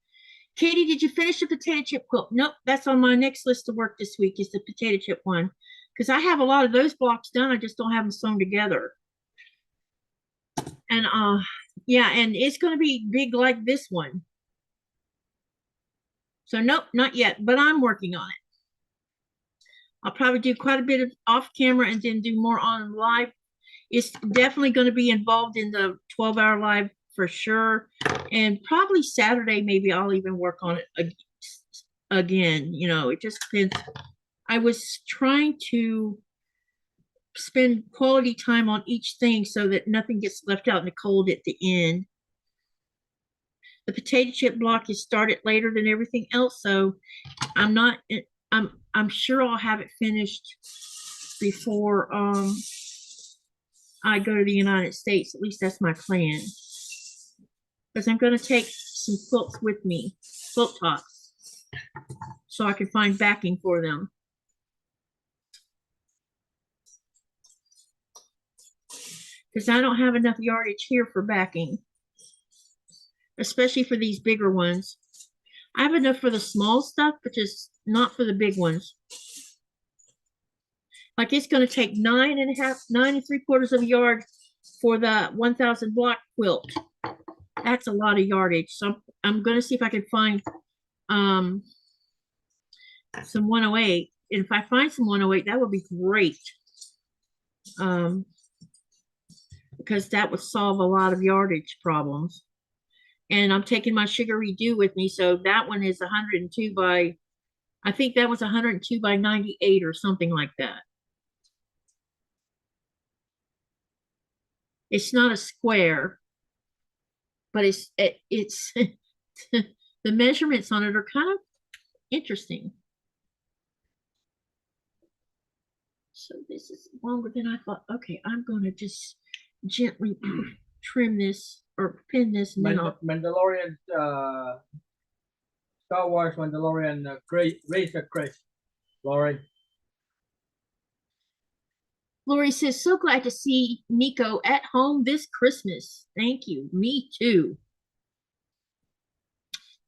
[SPEAKER 1] Katy, did you finish the potato chip quilt? Nope, that's on my next list of work this week is the potato chip one. Because I have a lot of those blocks done. I just don't have them sewn together. And yeah, and it's going to be big like this one. So nope, not yet, but I'm working on it. I'll probably do quite a bit of off camera and then do more on live. It's definitely going to be involved in the 12-hour live for sure. And probably Saturday, maybe I'll even work on it again. You know, it just depends. I was trying to spend quality time on each thing so that nothing gets left out in the cold at the end. The potato chip block is started later than everything else, so I'm sure I'll have it finished before I go to the United States. At least that's my plan. Because I'm going to take some quilts with me, quilt tops, so I can find backing for them. Because I don't have enough yardage here for backing, especially for these bigger ones. I have enough for the small stuff, but just not for the big ones. Like it's going to take 9.75, 9 3/4 of a yard for the 1,000 block quilt. That's a lot of yardage. So I'm going to see if I can find some 108. And if I find some 108, that would be great. Because that would solve a lot of yardage problems. And I'm taking my sugary dew with me. So that one is 102 by, I think that was 102 by 98 or something like that. It's not a square, but it's the measurements on it are kind of interesting. So this is longer than I thought. Okay, I'm going to just gently trim this or pin this, and then I'll
[SPEAKER 2] Mandalorian, Star Wars Mandalorian Razor Crest, Lauren.
[SPEAKER 1] Lori says, so glad to see Nico at home this Christmas. Thank you. Me too.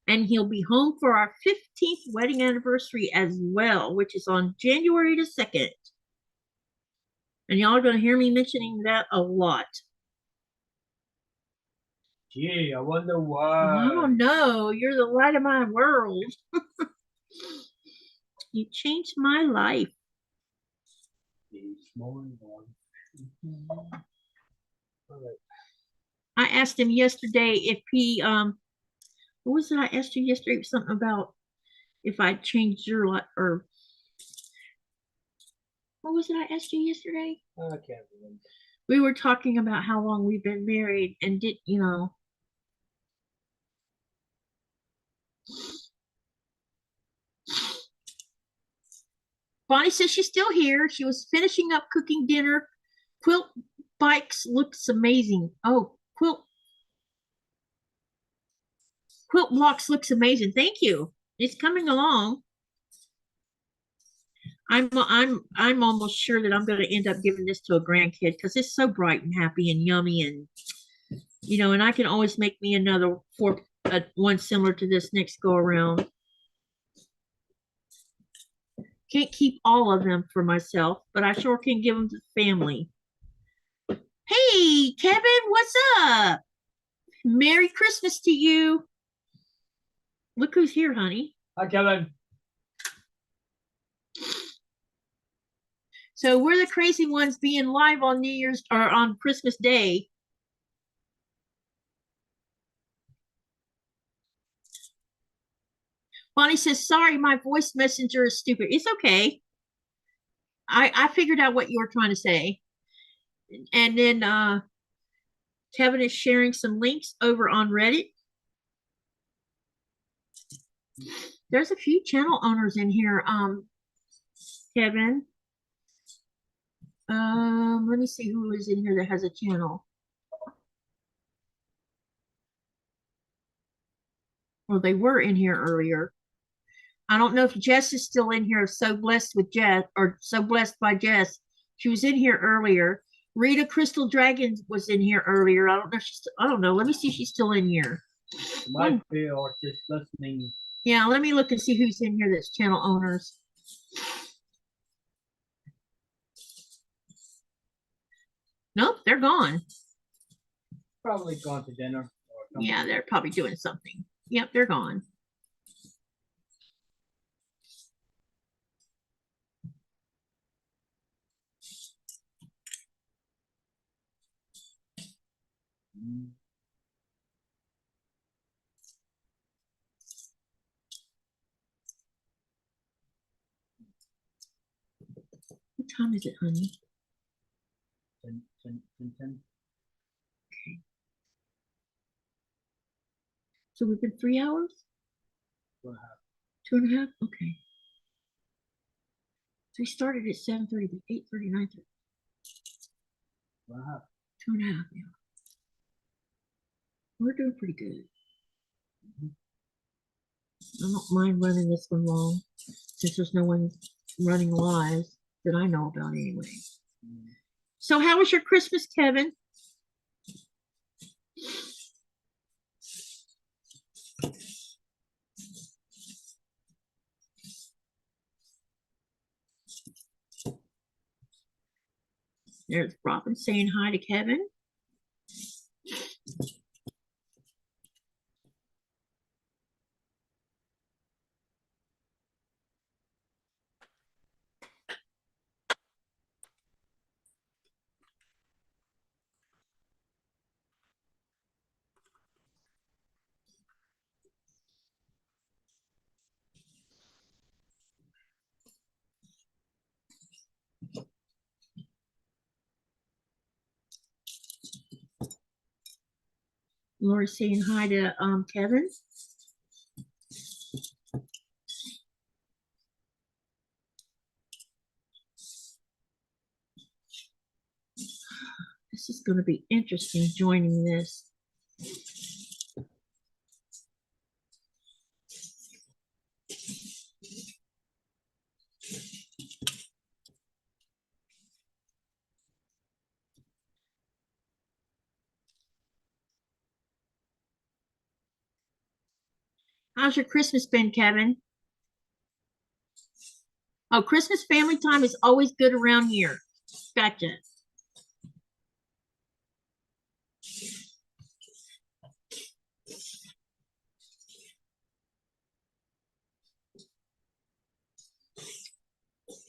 [SPEAKER 1] And he'll be home for our 15th wedding anniversary as well, which is on January the 2nd. And y'all are going to hear me mentioning that a lot.
[SPEAKER 2] Gee, I wonder why.
[SPEAKER 1] I don't know. You're the light of my world. You changed my life. I asked him yesterday if he what was it I asked you yesterday? It was something about if I changed your life, or what was it I asked you yesterday?
[SPEAKER 2] I can't remember.
[SPEAKER 1] We were talking about how long we've been married and did, you know. Bonnie says she's still here. She was finishing up cooking dinner. Quilt Bikes looks amazing. Oh, Quilt Blocks looks amazing. Thank you. It's coming along. I'm almost sure that I'm going to end up giving this to a grandkid because it's so bright and happy and yummy, and you know, and I can always make me another one similar to this next go around. Can't keep all of them for myself, but I sure can give them to the family. Hey, Kevin, what's up? Merry Christmas to you. Look who's here, honey.
[SPEAKER 2] Hi, Kevin.
[SPEAKER 1] So we're the crazy ones being live on New Year's or on Christmas Day. Bonnie says, sorry, my voice messenger is stupid. It's okay. I figured out what you were trying to say. And then Kevin is sharing some links over on Reddit. There's a few channel owners in here, Kevin. Let me see who is in here that has a channel. Well, they were in here earlier. I don't know if Jess is still in here. So blessed with Jess, or so blessed by Jess. She was in here earlier. Rita Crystal Dragon was in here earlier. I don't know if she's I don't know. Let me see if she's still in here.
[SPEAKER 2] Might be, or just listening.
[SPEAKER 1] Yeah, let me look and see who's in here that's channel owners. Nope, they're gone.
[SPEAKER 2] Probably gone to dinner. Or something.
[SPEAKER 1] Yeah, they're probably doing something. Yep, they're gone. What time is it, honey?
[SPEAKER 2] 10.
[SPEAKER 1] Okay. So we've been 3 hours?
[SPEAKER 2] 2.5.
[SPEAKER 1] 2.5? Okay. So we started at 7:30, 8:30, 9:30.
[SPEAKER 2] Wow.
[SPEAKER 1] 2.5, yeah. We're doing pretty good. I don't mind running this one long since there's no one running live that I know about anyway. So how was your Christmas, Kevin? There's Robin saying hi to Kevin. Laura's saying hi to Kevin. This is going to be interesting joining this. How's your Christmas been, Kevin? Oh, Christmas family time is always good around here. Gotcha.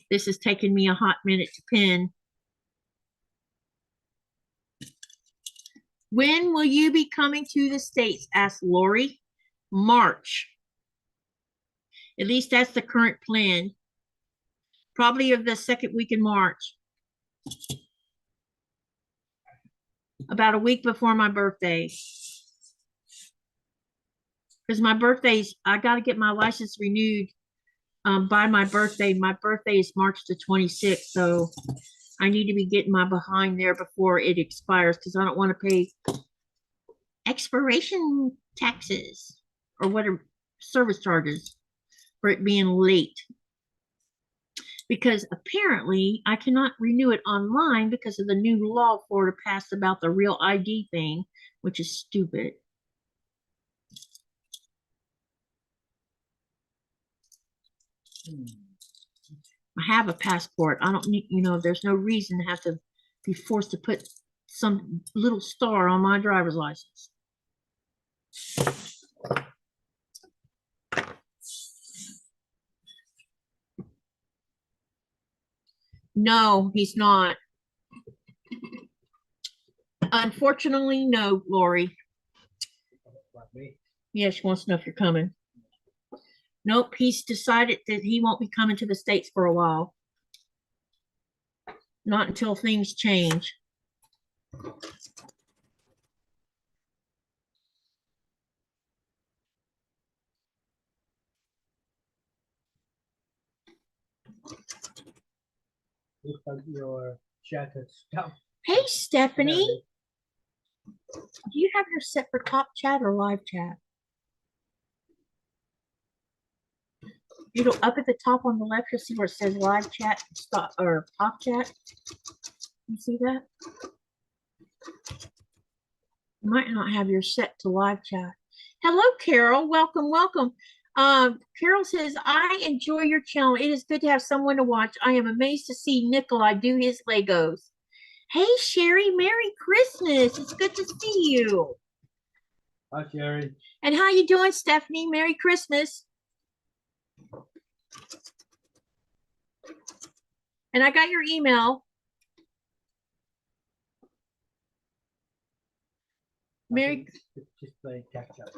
[SPEAKER 1] This is taking me a hot minute to pin. When will you be coming to the States? Asked Lori. March. At least that's the current plan. Probably of the second week in March. About a week before my birthday. Because my birthday's, I got to get my license renewed by my birthday. My birthday is March the 26th, so I need to be getting my behind there before it expires because I don't want to pay expiration taxes or whatever service charges for it being late. Because apparently I cannot renew it online because of the new law Florida passed about the real ID thing, which is stupid. I have a passport. I don't need, there's no reason to have to be forced to put some little star on my driver's license. No, he's not. Unfortunately, no, Lori. Yeah, she wants to know if you're coming. Nope, he's decided that he won't be coming to the States for a while. Not until things change.
[SPEAKER 2] Looks like your chat has stopped.
[SPEAKER 1] Hey, Stephanie. Do you have your set for top chat or live chat? Up at the top on the left, you'll see where it says live chat stop or top chat. You see that? You might not have your set to live chat. Hello, Carol. Welcome, welcome. Carol says, I enjoy your channel. It is good to have someone to watch. I am amazed to see Nikolaj do his Legos. Hey, Sherry, Merry Christmas. It's good to see you.
[SPEAKER 2] Hi, Sherry.
[SPEAKER 1] And how you doing, Stephanie? Merry Christmas. And I got your email. Merry.
[SPEAKER 2] Just playing catch up.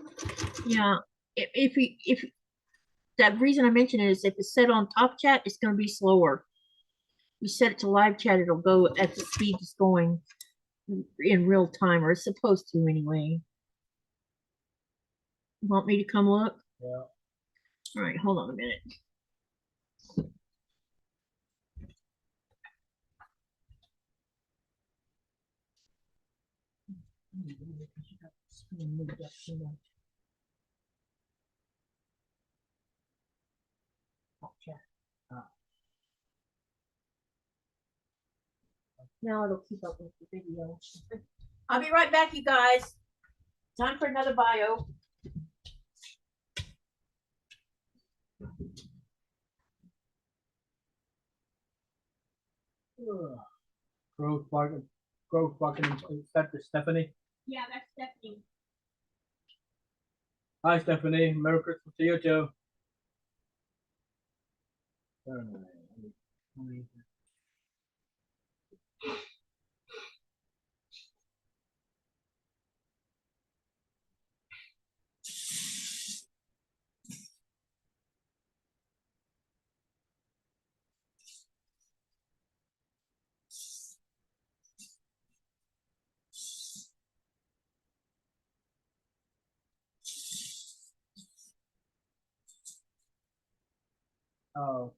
[SPEAKER 1] Yeah. If that reason I mentioned it is if it's set on top chat, it's going to be slower. You set it to live chat, it'll go at the speed it's going in real time, or it's supposed to anyway. You want me to come look?
[SPEAKER 2] Yeah.
[SPEAKER 1] All right, hold on a minute. I'm gonna move it up too much. Okay. Now it'll keep up with the video. I'll be right back, you guys. Time for another bio.
[SPEAKER 2] Growth barking. Is that the Stephanie?
[SPEAKER 1] Yeah, that's Stephanie.
[SPEAKER 2] Hi, Stephanie. Merry Christmas to you too.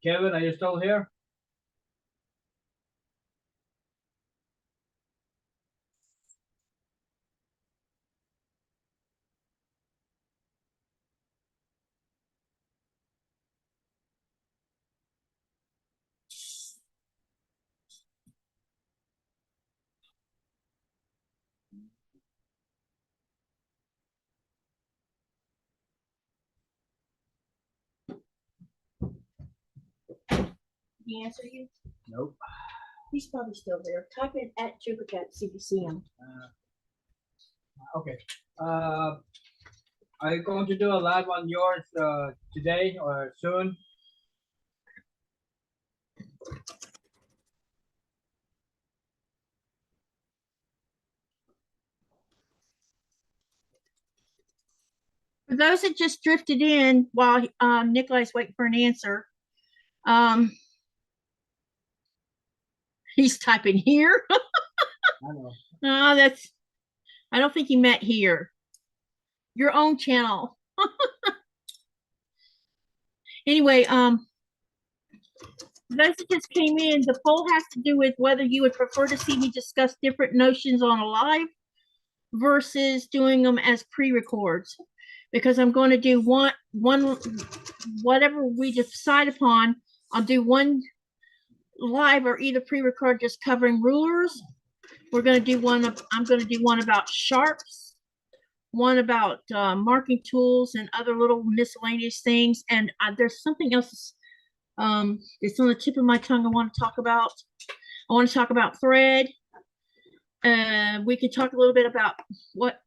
[SPEAKER 2] Kevin, are you still here?
[SPEAKER 1] He answer you?
[SPEAKER 2] Nope.
[SPEAKER 1] He's probably still there. Type in at Jupiter, see if you see him.
[SPEAKER 2] Okay. Are you going to do a live on yours today or soon?
[SPEAKER 1] For those that just drifted in while Nikolaj's waiting for an answer, he's typing here.
[SPEAKER 2] I know.
[SPEAKER 1] No, I don't think he meant here. Your own channel. Anyway, those that just came in, the poll has to do with whether you would prefer to see me discuss different notions on a live versus doing them as pre-records, because I'm going to do one whatever we decide upon. I'll do one live or either pre-record just covering rulers. We're going to do one I'm going to do one about sharps, one about marking tools and other little miscellaneous things, and there's something else it's on the tip of my tongue I want to talk about. I want to talk about thread. We could talk a little bit about what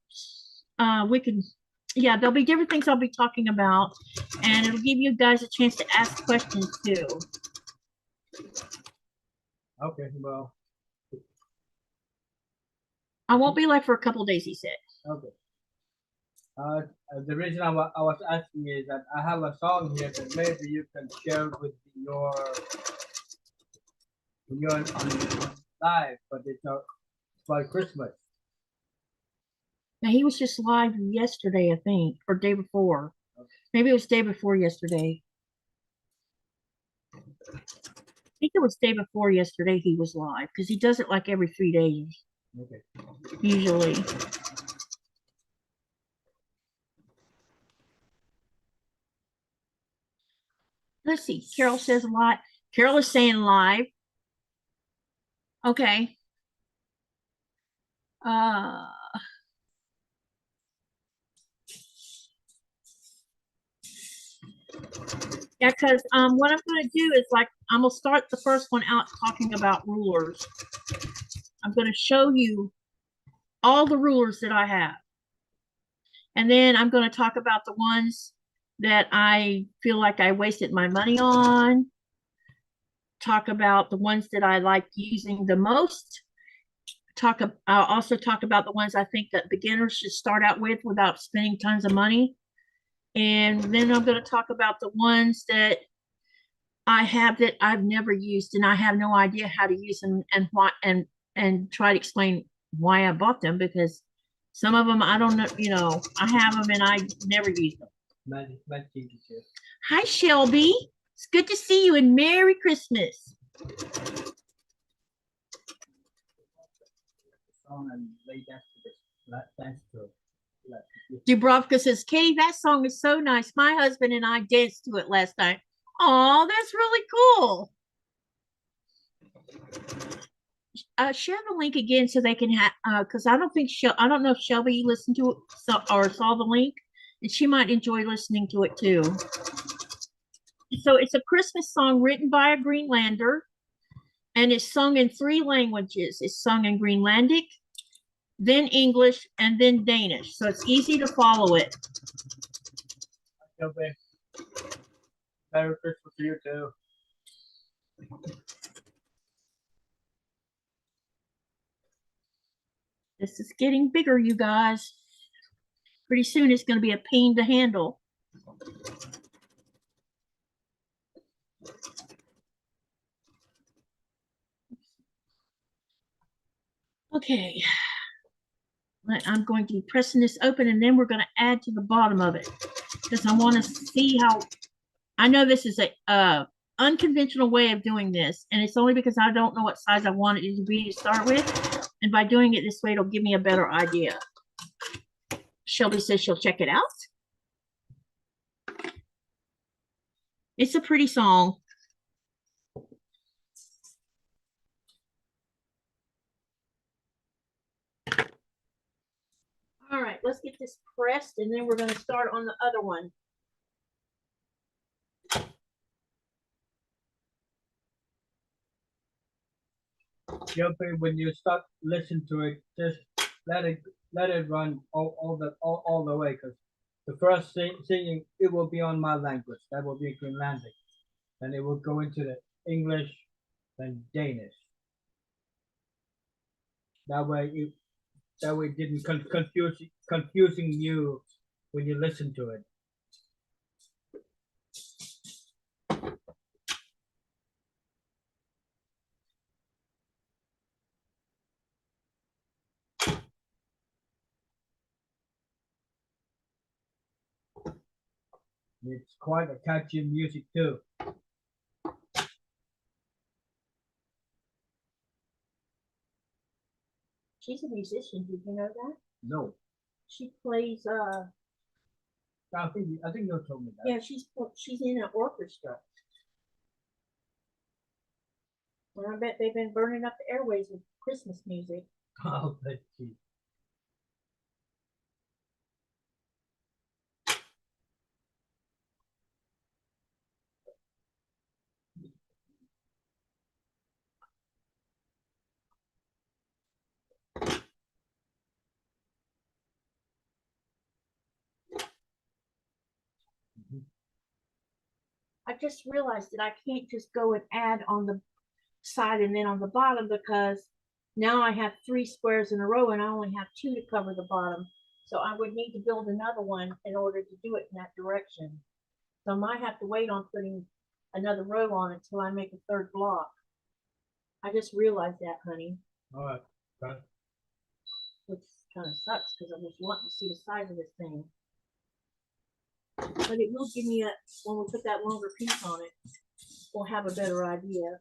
[SPEAKER 1] there'll be different things I'll be talking about, and it'll give you guys a chance to ask questions too.
[SPEAKER 2] Okay, well.
[SPEAKER 1] I won't be live for a couple of days, he said.
[SPEAKER 2] Okay. The reason I was asking is that I have a song here that maybe you can share with when you're on live, but it's by Christmas.
[SPEAKER 1] Now he was just live yesterday, I think, or day before. Okay. Maybe it was day before yesterday. I think it was day before yesterday he was live, because he does it like every 3 days.
[SPEAKER 2] Okay.
[SPEAKER 1] Usually. Let's see. Carol says a lot. Carol is saying live. Okay. Yeah, because what I'm going to do is I'm going to start the first one out talking about rulers. I'm going to show you all the rulers that I have. And then I'm going to talk about the ones that I feel like I wasted my money on. Talk about the ones that I like using the most. I'll also talk about the ones I think that beginners should start out with without spending tons of money. And then I'm going to talk about the ones that I have that I've never used and I have no idea how to use them and what and try to explain why I bought them, because some of them I don't know, I have them and I never use them. Hi Shelby, it's good to see you and Merry Christmas.
[SPEAKER 2] And lay dance to
[SPEAKER 1] Dubrovka says, Katie, that song is so nice. My husband and I danced to it last night. Oh, that's really cool. Share the link again so they can have, because I don't know if Shelby listened to it or saw the link, and she might enjoy listening to it too. So it's a Christmas song written by a Greenlander, and it's sung in 3 languages. It's sung in Greenlandic, then English, and then Danish. So it's easy to follow it.
[SPEAKER 2] Okay. Merry Christmas to you too.
[SPEAKER 1] This is getting bigger, you guys. Pretty soon it's going to be a pain to handle. Okay. I'm going to be pressing this open, and then we're going to add to the bottom of it because I want to see how. I know this is a unconventional way of doing this, and it's only because I don't know what size I want it to be to start with, and by doing it this way, it'll give me a better idea. Shelby says she'll check it out. It's a pretty song. All right, let's get this pressed, and then we're going to start on the other one.
[SPEAKER 2] Shelby, when you start listening to it, just let it run all the way, because the first singing, it will be on my language. That will be Greenlandic. Then it will go into the English, then Danish. That way it didn't confusing you when you listen to it. It's quite a catchy music too.
[SPEAKER 1] She's a musician. Did you know that?
[SPEAKER 2] No.
[SPEAKER 1] She plays.
[SPEAKER 2] I think you told me that.
[SPEAKER 1] Yeah, she's in an orchestra. And I bet they've been burning up the airways with Christmas music.
[SPEAKER 2] Oh, let's see.
[SPEAKER 1] I just realized that I can't just go and add on the side and then on the bottom, because now I have 3 squares in a row and I only have 2 to cover the bottom. So I would need to build another one in order to do it in that direction. So I might have to wait on putting another row on it until I make a 3rd block. I just realized that, honey.
[SPEAKER 2] All right. Got it.
[SPEAKER 1] Which kind of sucks because I was wanting to see the size of this thing. But it will give me a, when we put that longer piece on it, we'll have a better idea.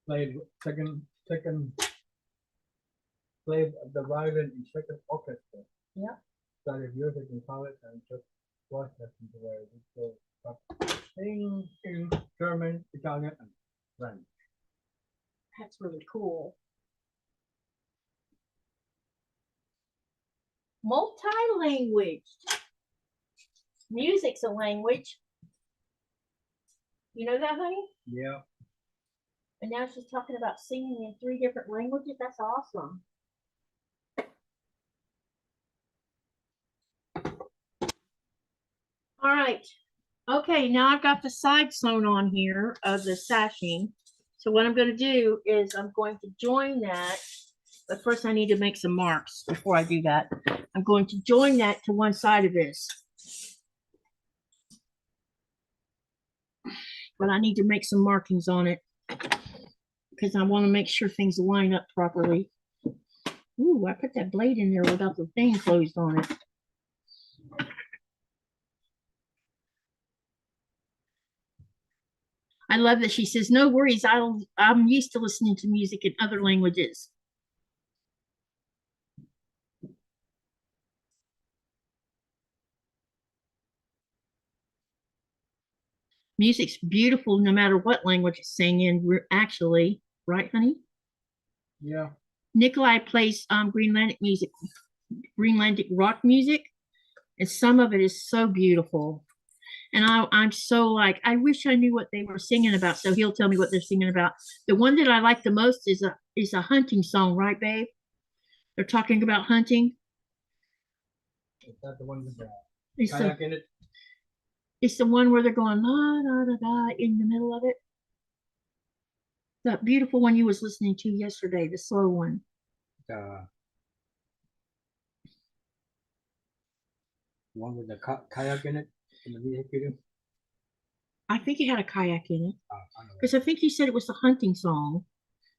[SPEAKER 2] Played second played the violin in second orchestra.
[SPEAKER 1] Yeah.
[SPEAKER 2] Studied music in college and just voice lessons where we go sing in German, Italian, and French.
[SPEAKER 1] That's really cool. Multi-language. Music's a language. You know that, honey?
[SPEAKER 2] Yeah.
[SPEAKER 1] And now she's talking about singing in 3 different languages. That's awesome. All right. Okay, now I've got the side sewn on here of the sashing. So what I'm going to do is I'm going to join that. But first I need to make some marks before I do that. I'm going to join that to one side of this. But I need to make some markings on it because I want to make sure things line up properly. Ooh, I put that blade in there without the thing closed on it. I love that she says, "No worries, I'm used to listening to music in other languages." Music's beautiful no matter what language it's sang in, actually, right, honey?
[SPEAKER 2] Yeah.
[SPEAKER 1] Nikolaj plays Greenlandic music, Greenlandic rock music, and some of it is so beautiful. And I'm so like, I wish I knew what they were singing about, so he'll tell me what they're singing about. The one that I like the most is a hunting song, right, babe? They're talking about hunting.
[SPEAKER 2] Is that the one with the
[SPEAKER 1] It's the,
[SPEAKER 2] kayak in it?
[SPEAKER 1] it's the one where they're going la da da da in the middle of it. The beautiful one you was listening to yesterday, the slow one.
[SPEAKER 2] The one with the kayak in it in the music video?
[SPEAKER 1] I think it had a kayak in it.
[SPEAKER 2] I know.
[SPEAKER 1] Because I think you said it was a hunting song.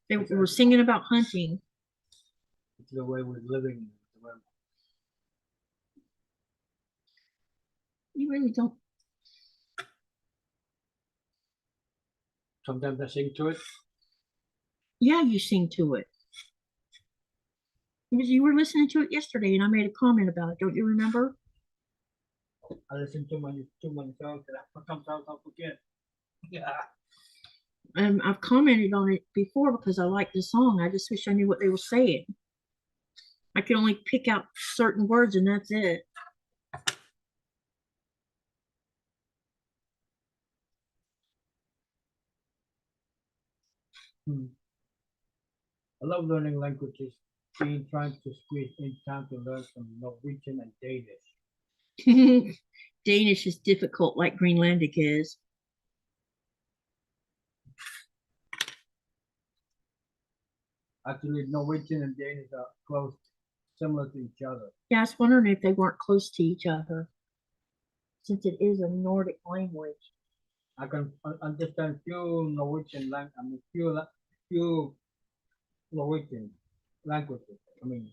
[SPEAKER 1] They were singing about hunting.
[SPEAKER 2] It's the way we're living.
[SPEAKER 1] You really don't.
[SPEAKER 2] Sometimes I sing to it.
[SPEAKER 1] Yeah, you sing to it. Because you were listening to it yesterday and I made a comment about it. Don't you remember?
[SPEAKER 2] I listen to my songs and sometimes I'll forget. Yeah.
[SPEAKER 1] I've commented on it before because I like the song. I just wish I knew what they were saying. I can only pick out certain words and that's it.
[SPEAKER 2] I love learning languages. Trying to squeeze in time to learn some Norwegian and Danish.
[SPEAKER 1] Danish is difficult like Greenlandic is.
[SPEAKER 2] Actually, Norwegian and Danish are close, similar to each other.
[SPEAKER 1] Yeah, I was wondering if they weren't close to each other, since it is a Nordic language.
[SPEAKER 2] I can understand few Norwegian few Norwegian languages. I mean,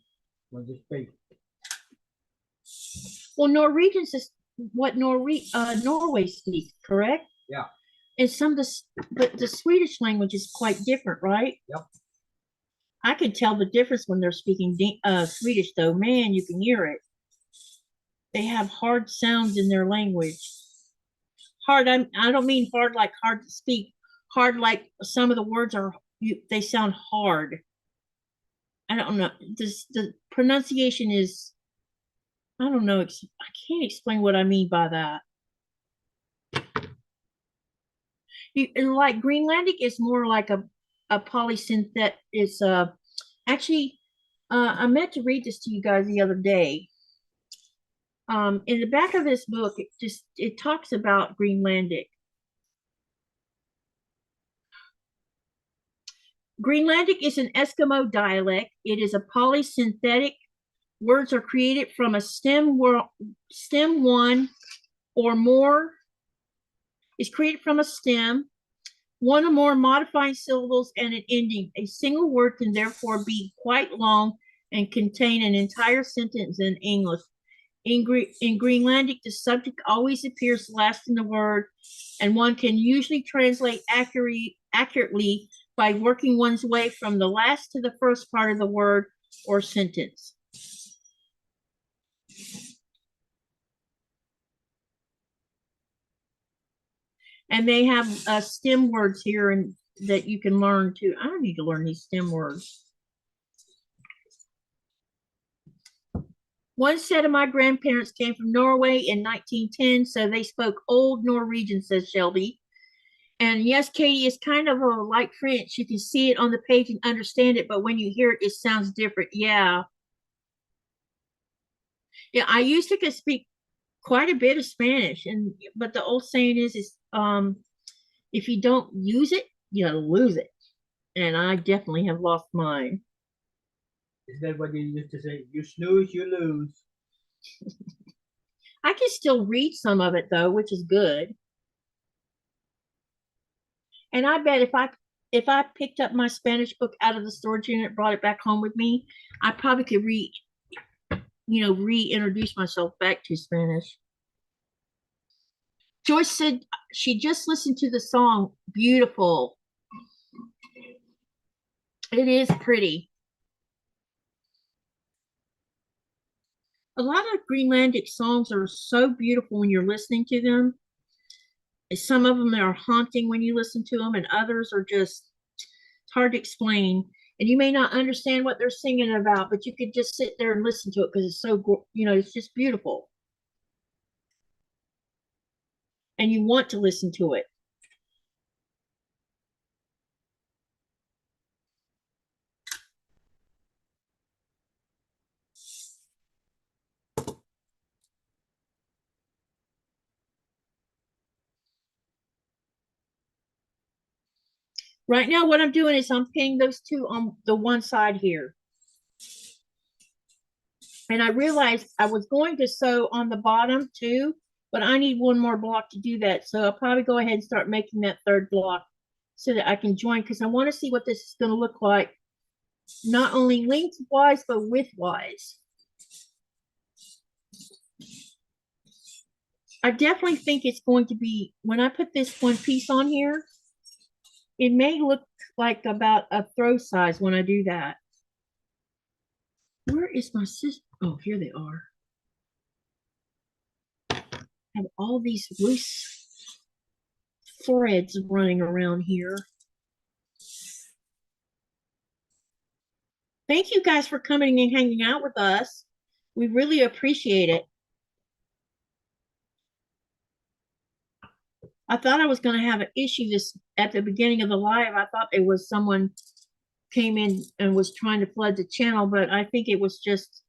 [SPEAKER 2] when they speak.
[SPEAKER 1] Well, Norwegians is what Norway speaks, correct?
[SPEAKER 2] Yeah.
[SPEAKER 1] And but the Swedish language is quite different, right?
[SPEAKER 2] Yep.
[SPEAKER 1] I can tell the difference when they're speaking Swedish, though. Man, you can hear it. They have hard sounds in their language. Hard, I don't mean hard like hard to speak. Hard like some of the words they sound hard. I don't know. The pronunciation is, I don't know. I can't explain what I mean by that. Like Greenlandic is more like a polysynthetic. It's actually I meant to read this to you guys the other day. In the back of this book, it talks about Greenlandic. Greenlandic is an Eskimo dialect. It is a polysynthetic. Words are created from a stem one or more. Is created from a stem, one or more modifying syllables and an ending. A single word can therefore be quite long and contain an entire sentence in English. In Greenlandic, the subject always appears last in the word, and one can usually translate accurately by working one's way from the last to the first part of the word or sentence. And they have stem words here and that you can learn too. I need to learn these stem words. One set of my grandparents came from Norway in 1910, so they spoke Old Norwegian, says Shelby. And yes, Katy, is kind of like French. You can see it on the page and understand it, but when you hear it, it sounds different. Yeah. Yeah, I used to speak quite a bit of Spanish, but the old saying is if you don't use it, you lose it. And I definitely have lost mine.
[SPEAKER 2] Is that what you used to say? You snooze, you lose.
[SPEAKER 1] I can still read some of it though, which is good. And I bet if I picked up my Spanish book out of the storage unit, brought it back home with me, I probably could reintroduce myself back to Spanish. Joyce said she just listened to the song. Beautiful. It is pretty. A lot of Greenlandic songs are so beautiful when you're listening to them. Some of them are haunting when you listen to them, and others are just, it's hard to explain. And you may not understand what they're singing about, but you could just sit there and listen to it because it's so, it's just beautiful. And you want to listen to it. Right now, what I'm doing is I'm pinning those two on the one side here. And I realized I was going to sew on the bottom too, but I need one more block to do that. So I'll probably go ahead and start making that third block so that I can join, because I want to see what this is going to look like, not only lengthwise, but widthwise. I definitely think it's going to be, when I put this one piece on here, it may look like about a throw size when I do that. Where is my sister? Oh, here they are. I have all these loose threads running around here. Thank you guys for coming and hanging out with us. We really appreciate it. I thought I was going to have an issue this at the beginning of the live. I thought it was someone came in and was trying to flood the channel, but I think it was just,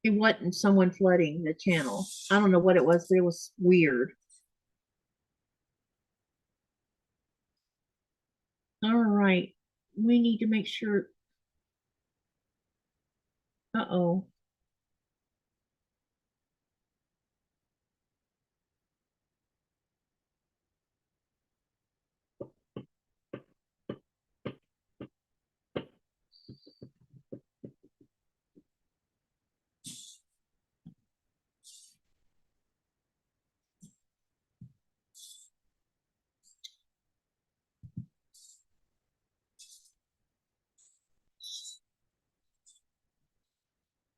[SPEAKER 1] it wasn't someone flooding the channel. I don't know what it was, but it was weird. All right, we need to make sure. Uh-oh.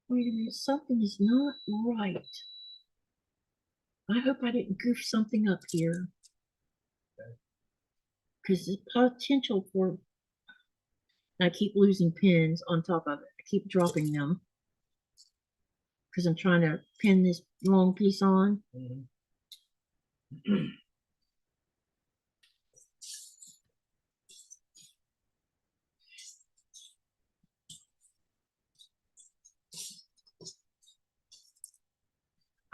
[SPEAKER 1] Wait a minute, something is not right. I hope I didn't goof something up here. Because the potential for, I keep losing pins on top of it. I keep dropping them because I'm trying to pin this long piece on.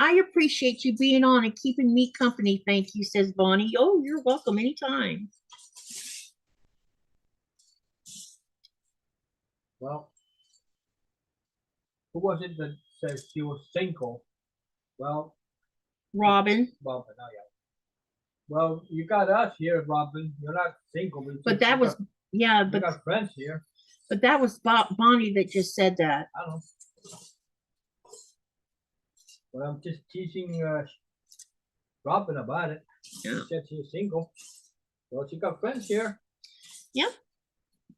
[SPEAKER 1] I appreciate you being on and keeping me company. Thank you, says Bonnie. Oh, you're welcome anytime.
[SPEAKER 2] Well, who was it that said she was single? Well,
[SPEAKER 1] Robin.
[SPEAKER 2] Robin, oh yeah. Well, you got us here, Robin. You're not single.
[SPEAKER 1] But that was, yeah,
[SPEAKER 2] but you got friends here.
[SPEAKER 1] But that was Bonnie that just said that.
[SPEAKER 2] I don't know. But I'm just teaching Robin about it. Yeah. She said she's single. Well, she got friends here.
[SPEAKER 1] Yep.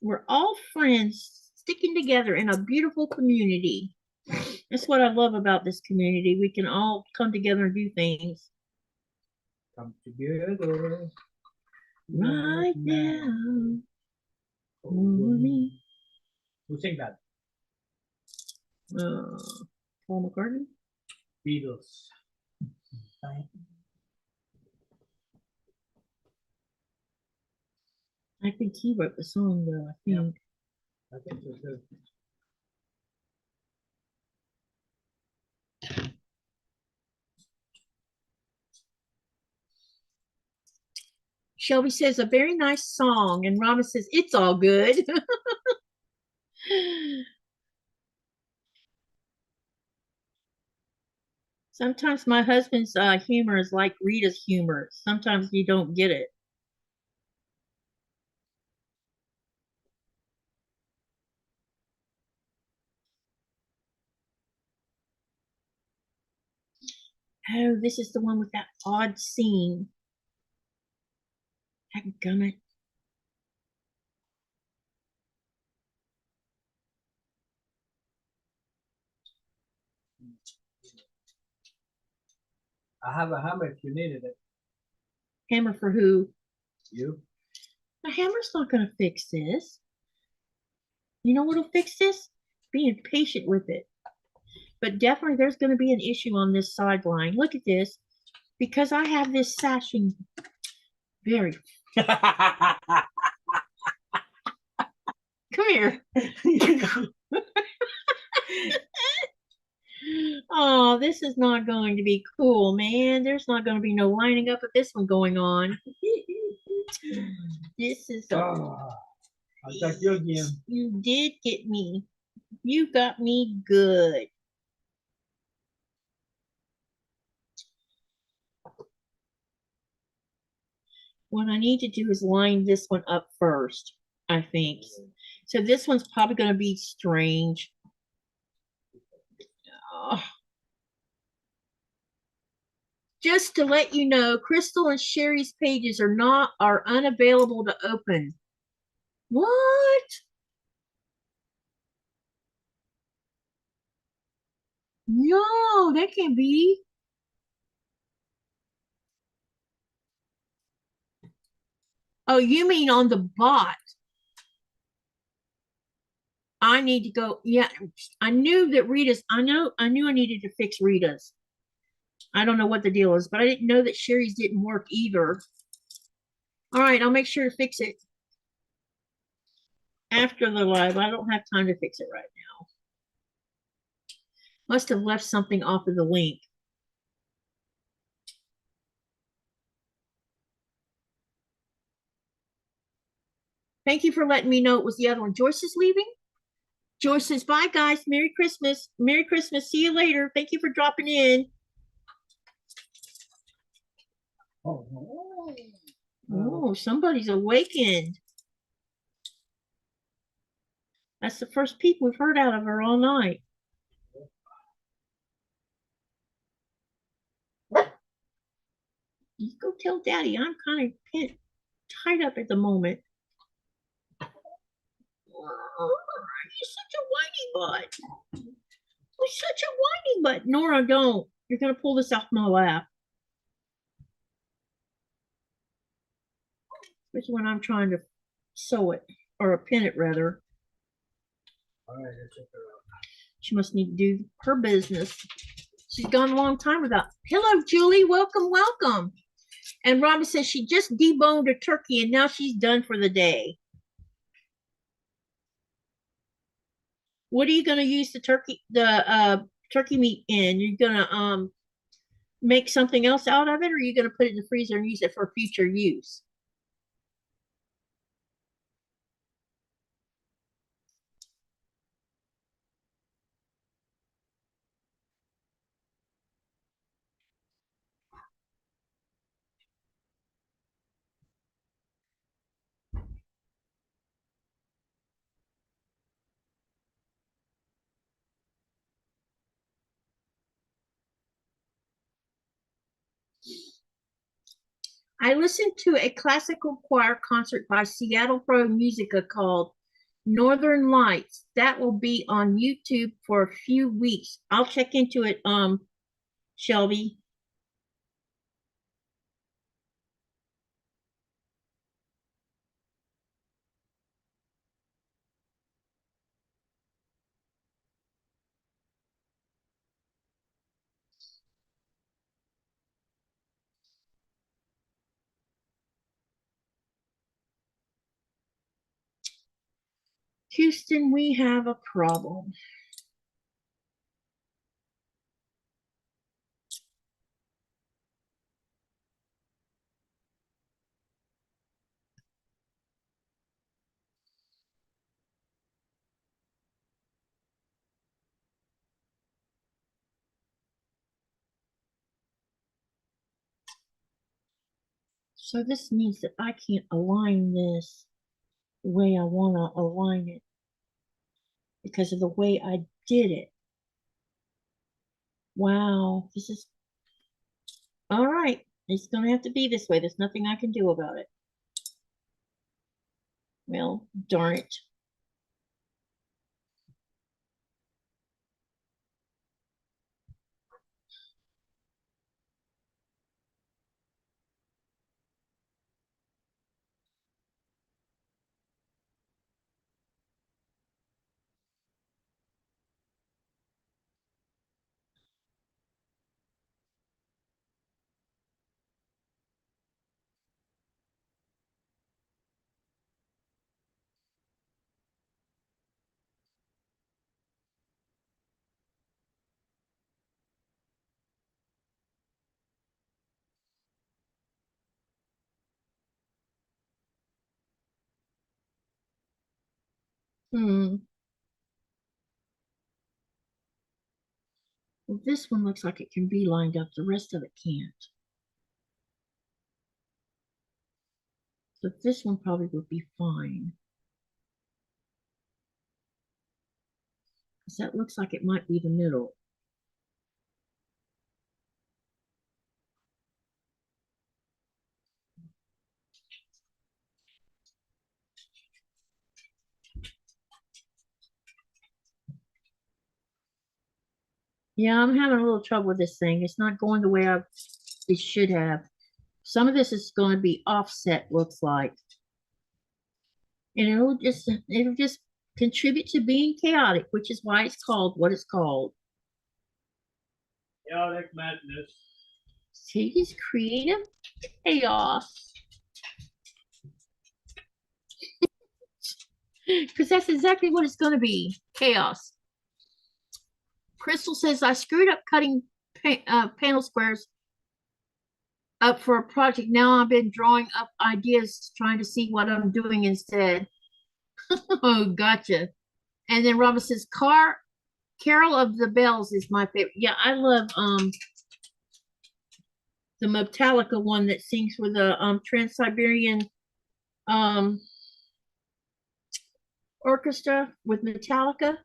[SPEAKER 1] We're all friends sticking together in a beautiful community. That's what I love about this community. We can all come together and do things.
[SPEAKER 2] Come together.
[SPEAKER 1] Right now. Over me.
[SPEAKER 2] Who sing that?
[SPEAKER 1] Paul McCartney.
[SPEAKER 2] Beatles.
[SPEAKER 1] I think he wrote the song though, I think.
[SPEAKER 2] Yeah. I think so too.
[SPEAKER 1] Shelby says a very nice song, and Rama says it's all good. Sometimes my husband's humor is like Rita's humor. Sometimes you don't get it. Oh, this is the one with that odd seam. Dadgummit.
[SPEAKER 2] I have a hammer if you needed it.
[SPEAKER 1] Hammer for who?
[SPEAKER 2] You?
[SPEAKER 1] The hammer's not going to fix this. You know what'll fix this? Being patient with it. But definitely there's going to be an issue on this sideline. Look at this. Because I have this sashing very. Come here. Oh, this is not going to be cool, man. There's not going to be no lining up of this one going on. This is.
[SPEAKER 2] Oh, I got you again.
[SPEAKER 1] You did get me. You got me good. What I need to do is line this one up first, I think. So this one's probably going to be strange. Oh. Just to let you know, Crystal and Sherry's pages are unavailable to open. What? No, that can't be. Oh, you mean on the bot? I need to go. Yeah, I knew that Rita's. I knew I needed to fix Rita's. I don't know what the deal is, but I didn't know that Sherry's didn't work either. All right, I'll make sure to fix it after the live. I don't have time to fix it right now. Must have left something off of the link. Thank you for letting me know it was the other one. Joyce is leaving. Joyce says, bye, guys. Merry Christmas. Merry Christmas. See you later. Thank you for dropping in. Oh, somebody's awakened. That's the first peep we've heard out of her all night. You go tell Daddy I'm kind of tied up at the moment. Oh, you're such a whiny butt. You're such a whiny butt. Nora, don't. You're going to pull this off my lap. Especially when I'm trying to sew it, or pin it rather.
[SPEAKER 2] All right, let's check her out.
[SPEAKER 1] She must need to do her business. She's gone a long time without. Hello, Julie. Welcome, welcome. And Robin says she just deboned a turkey and now she's done for the day. What are you going to use the turkey meat in? You're going to make something else out of it, or are you going to put it in the freezer and use it for future use? I listened to a classical choir concert by Seattle Pro Musica called Northern Lights. That will be on YouTube for a few weeks. I'll check into it, Shelby. Houston, we have a problem. So this means that I can't align this the way I want to align it because of the way I did it. Wow, this is All right, it's gonna have to be this way. There's nothing I can do about it. Well, darn it. Hmm. Well, this one looks like it can be lined up. The rest of it can't. So this one probably would be fine. Because that looks like it might be the middle. Yeah, I'm having a little trouble with this thing. It's not going the way it should have. Some of this is going to be offset, looks like. And it'll just contribute to being chaotic, which is why it's called what it's called.
[SPEAKER 2] Chaotic madness.
[SPEAKER 1] Katie's creative chaos. Because that's exactly what it's going to be. Chaos. Crystal says, I screwed up cutting panel squares up for a project. Now I've been drawing up ideas, trying to see what I'm doing instead. Oh, gotcha. And then Robin says, Carol of the Bells is my favorite. Yeah, I love the Metallica one that sings with the Trans-Siberian orchestra with Metallica.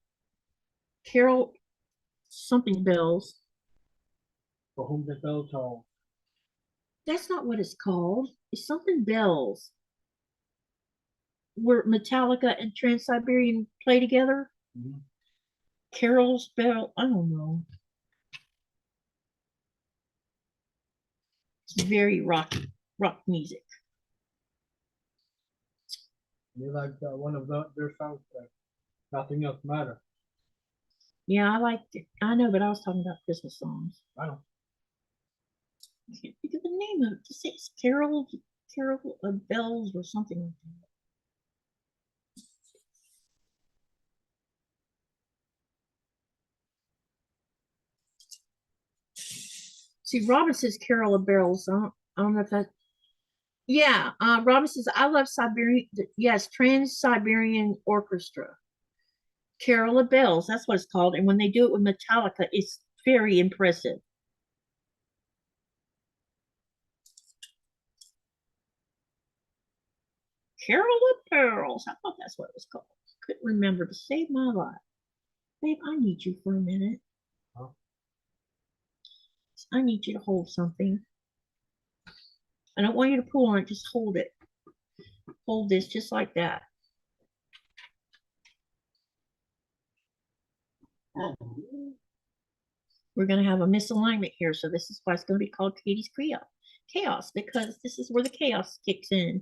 [SPEAKER 1] Carol something bells.
[SPEAKER 2] For whom the bell tolls.
[SPEAKER 1] That's not what it's called. It's something bells. Where Metallica and Trans-Siberian play together.
[SPEAKER 2] Mhm.
[SPEAKER 1] Carol's bell. I don't know. It's very rock music.
[SPEAKER 2] You like one of their songs, Nothing Else Matters.
[SPEAKER 1] Yeah, I like it. I know, but I was talking about Christmas songs.
[SPEAKER 2] I know.
[SPEAKER 1] I can't think of the name of it. Just it's Carol of Bells or something like that. See, Robin says Carol of Bells. I don't know if that. Yeah, Robin says I love Siberian. Yes, Trans-Siberian Orchestra. Carol of Bells. That's what it's called. And when they do it with Metallica, it's very impressive. Carol of Bells. I thought that's what it was called. Couldn't remember to save my life. Babe, I need you for a minute.
[SPEAKER 2] Huh?
[SPEAKER 1] I need you to hold something. I don't want you to pull on it, just hold it. Hold this just like that. We're going to have a misalignment here, so this is why it's going to be called Katie's Chaos, because this is where the chaos kicks in.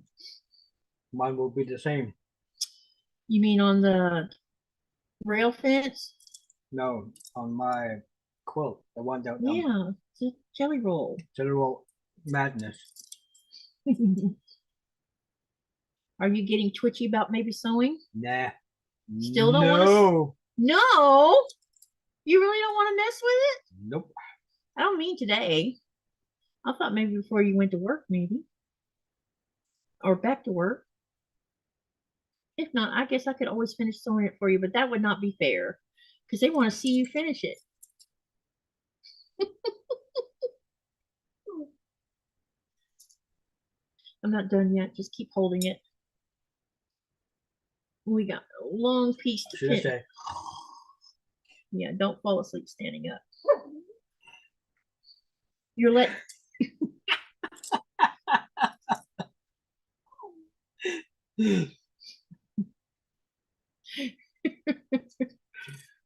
[SPEAKER 2] Mine will be the same.
[SPEAKER 1] You mean on the rail fence?
[SPEAKER 2] No, on my quilt, the one that
[SPEAKER 1] Yeah, it's a jelly roll.
[SPEAKER 2] General Madness.
[SPEAKER 1] Are you getting twitchy about maybe sewing?
[SPEAKER 2] Nah.
[SPEAKER 1] Still don't want to? No. You really don't want to mess with it?
[SPEAKER 2] Nope.
[SPEAKER 1] I don't mean today. I thought maybe before you went to work, maybe. Or back to work. If not, I guess I could always finish sewing it for you, but that would not be fair because they want to see you finish it. I'm not done yet. Just keep holding it. We got a long piece to finish. Yeah, don't fall asleep standing up. You're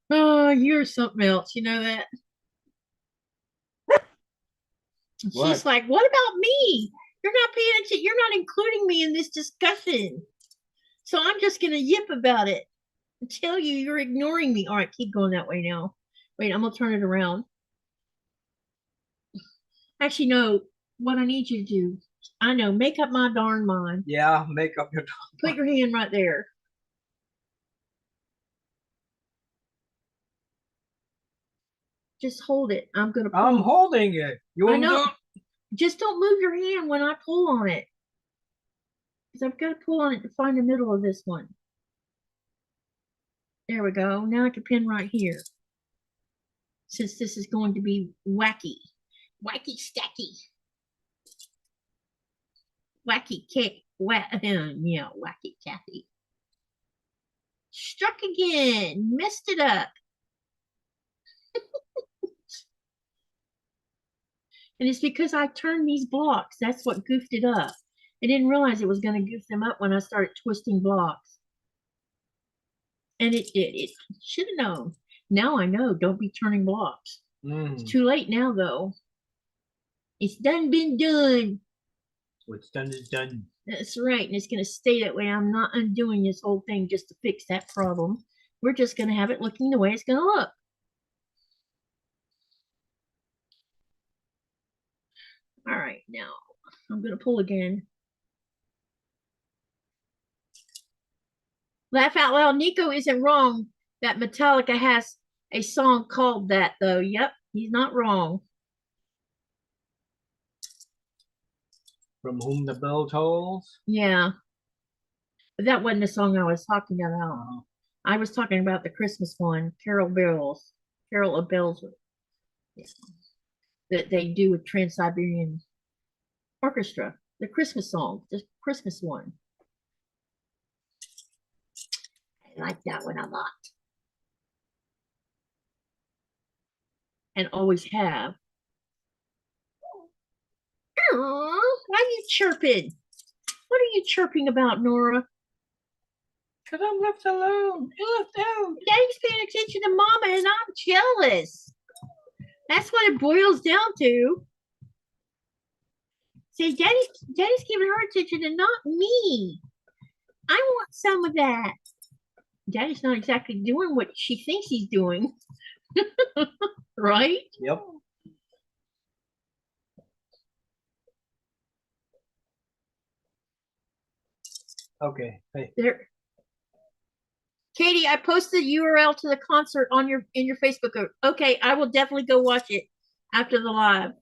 [SPEAKER 1] Oh, you're something else. You know that?
[SPEAKER 2] What?
[SPEAKER 1] She's like, what about me? You're not paying attention. You're not including me in this discussion. So I'm just going to yip about it and tell you you're ignoring me. All right, keep going that way now. Wait, I'm going to turn it around. Actually, no. What I need you to do, I know, make up my darn mind.
[SPEAKER 2] Yeah, make up your
[SPEAKER 1] Put your hand right there. Just hold it. I'm going to pull.
[SPEAKER 2] I'm holding it. You
[SPEAKER 1] I
[SPEAKER 2] want
[SPEAKER 1] know.
[SPEAKER 2] to?
[SPEAKER 1] Just don't move your hand when I pull on it. Because I've got to pull on it to find the middle of this one. There we go. Now I can pin right here. Since this is going to be wacky. Wacky stacky. Wacky cake. Yeah, wacky Kathy. Struck again. Messed it up. And it's because I turned these blocks. That's what goofed it up. I didn't realize it was going to goof them up when I started twisting blocks. And it did. It should have known. Now I know. Don't be turning blocks. It's too late now, though. It's done been done.
[SPEAKER 2] What's done is done.
[SPEAKER 1] That's right. And it's going to stay that way. I'm not undoing this whole thing just to fix that problem. We're just going to have it looking the way it's going to look. All right. Now, I'm going to pull again. Laugh out loud. Nico isn't wrong that Metallica has a song called that, though. Yep, he's not wrong.
[SPEAKER 2] From whom the bell tolls.
[SPEAKER 1] Yeah. But that wasn't the song I was talking about. I was talking about the Christmas one, Carol Bells. Carol of Bells. Yeah. That they do with Trans-Siberian Orchestra. The Christmas song, the Christmas one. I like that one a lot. And always have. Oh, why are you chirping? What are you chirping about, Nora?
[SPEAKER 2] Because I'm left alone. You're left out.
[SPEAKER 1] Daddy's paying attention to Mama and I'm jealous. That's what it boils down to. See, Daddy's giving her attention and not me. I want some of that. Daddy's not exactly doing what she thinks he's doing. Right?
[SPEAKER 2] Yep. Okay. Hey.
[SPEAKER 1] There. Katy, I posted the URL to the concert on in your Facebook group. Okay, I will definitely go watch it after the live.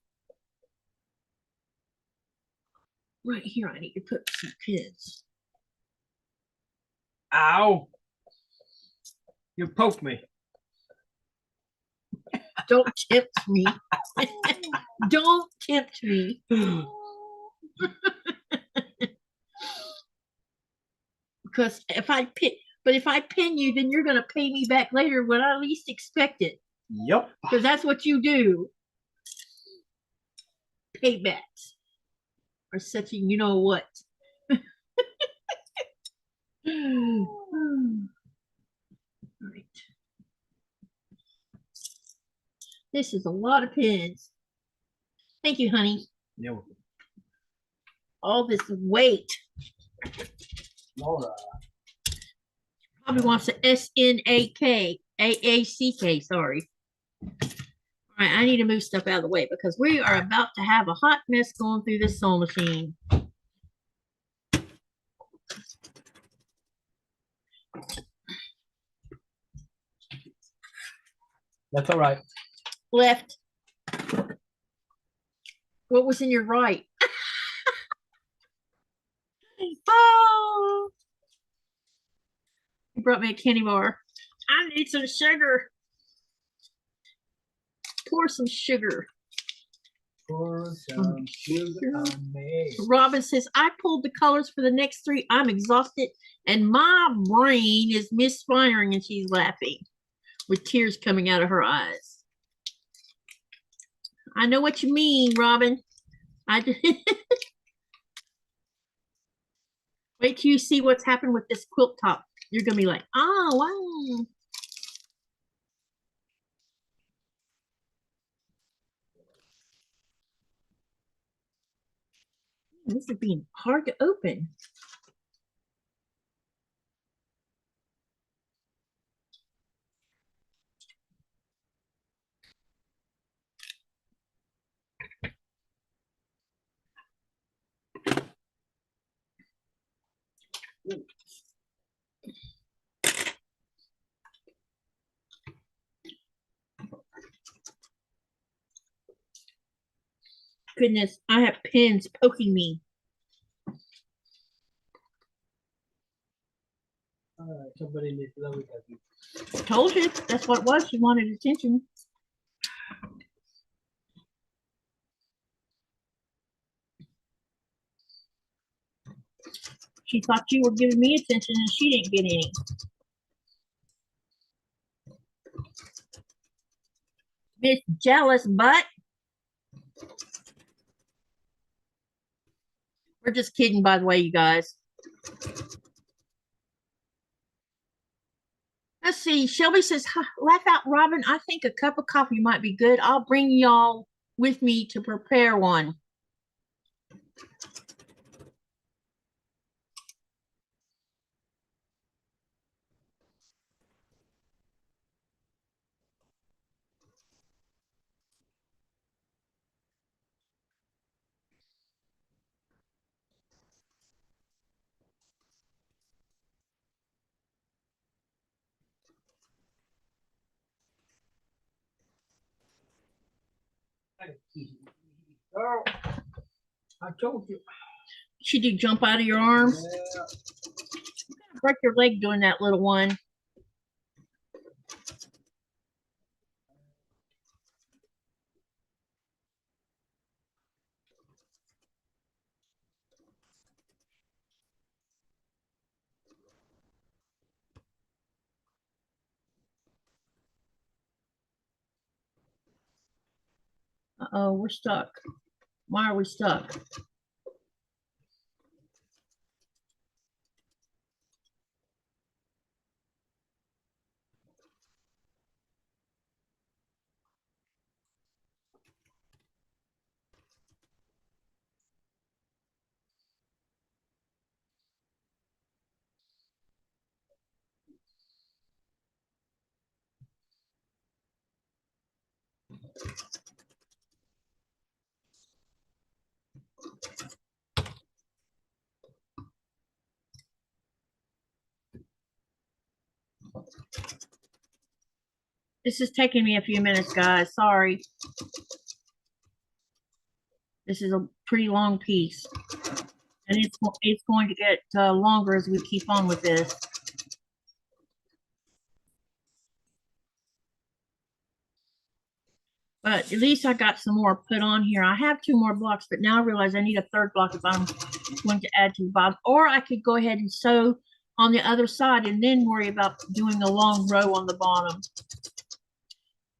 [SPEAKER 1] Right here, I need to put some pins.
[SPEAKER 2] Ow! You poked me.
[SPEAKER 1] Don't tempt me. Don't tempt me. Because if I pin you, then you're going to pay me back later when I least expect it.
[SPEAKER 2] Yep.
[SPEAKER 1] Because that's what you do. Paybacks are such a you know what. All right. This is a lot of pins. Thank you, honey.
[SPEAKER 2] No.
[SPEAKER 1] All this weight.
[SPEAKER 2] Laura.
[SPEAKER 1] Probably wants a SNAK, AACK, sorry. All right, I need to move stuff out of the way because we are about to have a hot mess going through this sewing machine.
[SPEAKER 2] That's all right.
[SPEAKER 1] Left. What was in your right? Oh, you brought me a candy bar. I need some sugar. Pour some sugar.
[SPEAKER 2] Pour some sugar on me.
[SPEAKER 1] Robin says, I pulled the colors for the next 3. I'm exhausted and my brain is misfiring, and she's laughing with tears coming out of her eyes. I know what you mean, Robin. Wait till you see what's happened with this quilt top. You're gonna be like, oh wow. This is being hard to open. Goodness, I have pins poking me.
[SPEAKER 2] Somebody needs to love it.
[SPEAKER 1] Told you, that's what it was. She wanted attention. She thought you were giving me attention and she didn't get any. Miss Jealous Butt. We're just kidding, by the way, you guys. Let's see. Shelby says, laugh out, Robin. I think a cup of coffee might be good. I'll bring y'all with me to prepare one.
[SPEAKER 2] Oh, I told you.
[SPEAKER 1] She did jump out of your arms.
[SPEAKER 2] Yeah.
[SPEAKER 1] Break your leg doing that, little one. Uh-oh, we're stuck. Why are we stuck? This is taking me a few minutes, guys. Sorry. This is a pretty long piece. And it's going to get longer as we keep on with this. But at least I got some more put on here. I have 2 more blocks, but now I realize I need a 3rd block if I'm going to add to the bottom. Or I could go ahead and sew on the other side and then worry about doing a long row on the bottom.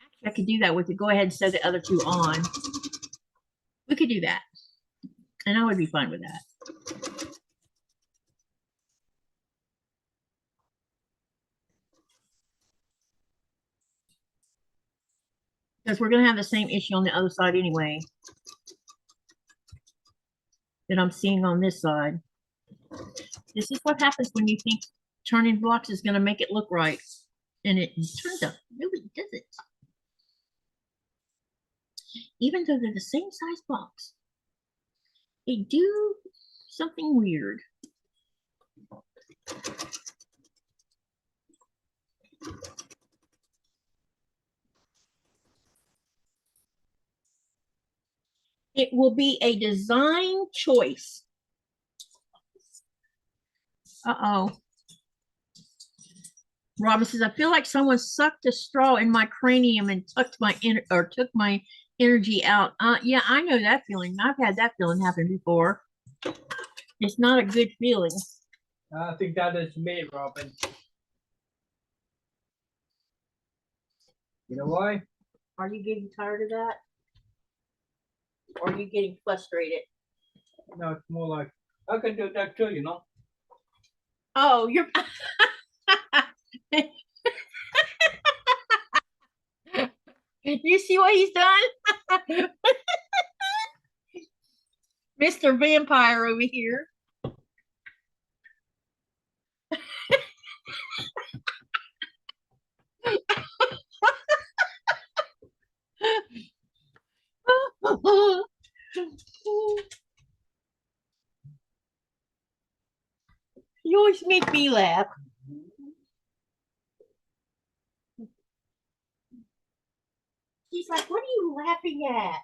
[SPEAKER 1] Actually, I could do that with it. Go ahead and sew the other 2 on. We could do that. And I would be fine with that. Because we're going to have the same issue on the other side anyway that I'm seeing on this side. This is what happens when you think turning blocks is going to make it look right. And it turns out really doesn't. Even though they're the same size blocks, they do something weird. It will be a design choice. Uh-oh. Robin says, I feel like someone sucked a straw in my cranium and took my energy out. Yeah, I know that feeling. I've had that feeling happen before. It's not a good feeling.
[SPEAKER 2] I think that is me, Robin. You know why?
[SPEAKER 1] Are you getting tired of that? Or are you getting frustrated?
[SPEAKER 2] No, it's more like I can do that too, you know.
[SPEAKER 1] Oh, you're. You see what he's done? Mr. Vampire over here. You always make me laugh. He's like, what are you laughing at?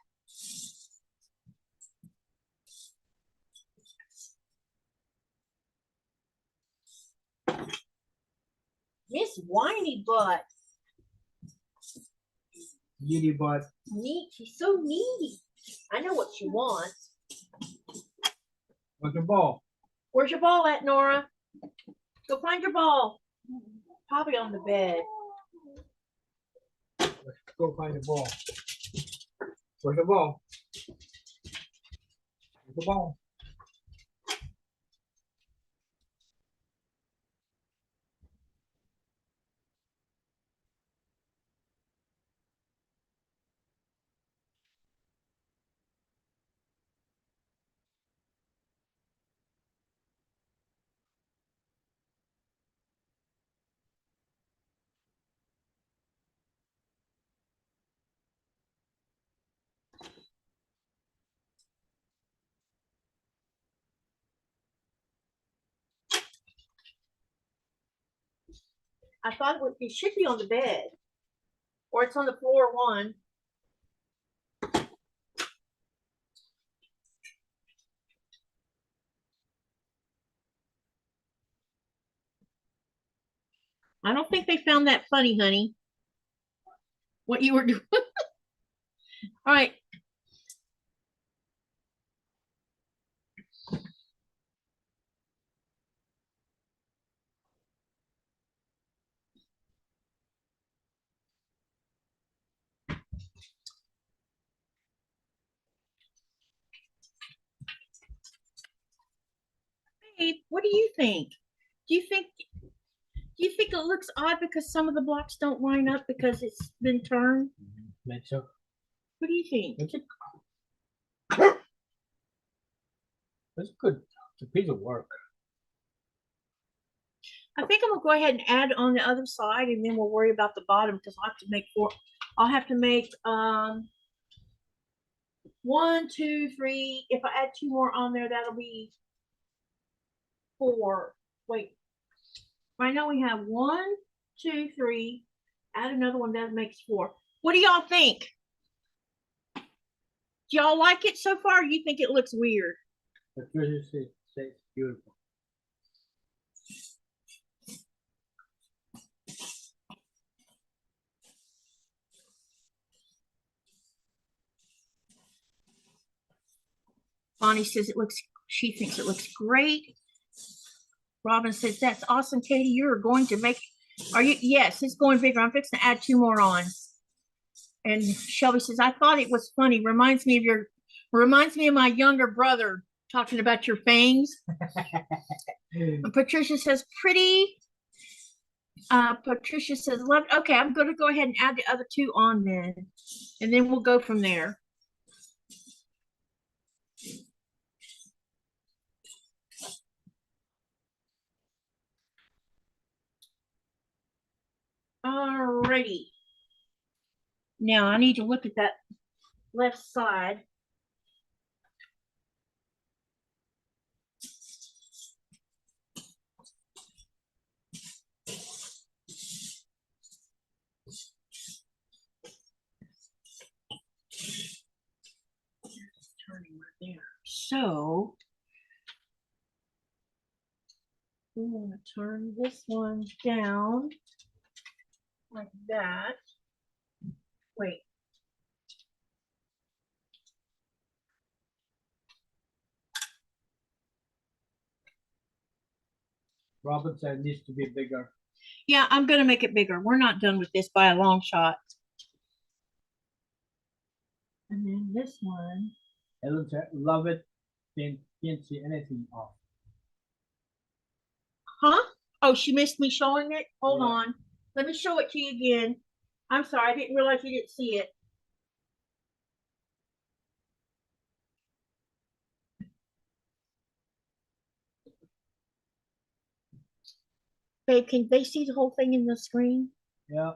[SPEAKER 1] Miss Whiny Butt.
[SPEAKER 2] Needy butt.
[SPEAKER 1] Neat. She's so needy. I know what she wants.
[SPEAKER 2] What's the ball?
[SPEAKER 1] Where's your ball at, Nora? Go find your ball. Probably on the bed.
[SPEAKER 2] Let's go find the ball. Where's the ball? Where's the ball?
[SPEAKER 1] I thought it should be on the bed. Or it's on the floor one. I don't think they found that funny, honey. What you were doing. All right. Babe, what do you think? Do you think it looks odd because some of the blocks don't line up because it's been turned?
[SPEAKER 2] Make sure.
[SPEAKER 1] What do you think?
[SPEAKER 2] That's good. It's a piece of work.
[SPEAKER 1] I think I'm gonna go ahead and add on the other side, and then we'll worry about the bottom because I'll have to make four. I'll have to make 1, 2, 3. If I add 2 more on there, that'll be 4. Wait. Right now we have 1, 2, 3. Add another one, that makes 4. What do y'all think? Do y'all like it so far? Or you think it looks weird?
[SPEAKER 2] Patricia says it's beautiful.
[SPEAKER 1] Bonnie says it looks. She thinks it looks great. Robin says that's awesome, Katie. You're going to make. Are you? Yes, it's going bigger. I'm fixing to add 2 more on. And Shelby says, I thought it was funny. Reminds me of my younger brother talking about your fangs. Patricia says, pretty. Patricia says, love. Okay, I'm going to go ahead and add the other 2 on then. And then we'll go from there. Alrighty. Now I need to look at that left side. Turning right there. So we want to turn this one down like that. Wait.
[SPEAKER 2] Robin said it needs to be bigger.
[SPEAKER 1] Yeah, I'm going to make it bigger. We're not done with this by a long shot. And then this one.
[SPEAKER 2] Ellen said, love it. Can't see anything off.
[SPEAKER 1] Huh? Oh, she missed me showing it? Hold on. Let me show it to you again. I'm sorry, I didn't realize you didn't see it. Babe, can they see the whole thing in the screen?
[SPEAKER 2] Yeah.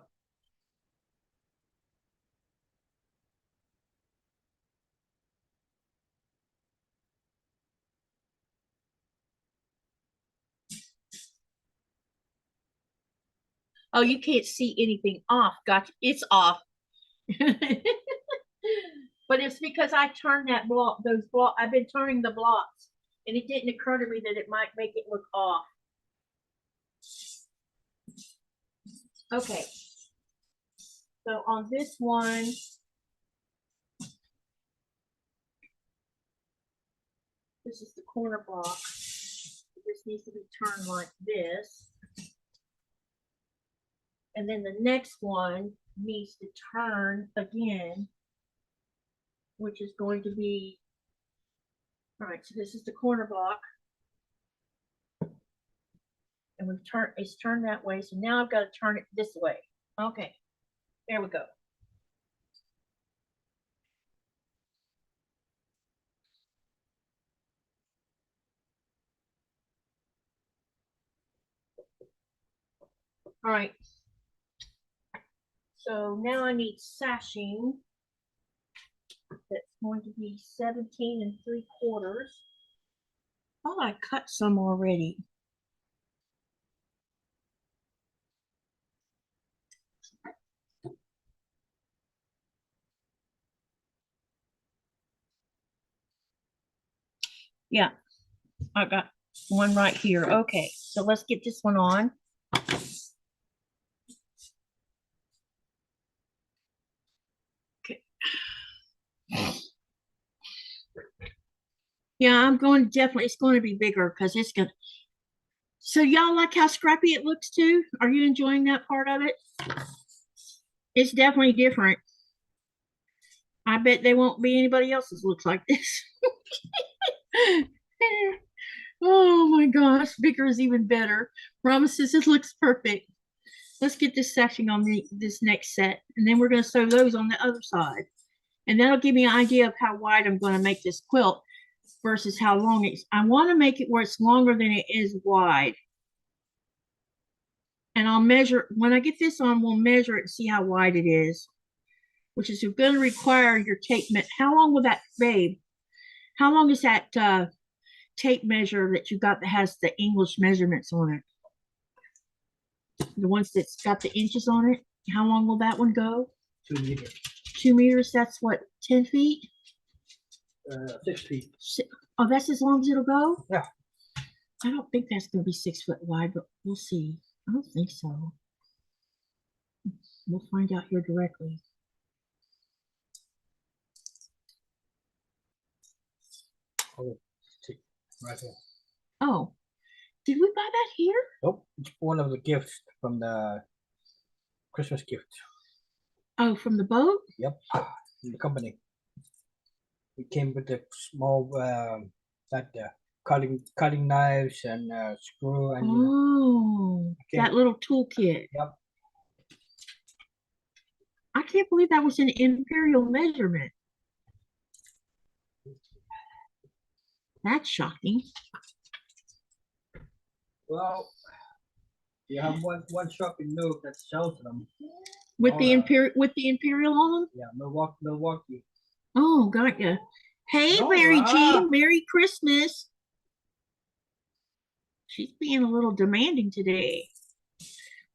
[SPEAKER 1] Oh, you can't see anything off. Gotcha. It's off. But it's because I turned that block, those block. I've been turning the blocks, and it didn't occur to me that it might make it look off. Okay. So on this one, this is the corner block. This needs to be turned like this. And then the next one needs to turn again, which is going to be, all right, so this is the corner block. And we've turned, it's turned that way. So now I've got to turn it this way. Okay, there we go. All right. So now I need sashing. That's going to be 17 3/4. Oh, I cut some already. Yeah, I got one right here. Okay, so let's get this one on. Okay. Yeah, I'm going to definitely, it's going to be bigger because it's going to. So y'all like how scrappy it looks too? Are you enjoying that part of it? It's definitely different. I bet there won't be anybody else's looks like this. Oh my gosh, bigger is even better. Promises it looks perfect. Let's get this section on this next set, and then we're going to sew those on the other side. And that'll give me an idea of how wide I'm going to make this quilt versus how long it's. I want to make it where it's longer than it is wide. And I'll measure, when I get this on, we'll measure it and see how wide it is, which is going to require your tape. How long will that, babe? How long is that tape measure that you got that has the English measurements on it? The ones that's got the inches on it? How long will that one go?
[SPEAKER 2] 2 meters.
[SPEAKER 1] 2 meters, that's what, 10 feet?
[SPEAKER 2] 6 feet.
[SPEAKER 1] Oh, that's as long as it'll go?
[SPEAKER 2] Yeah.
[SPEAKER 1] I don't think that's going to be 6 foot wide, but we'll see. I don't think so. We'll find out here directly.
[SPEAKER 2] Oh, right here.
[SPEAKER 1] Oh, did we buy that here?
[SPEAKER 2] Nope, it's one of the gifts from the Christmas gift.
[SPEAKER 1] Oh, from the boat?
[SPEAKER 2] Yep, from the company. It came with a small cutting knives and screw and.
[SPEAKER 1] Oh, that little toolkit.
[SPEAKER 2] Yep.
[SPEAKER 1] I can't believe that was an imperial measurement. That's shocking.
[SPEAKER 2] Well, you have one shop in Newark that sells them.
[SPEAKER 1] With the imperial on them?
[SPEAKER 2] Yeah, Milwaukee.
[SPEAKER 1] Oh, got ya. Hey,
[SPEAKER 2] All
[SPEAKER 1] Mary
[SPEAKER 2] right.
[SPEAKER 1] Jean, Merry Christmas. She's being a little demanding today.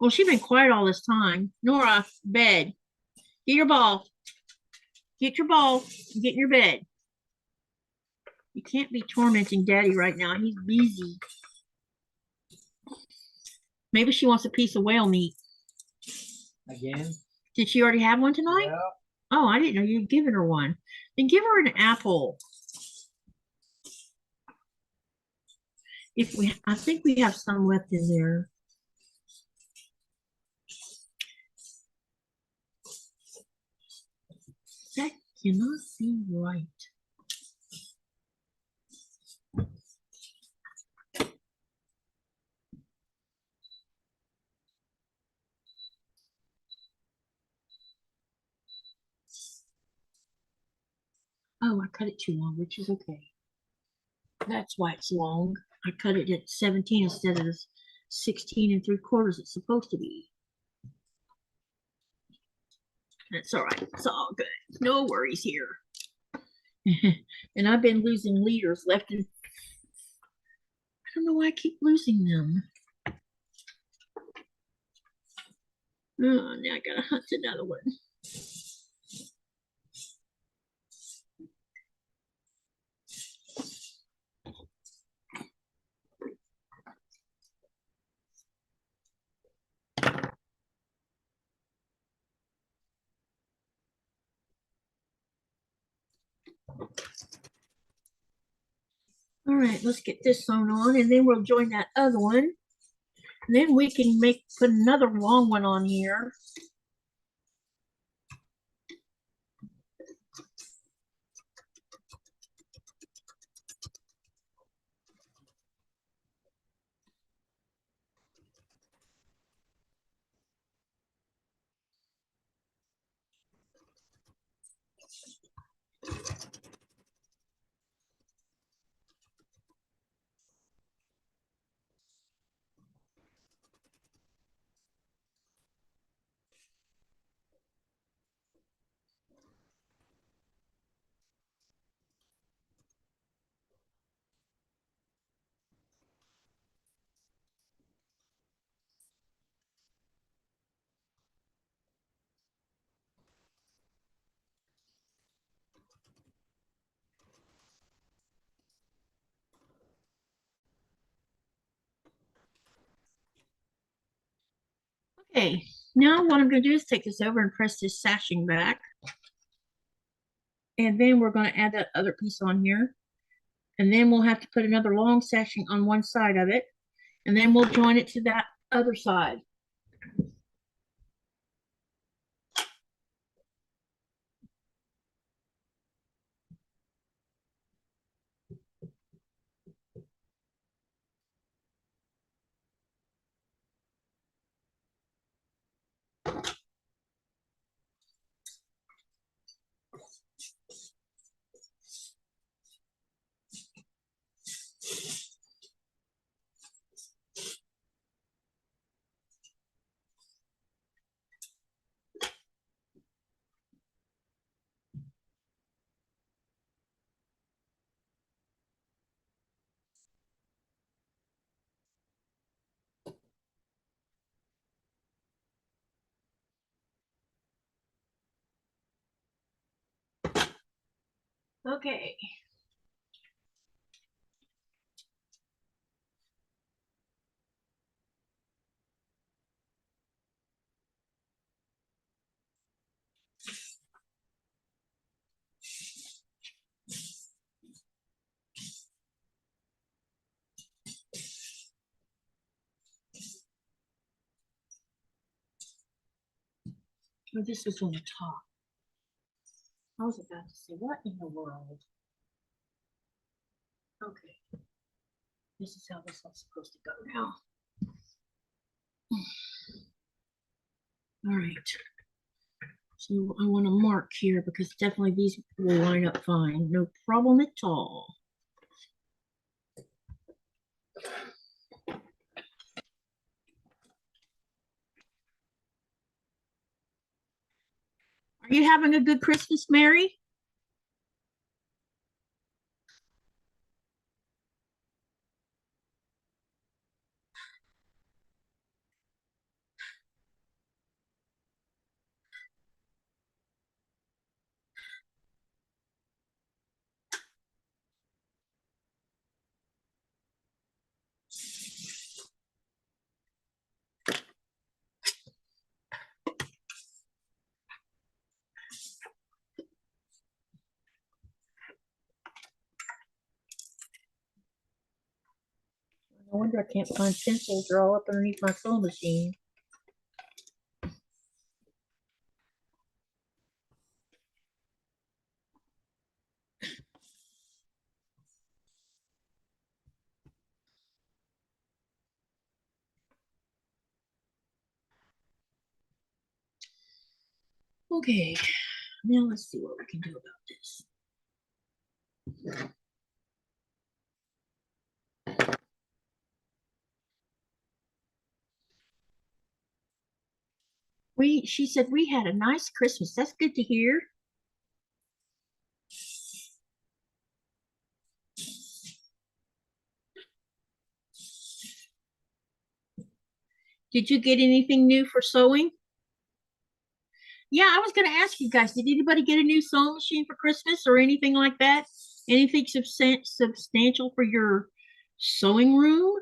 [SPEAKER 1] Well, she's been quiet all this time. Nora, bed. Get your ball. Get your ball. Get in your bed. You can't be tormenting Daddy right now. He's busy. Maybe she wants a piece of whale meat.
[SPEAKER 2] Again?
[SPEAKER 1] Did she already have one tonight?
[SPEAKER 2] Yeah.
[SPEAKER 1] Oh, I didn't know you'd given her one. Then give her an apple. I think we have some left in there. That cannot be right. Oh, I cut it too long, which is okay. That's why it's long. I cut it at 17 instead of 16 3/4 it's supposed to be. That's all right. It's all good. No worries here. And I've been losing leaders left and I don't know why I keep losing them. Oh, now I gotta hunt another one. All right, let's get this sewn on and then we'll join that other one. And then we can put another long one on here. Okay, now what I'm going to do is take this over and press this sashing back. And then we're going to add that other piece on here. And then we'll have to put another long sashing on one side of it. And then we'll join it to that other side. Okay. Oh, this was on the top. I was about to say, what in the world? Okay. This is how this is supposed to go now. All right. So I want to mark here because definitely these will line up fine. No problem at all. Are you having a good Christmas, Mary? No wonder I can't find pencils. They're all up underneath my sewing machine. Okay, now let's see what we can do about this. She said we had a nice Christmas. That's good to hear. Did you get anything new for sewing? Yeah, I was going to ask you guys, did anybody get a new sewing machine for Christmas or anything like that? Anything substantial for your sewing room?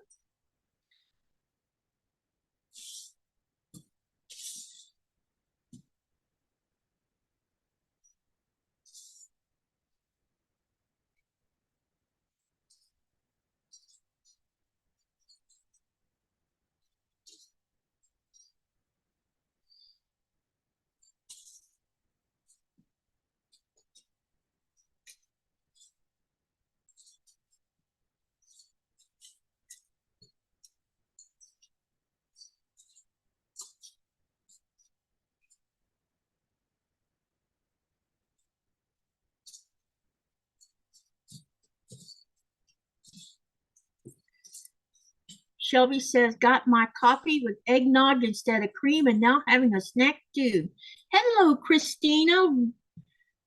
[SPEAKER 1] Shelby says, got my coffee with eggnog instead of cream and now having a snack too. Hello, Christina.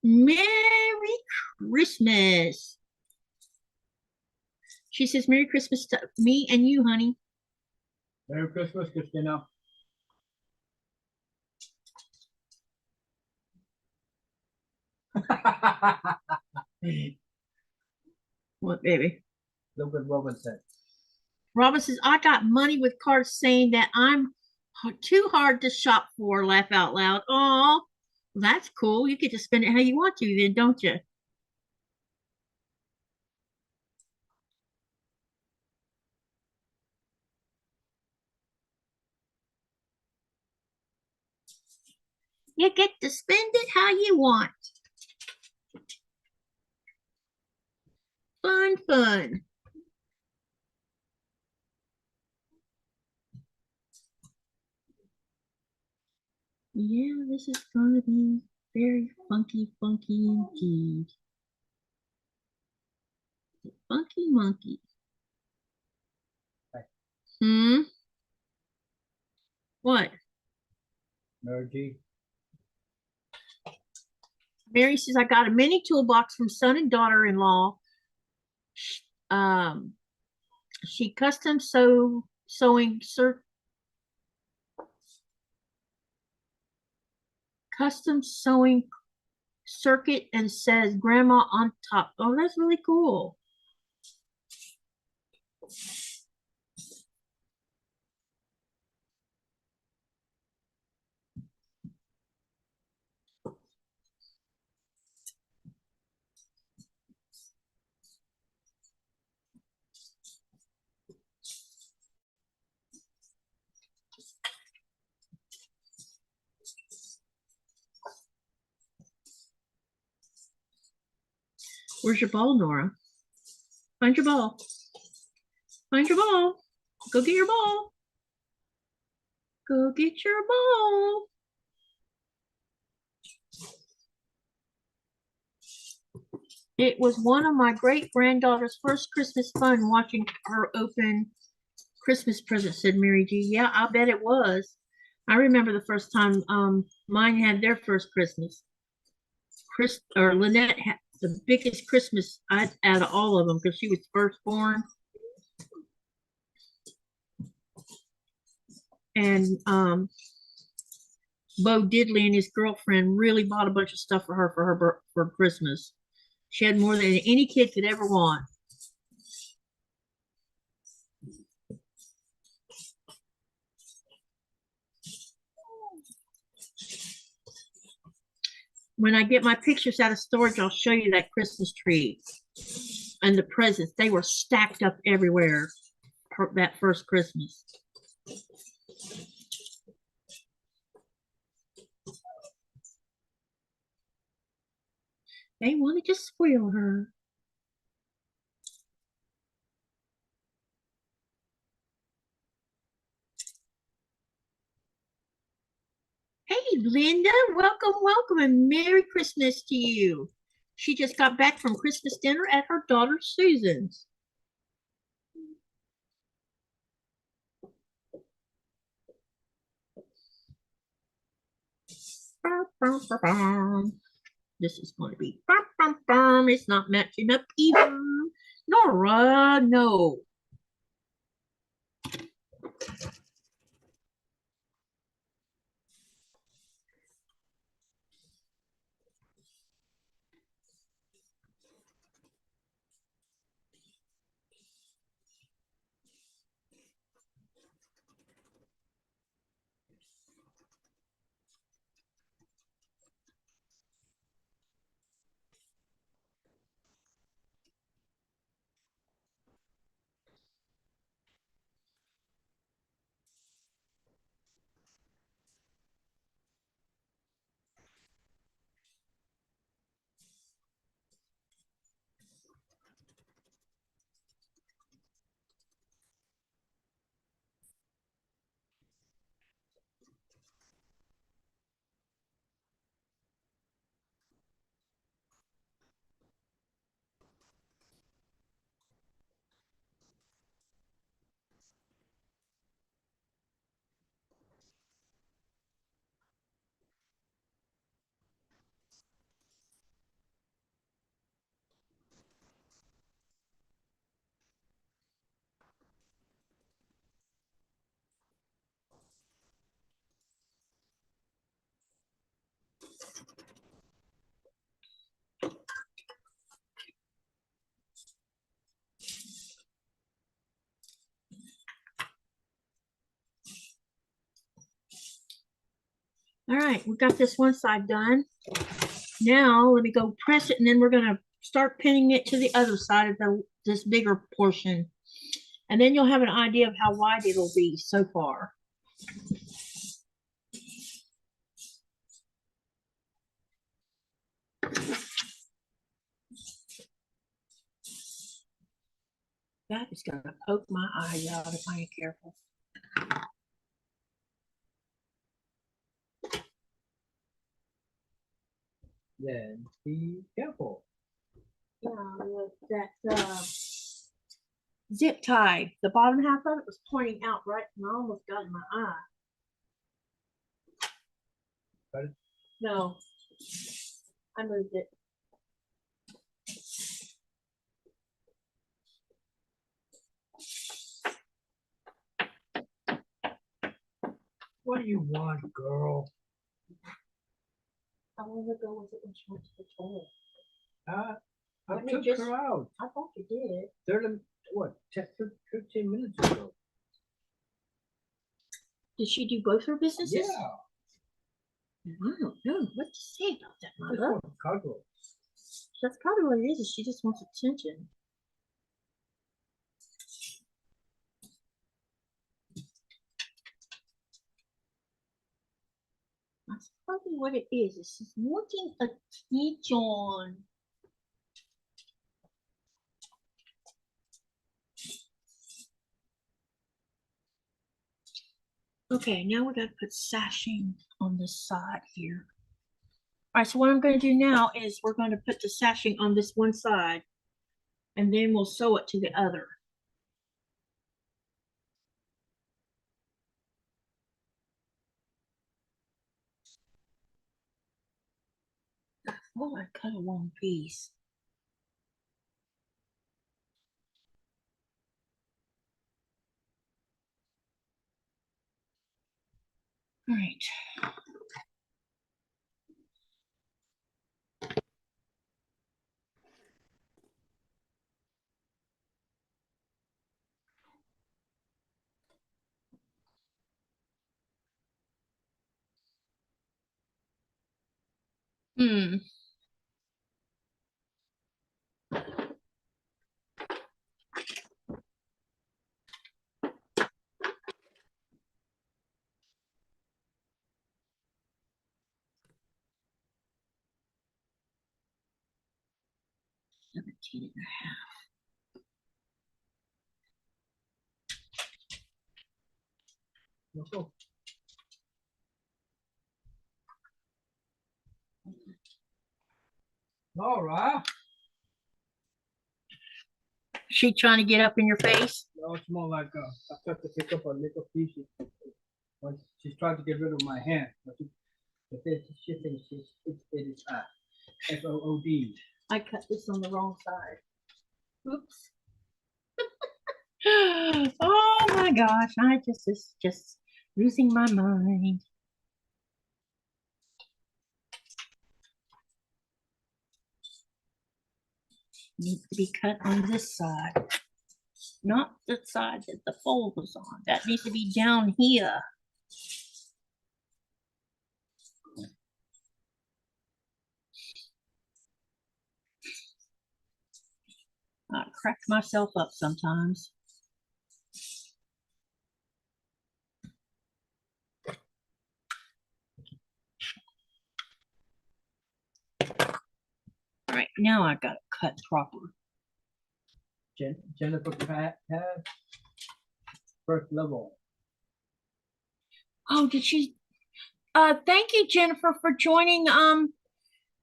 [SPEAKER 1] Merry Christmas. She says, Merry Christmas to me and you, honey.
[SPEAKER 2] Merry Christmas, Christina.
[SPEAKER 1] What, baby?
[SPEAKER 2] Look what Robin said.
[SPEAKER 1] Robin says, I got money with cards saying that I'm too hard to shop for. Laugh out loud. Oh, that's cool. You get to spend it how you want to then, don't you? You get to spend it how you want. Fun, fun. Yeah, this is gonna be very funky, funky indeed. Funky monkey. Hmm? What?
[SPEAKER 2] Mary.
[SPEAKER 1] Mary says, I got a mini toolbox from son and daughter-in-law. Um, she custom sewing custom sewing circuit and says grandma on top. Oh, that's really cool. Where's your ball, Nora? Find your ball. Find your ball. Go get your ball. Go get your ball. It was one of my great granddaughter's first Christmas fun watching her open Christmas presents, said Mary G. Yeah, I bet it was. I remember the first time mine had their first Christmas. Lynette had the biggest Christmas out of all of them because she was firstborn. And Bo Diddley and his girlfriend really bought a bunch of stuff for her for Christmas. She had more than any kid could ever want. When I get my pictures out of storage, I'll show you that Christmas tree and the presents. They were stacked up everywhere that first Christmas. They wanted to spoil her. Hey, Linda, welcome, welcome, and Merry Christmas to you. She just got back from Christmas dinner at her daughter Susan's. This is going to be it's not matching up either. Nora, no. All right, we got this one side done. Now let me go press it, and then we're gonna start pinning it to the other side of this bigger portion. And then you'll have an idea of how wide it'll be so far. That is gonna poke my eye out if I ain't careful.
[SPEAKER 2] Then be careful.
[SPEAKER 1] Yeah, that zip tie, the bottom half of it was pointing out right, and I almost got in my eye.
[SPEAKER 2] Got it?
[SPEAKER 1] No, I moved it.
[SPEAKER 2] What do you want, girl?
[SPEAKER 1] I want to go with it when she went to the toilet.
[SPEAKER 2] I
[SPEAKER 1] Let me
[SPEAKER 2] took
[SPEAKER 1] just-
[SPEAKER 2] her out.
[SPEAKER 1] I thought you did.
[SPEAKER 2] 15 minutes ago.
[SPEAKER 1] Did she do both her businesses?
[SPEAKER 2] Yeah.
[SPEAKER 1] I don't know what to say about that,
[SPEAKER 2] This
[SPEAKER 1] mother.
[SPEAKER 2] one's cargo.
[SPEAKER 1] That's probably what it is she just wants attention. That's probably what it is. She's wanting attention. Okay, now we got to put sashing on this side here. All right, so what I'm going to do now is we're going to put the sashing on this one side, and then we'll sew it to the other. Oh, I cut a long piece. All right. Hmm. Seventeen and a half.
[SPEAKER 2] No. Laura.
[SPEAKER 1] She trying to get up in your face?
[SPEAKER 2] No, it's more like I tried to pick up a little piece. She's trying to get rid of my hand. But she thinks it is FOOD.
[SPEAKER 1] I cut this on the wrong side. Oops. Oh my gosh, I just losing my mind. Needs to be cut on this side, not the side that the fold was on. That needs to be down here. I crack myself up sometimes. All right, now I got to cut proper.
[SPEAKER 2] Jennifer Pat has first level.
[SPEAKER 1] Oh, did she? Thank you, Jennifer, for joining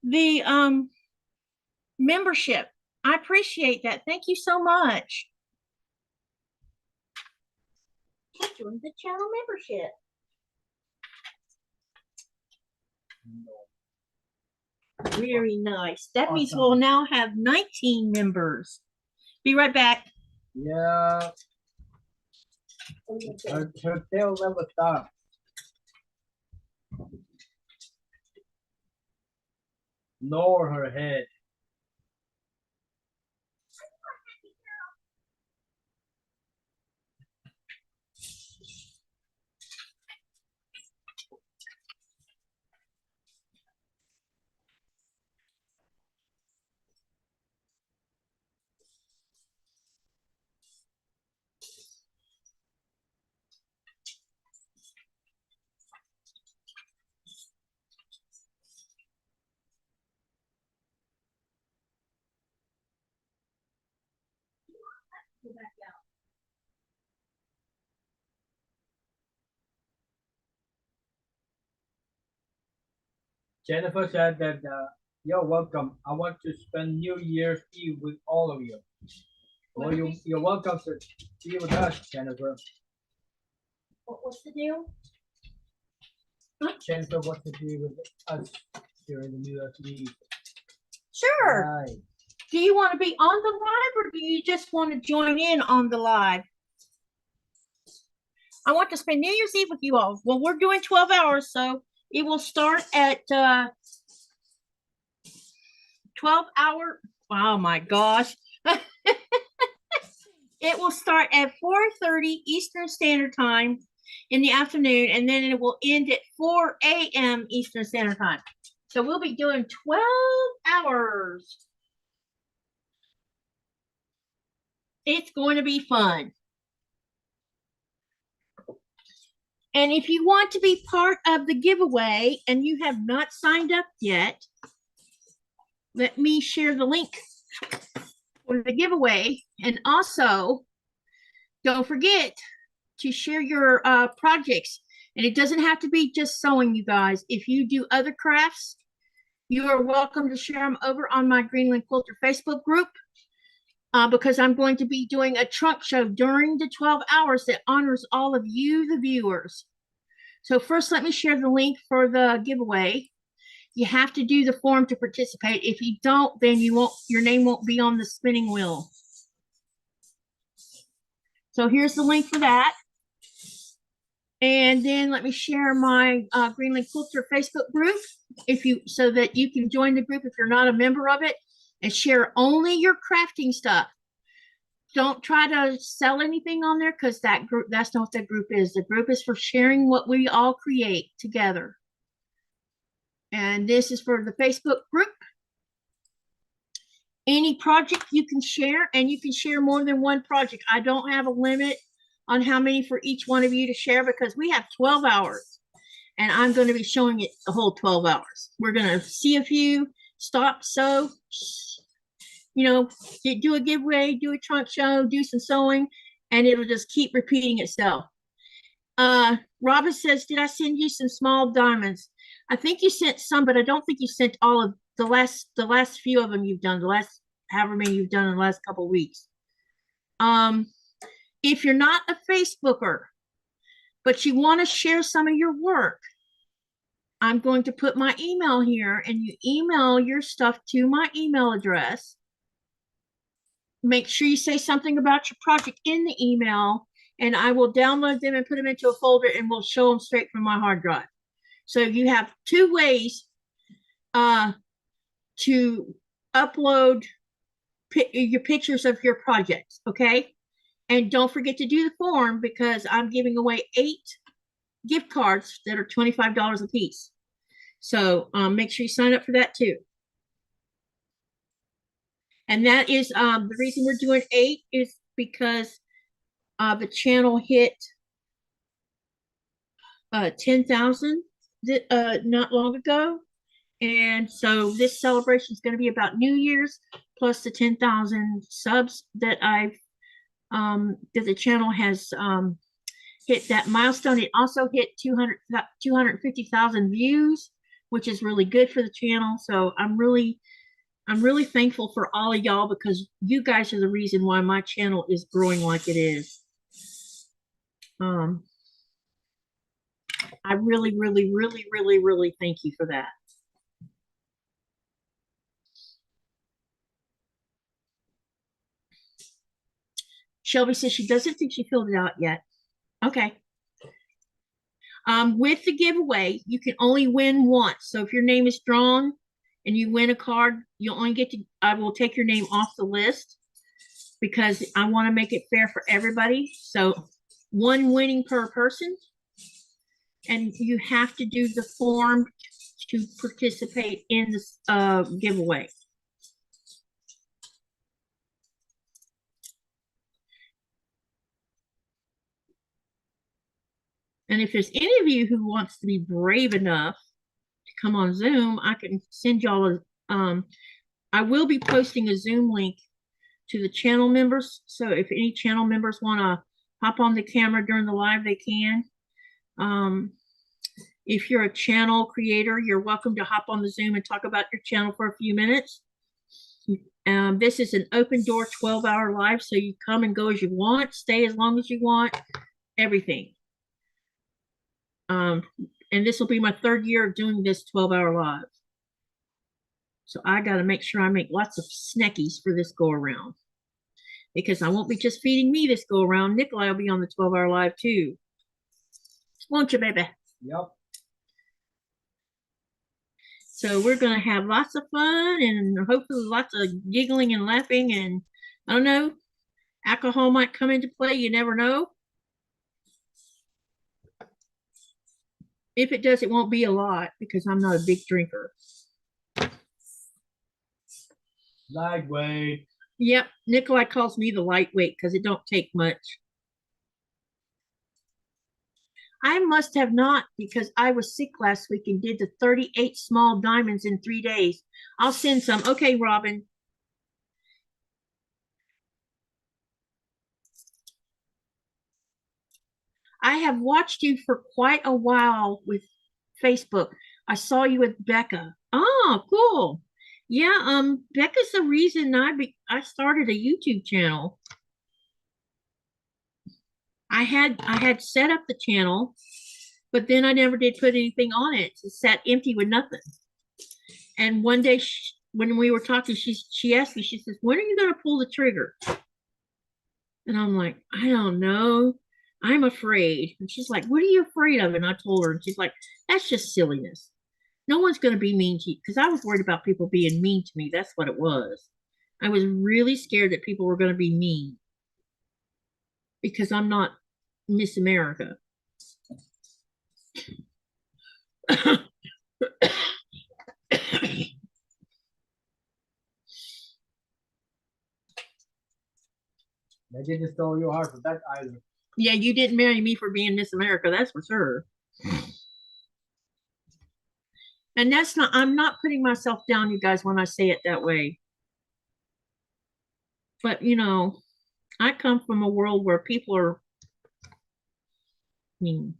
[SPEAKER 1] the membership. I appreciate that. Thank you so much. Join the channel membership. Very nice. That means we'll now have 19 members. Be right back.
[SPEAKER 2] Yeah. Her tail never stops. Nor her head.
[SPEAKER 1] Go back out.
[SPEAKER 2] Jennifer said that you're welcome. I want to spend New Year's Eve with all of you. Well, you're welcome to be with us, Jennifer.
[SPEAKER 1] What's the deal?
[SPEAKER 2] Jennifer wants to be with us during the New Year's Eve.
[SPEAKER 1] Sure.
[SPEAKER 2] Right.
[SPEAKER 1] Do you want to be on the live or do you just want to join in on the live? I want to spend New Year's Eve with you all. Well, we're doing 12 hours, so it will start at 12 hour. Oh my gosh. It will start at 4:30 Eastern Standard Time in the afternoon, and then it will end at 4 a.m. Eastern Standard Time. So we'll be doing 12 hours. It's going to be fun. And if you want to be part of the giveaway and you have not signed up yet, let me share the link for the giveaway. And also, don't forget to share your projects. And it doesn't have to be just sewing, you guys. If you do other crafts, you are welcome to share them over on my Greenland Quilter Facebook group. Because I'm going to be doing a trunk show during the 12 hours that honors all of you, the viewers. So first, let me share the link for the giveaway. You have to do the form to participate. If you don't, then your name won't be on the spinning wheel. So here's the link for that. And then let me share my Greenland Quilter Facebook group so that you can join the group if you're not a member of it. And share only your crafting stuff. Don't try to sell anything on there because that's not what that group is. The group is for sharing what we all create together. And this is for the Facebook group. Any project you can share, and you can share more than one project. I don't have a limit on how many for each one of you to share because we have 12 hours. And I'm going to be showing it the whole 12 hours. We're going to see a few, stop, sew, do a giveaway, do a trunk show, do some sewing, and it'll just keep repeating itself. Robin says, did I send you some small diamonds? I think you sent some, but I don't think you sent all of the last few of them you've done, the last however many you've done in the last couple of weeks. If you're not a Facebooker, but you want to share some of your work, I'm going to put my email here, and you email your stuff to my email address. Make sure you say something about your project in the email, and I will download them and put them into a folder, and we'll show them straight from my hard drive. So you have 2 ways to upload your pictures of your projects, okay? And don't forget to do the form, because I'm giving away 8 gift cards that are $25 a piece. So make sure you sign up for that too. And that is the reason we're doing 8 is because the channel hit 10,000 not long ago. And so this celebration is going to be about New Year's plus the 10,000 subs that I've that the channel has hit that milestone. It also hit 250,000 views, which is really good for the channel. So I'm really thankful for all of y'all, because you guys are the reason why my channel is growing like it is. I really thank you for that. Shelby says she doesn't think she filled it out yet. Okay. With the giveaway, you can only win once. So if your name is drawn and you win a card, you only get to, I will take your name off the list, because I want to make it fair for everybody. So 1 winning per person. And you have to do the form to participate in this giveaway. And if there's any of you who wants to be brave enough to come on Zoom, I can send y'all a, I will be posting a Zoom link to the channel members. So if any channel members want to hop on the camera during the live, they can. If you're a channel creator, you're welcome to hop on the Zoom and talk about your channel for a few minutes. This is an open door 12-hour live, so you come and go as you want, stay as long as you want, everything. And this will be my 3rd year of doing this 12-hour live. So I got to make sure I make lots of snackies for this go around, because I won't be just feeding me this go around. Nikolaj will be on the 12-hour live too. Won't you, baby?
[SPEAKER 2] Yep.
[SPEAKER 1] So we're going to have lots of fun, and hopefully lots of giggling and laughing, and I don't know, alcohol might come into play. You never know. If it does, it won't be a lot, because I'm not a big drinker.
[SPEAKER 2] Lightweight.
[SPEAKER 1] Yep, Nikolaj calls me the lightweight because it don't take much. I must have not, because I was sick last week and did the 38 small diamonds in 3 days. I'll send some. Okay, Robin. I have watched you for quite a while with Facebook. I saw you with Becca. Oh, cool. Yeah, Becca's the reason I started a YouTube channel. I had set up the channel, but then I never did put anything on it. It sat empty with nothing. And one day when we were talking, she asked me, she says, when are you going to pull the trigger? And I'm like, I don't know. I'm afraid. And she's like, what are you afraid of? And I told her, and she's like, that's just silliness. No one's going to be mean to you. Because I was worried about people being mean to me. That's what it was. I was really scared that people were going to be mean, because I'm not Miss America.
[SPEAKER 2] They didn't steal your heart for that either.
[SPEAKER 1] Yeah, you didn't marry me for being Miss America, that's for sure. And that's not, I'm not putting myself down, you guys, when I say it that way. But, you know, I come from a world where people are mean.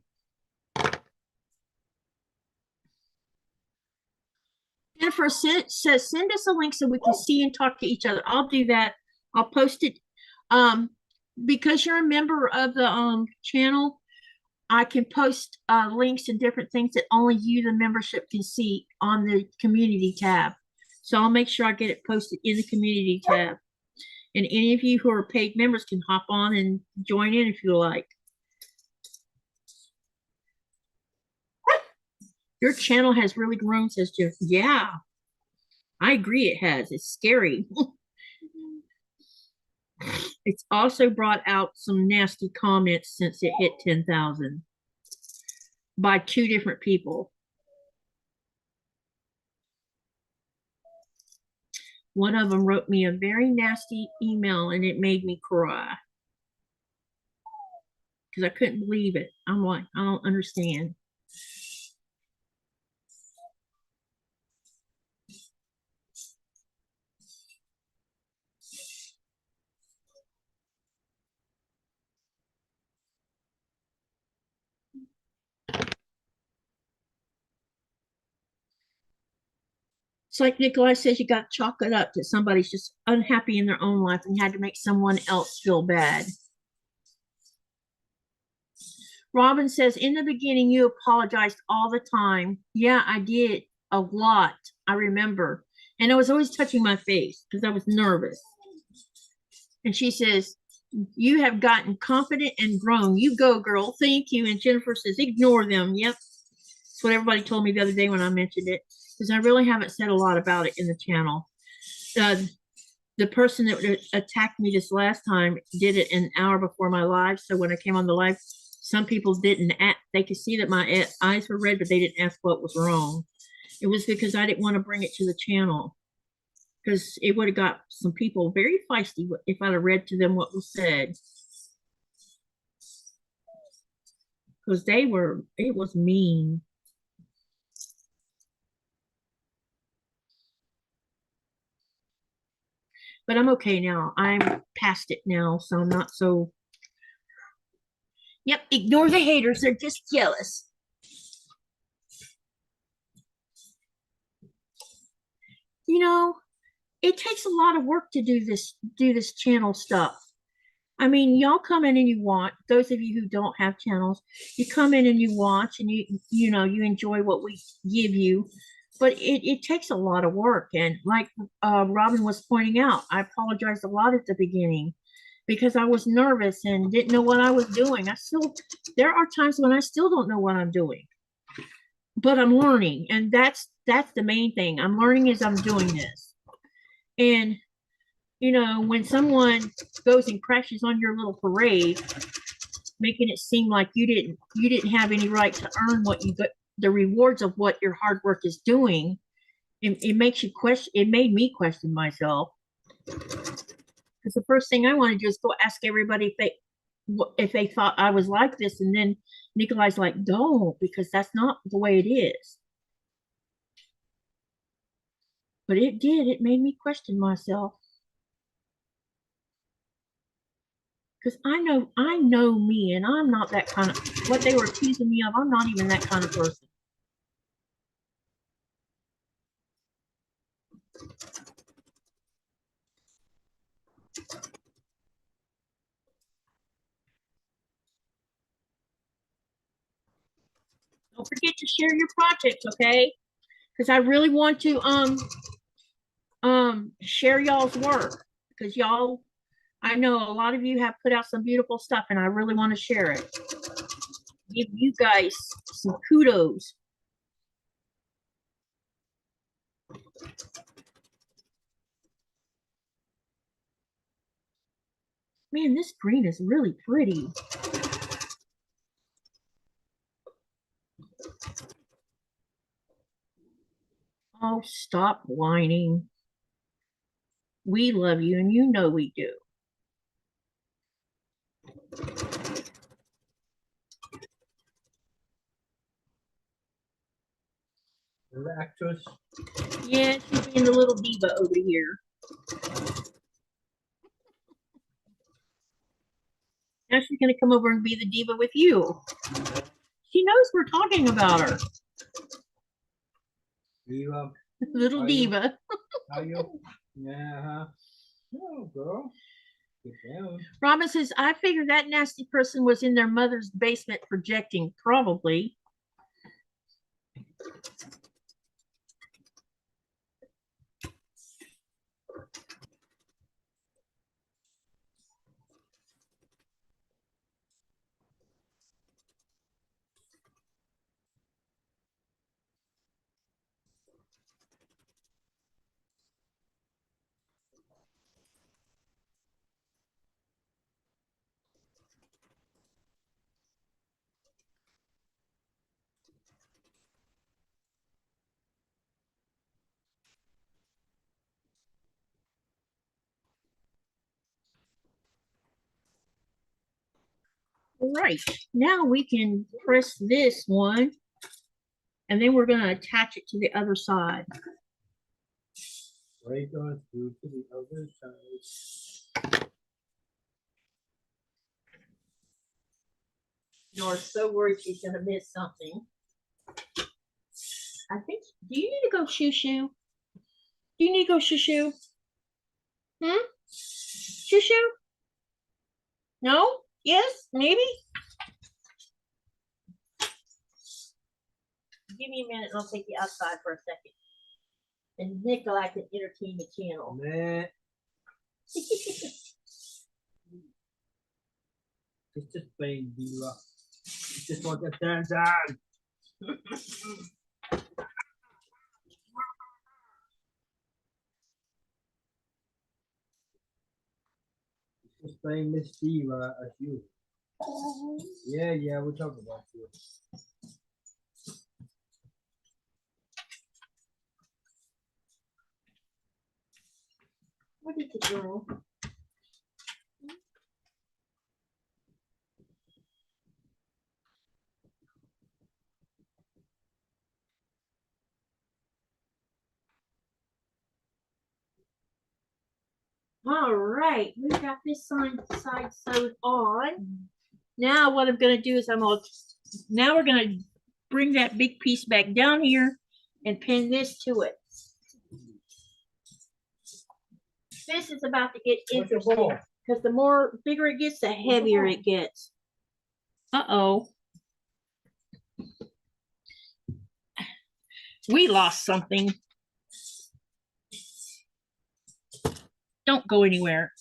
[SPEAKER 1] Jennifer says send us a link so we can see and talk to each other. I'll do that. I'll post it. Because you're a member of the channel, I can post links and different things that only you, the membership, can see on the community tab. So I'll make sure I get it posted in the community tab. And any of you who are paid members can hop on and join in if you like. Your channel has really grown, says Jeff. Yeah, I agree it has. It's scary. It's also brought out some nasty comments since it hit 10,000 by 2 different people. One of them wrote me a very nasty email and it made me cry because I couldn't believe it. I'm like, I don't understand. It's like Nikolaj says, you got to chalk it up that somebody's just unhappy in their own life and had to make someone else feel bad. Robin says, in the beginning, you apologized all the time. Yeah, I did a lot. I remember. And I was always touching my face because I was nervous. And she says, you have gotten confident and grown. You go, girl. Thank you. And Jennifer says, ignore them. Yep. That's what everybody told me the other day when I mentioned it, because I really haven't said a lot about it in the channel. The person that attacked me this last time did it an hour before my live. So when I came on the live, some people didn't they could see that my eyes were red, but they didn't ask what was wrong. It was because I didn't want to bring it to the channel, because it would have got some people very feisty if I'd have read to them what was said. Because it was mean. But I'm okay now. I'm past it now, so I'm not so. Yep, ignore the haters. They're just jealous. You know, it takes a lot of work to do this channel stuff. I mean, y'all come in and you watch. Those of you who don't have channels, you come in and you watch and you know, you enjoy what we give you. But it takes a lot of work. And like Robin was pointing out, I apologized a lot at the beginning because I was nervous and didn't know what I was doing. There are times when I still don't know what I'm doing, but I'm learning. And that's the main thing. I'm learning as I'm doing this. And, you know, when someone goes and crashes on your little parade, making it seem like you didn't have any right to earn what you got, the rewards of what your hard work is doing, it makes you question. It made me question myself, because the first thing I want to do is go ask everybody if they thought I was like this, and then Nikolaj's like, don't, because that's not the way it is. But it did. It made me question myself. Because I know me, and I'm not that kind of, what they were accusing me of, I'm not even that kind of person. Don't forget to share your projects, okay? Because I really want to share y'all's work, because y'all, I know a lot of you have put out some beautiful stuff, and I really want to share it. Give you guys some kudos. Man, this green is really pretty. Oh, stop whining. We love you, and you know we do.
[SPEAKER 2] The actress.
[SPEAKER 1] Yeah, she's being the little diva over here. Now she's going to come over and be the diva with you. She knows we're talking about her.
[SPEAKER 2] Diva.
[SPEAKER 1] Little
[SPEAKER 2] Are you?
[SPEAKER 1] diva.
[SPEAKER 2] Are you? Yeah, huh? No, girl. Get down.
[SPEAKER 1] Robin says, I figured that nasty person was in their mother's basement projecting, probably. Right. Now we can press this one, and then we're going to attach it to the other side.
[SPEAKER 2] Right on through to the other side.
[SPEAKER 1] Nora's so worried she's going to miss something. I think, do you need to go shoo-shoo? Do you need to go shoo-shoo? Shoo-shoo? No? Yes? Maybe? Give me a minute and I'll take you outside for a second. And Nikolaj can entertain the channel.
[SPEAKER 2] Nah. It's just plain diva. It's just want to dance on. It's just plain Miss Diva as you. Yeah, we'll talk about you.
[SPEAKER 1] What is it, girl? All right, we got this side sewed on. Now what I'm going to do is now we're going to bring that big piece back down here and pin this to it. This is about to get interesting because the more bigger it gets, the heavier it gets. Uh-oh. We lost something. Don't go anywhere.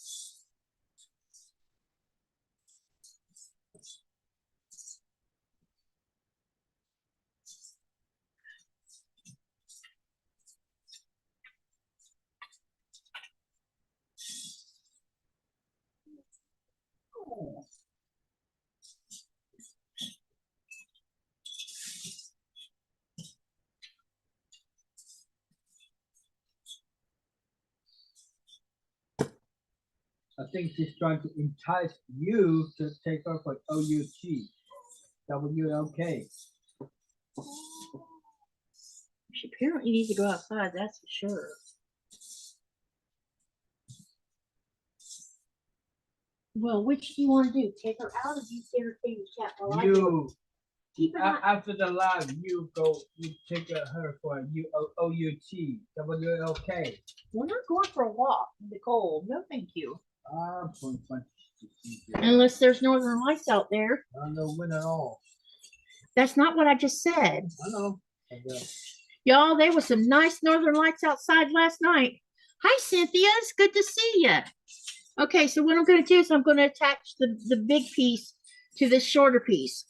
[SPEAKER 2] I think she's trying to entice you to take off like O-U-T. W-L-K.
[SPEAKER 1] She apparently needs to go outside, that's for sure. Well, which do you want to do? Take her out or do you entertain the chat while I do it? Keep it on.
[SPEAKER 2] After the live, you take her for O-U-T. W-L-K.
[SPEAKER 1] We're not going for a walk in the cold. No, thank you.
[SPEAKER 2] Fun.
[SPEAKER 1] Unless there's northern lights out there.
[SPEAKER 2] I don't win at all.
[SPEAKER 1] That's not what I just said.
[SPEAKER 2] I know.
[SPEAKER 1] Y'all, there was some nice northern lights outside last night. Hi, Cynthia. It's good to see you. Okay, so what I'm going to do is I'm going to attach the big piece to this shorter piece.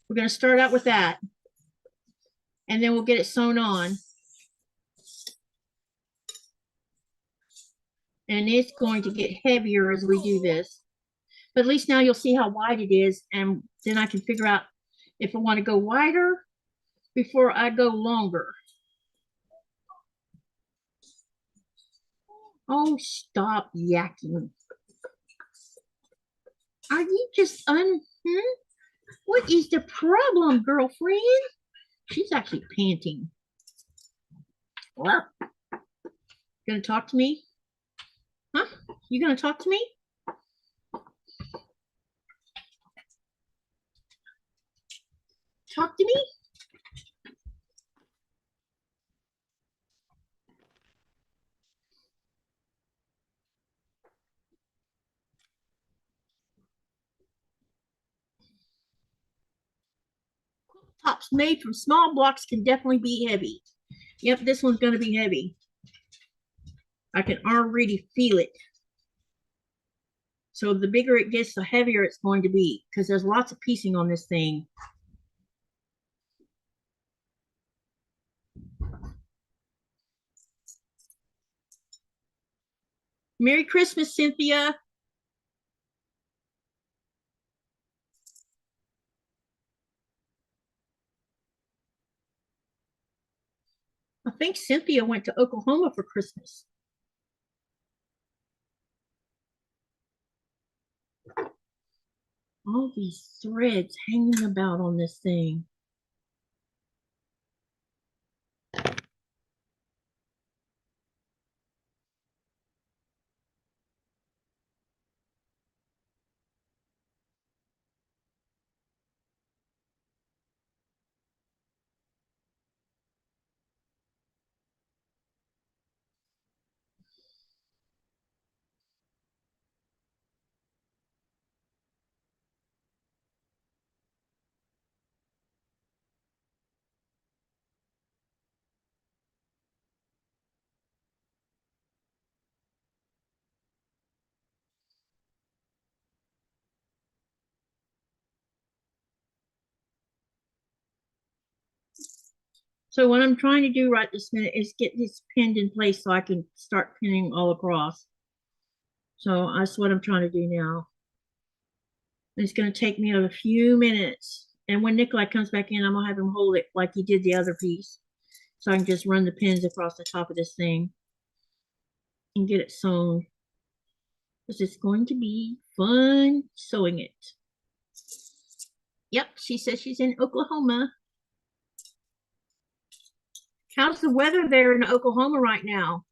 [SPEAKER 1] We're going to start out with that. And then we'll get it sewn on. And it's going to get heavier as we do this. But at least now you'll see how wide it is. And then I can figure out if I want to go wider before I go longer. Oh, stop yakking. Are you just What is the problem, girlfriend? She's actually panting. Well, gonna talk to me? Huh? You gonna talk to me? Talk to me? Tops made from small blocks can definitely be heavy. Yep, this one's going to be heavy. I can already feel it. So the bigger it gets, the heavier it's going to be because there's lots of piecing on this thing. Merry Christmas, Cynthia. I think Cynthia went to Oklahoma for Christmas. All these threads hanging about on this thing. So what I'm trying to do right this minute is get this pinned in place so I can start pinning all across. So that's what I'm trying to do now. It's going to take me a few minutes. And when Nikolaj comes back in, I'm going to have him hold it like he did the other piece. So I can just run the pins across the top of this thing and get it sewn. Because it's going to be fun sewing it. Yep, she says she's in Oklahoma. How's the weather there in Oklahoma right now?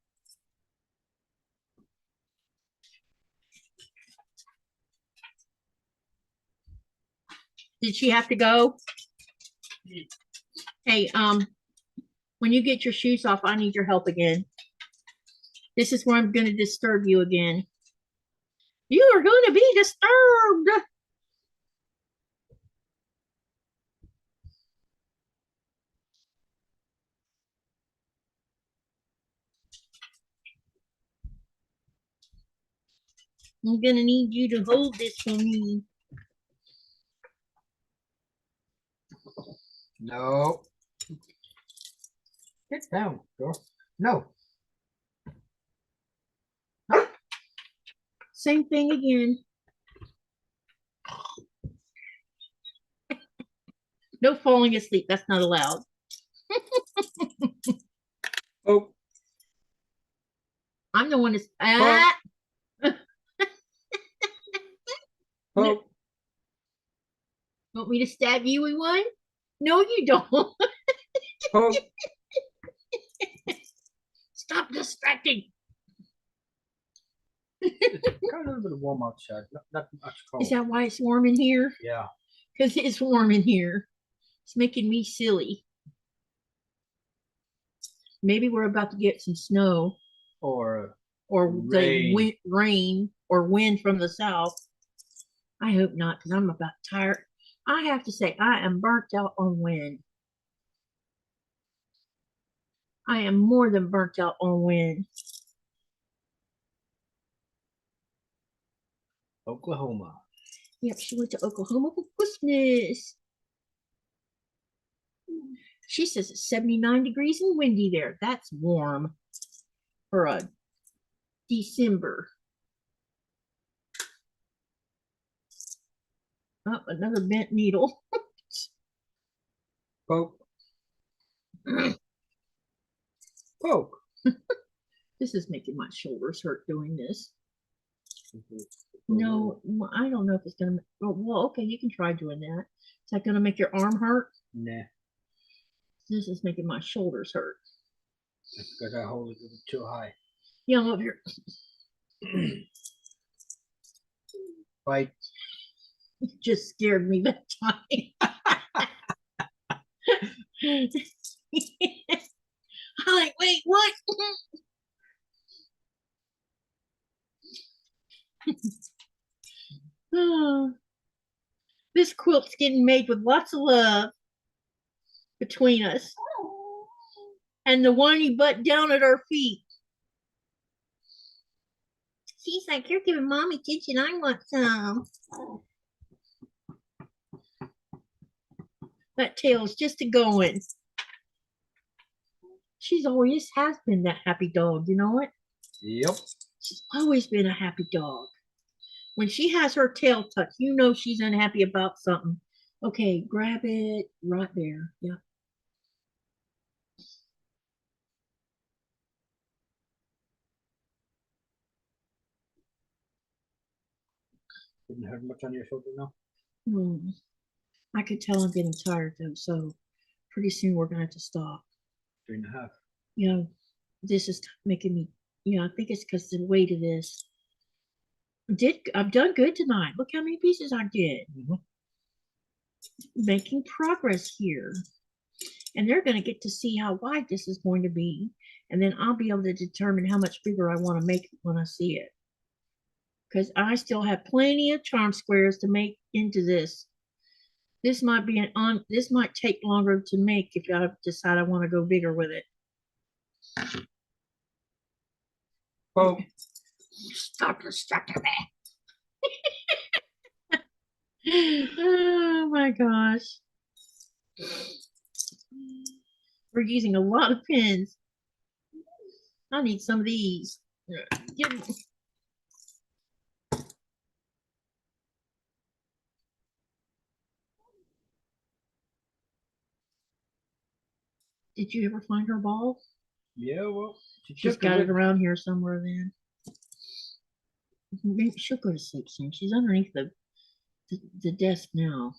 [SPEAKER 1] Did she have to go? Hey, when you get your shoes off, I need your help again. This is where I'm going to disturb you again. You are going to be disturbed. I'm going to need you to hold this for me.
[SPEAKER 2] No. Get down, girl. No.
[SPEAKER 1] Same thing again. No falling asleep. That's not allowed.
[SPEAKER 2] Oh.
[SPEAKER 1] I'm the one that's
[SPEAKER 2] Oh.
[SPEAKER 1] Want me to stab you with one? No, you don't.
[SPEAKER 2] Oh.
[SPEAKER 1] Stop distracting.
[SPEAKER 2] It's kind of a little bit warm outside. Not much cold.
[SPEAKER 1] Is that why it's warm in here?
[SPEAKER 2] Yeah.
[SPEAKER 1] Because it's warm in here. It's making me silly. Maybe we're about to get some snow.
[SPEAKER 2] Or
[SPEAKER 1] the rain or wind from the south. I hope not, because I'm about tired. I have to say, I am burnt out on wind. I am more than burnt out on wind.
[SPEAKER 2] Oklahoma.
[SPEAKER 1] Yep, she went to Oklahoma for Christmas. She says it's 79 degrees and windy there. That's warm for a December. Oh, another bent needle.
[SPEAKER 2] Poke. Poke.
[SPEAKER 1] This is making my shoulders hurt doing this. No, I don't know if it's gonna. Oh, well, okay, you can try doing that. Is that gonna make your arm hurt?
[SPEAKER 2] Nah.
[SPEAKER 1] This is making my shoulders hurt.
[SPEAKER 2] That's because I hold it too high.
[SPEAKER 1] Yeah, look here.
[SPEAKER 2] Fight.
[SPEAKER 1] You just scared me that time. I'm like, wait, what? Oh, this quilt's getting made with lots of love. between us. And the whiny butt down at our feet. She's like, you're giving mommy attention. I want some. That tail's just a going. She's always has been that happy dog, you know what?
[SPEAKER 2] Yep.
[SPEAKER 1] She's always been a happy dog. When she has her tail tucked, you know she's unhappy about something. Okay, grab it right there. Yeah.
[SPEAKER 2] Didn't hurt much on your shoulder now?
[SPEAKER 1] I could tell I'm getting tired though, so pretty soon we're gonna have to stop.
[SPEAKER 2] 3.5.
[SPEAKER 1] You know, this is making me, I think it's because the weight of this. I've done good tonight. Look how many pieces I did. Making progress here. And they're going to get to see how wide this is going to be. And then I'll be able to determine how much bigger I want to make it when I see it. Because I still have plenty of charm squares to make into this. This might be this might take longer to make if I decide I want to go bigger with it.
[SPEAKER 2] Oh,
[SPEAKER 1] stop distracting me. Oh my gosh. We're using a lot of pins. I need some of these. Did you ever find her ball?
[SPEAKER 2] Yeah, well,
[SPEAKER 1] She's got it around here somewhere then. Maybe she'll go to sleep soon. She's underneath the desk now.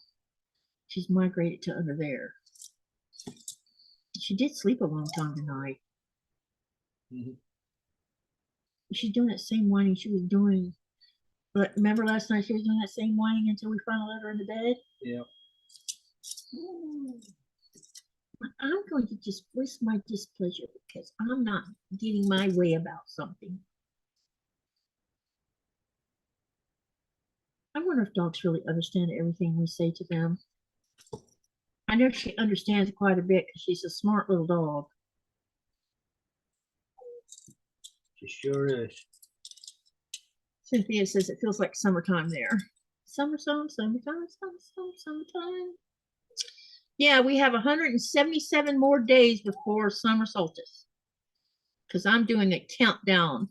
[SPEAKER 1] She's migrated to under there. She did sleep a long time tonight. She's doing that same whining she was doing. But remember last night she was doing that same whining until we finally let her into bed?
[SPEAKER 2] Yeah.
[SPEAKER 1] I'm going to just voice my displeasure because I'm not getting my way about something. I wonder if dogs really understand everything we say to them. I know she understands quite a bit because she's a smart little dog.
[SPEAKER 2] She sure is.
[SPEAKER 1] Cynthia says it feels like summertime there. Summertime. Yeah, we have 177 more days before summer solstice. Because I'm doing a countdown.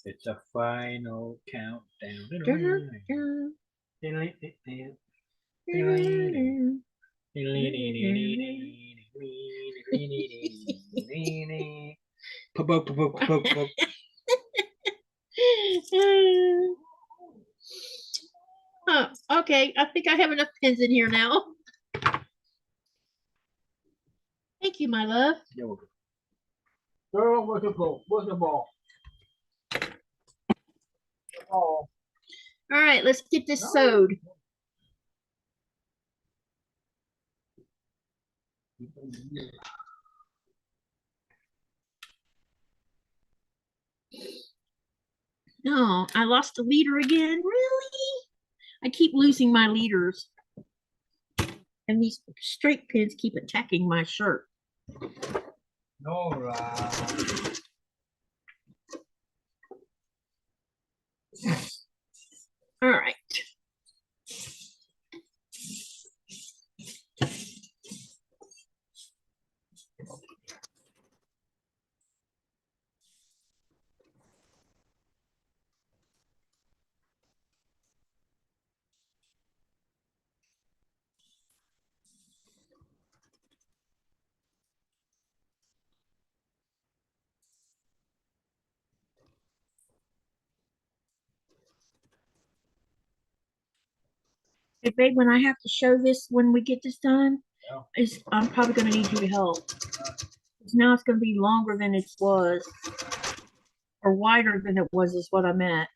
[SPEAKER 2] It's a final countdown.
[SPEAKER 1] Oh, okay, I think I have enough pins in here now. Thank you, my love.
[SPEAKER 2] You're welcome. Girl, where's the ball? Where's the ball? Oh.
[SPEAKER 1] All right, let's get this sewed. No, I lost the leader again. Really? I keep losing my leaders. And these straight pins keep attacking my shirt.
[SPEAKER 2] All right.
[SPEAKER 1] All right. Hey, babe, when I have to show this, when we get this done, I'm probably going to need you to help. Because now it's going to be longer than it was. Or wider than it was is what I meant.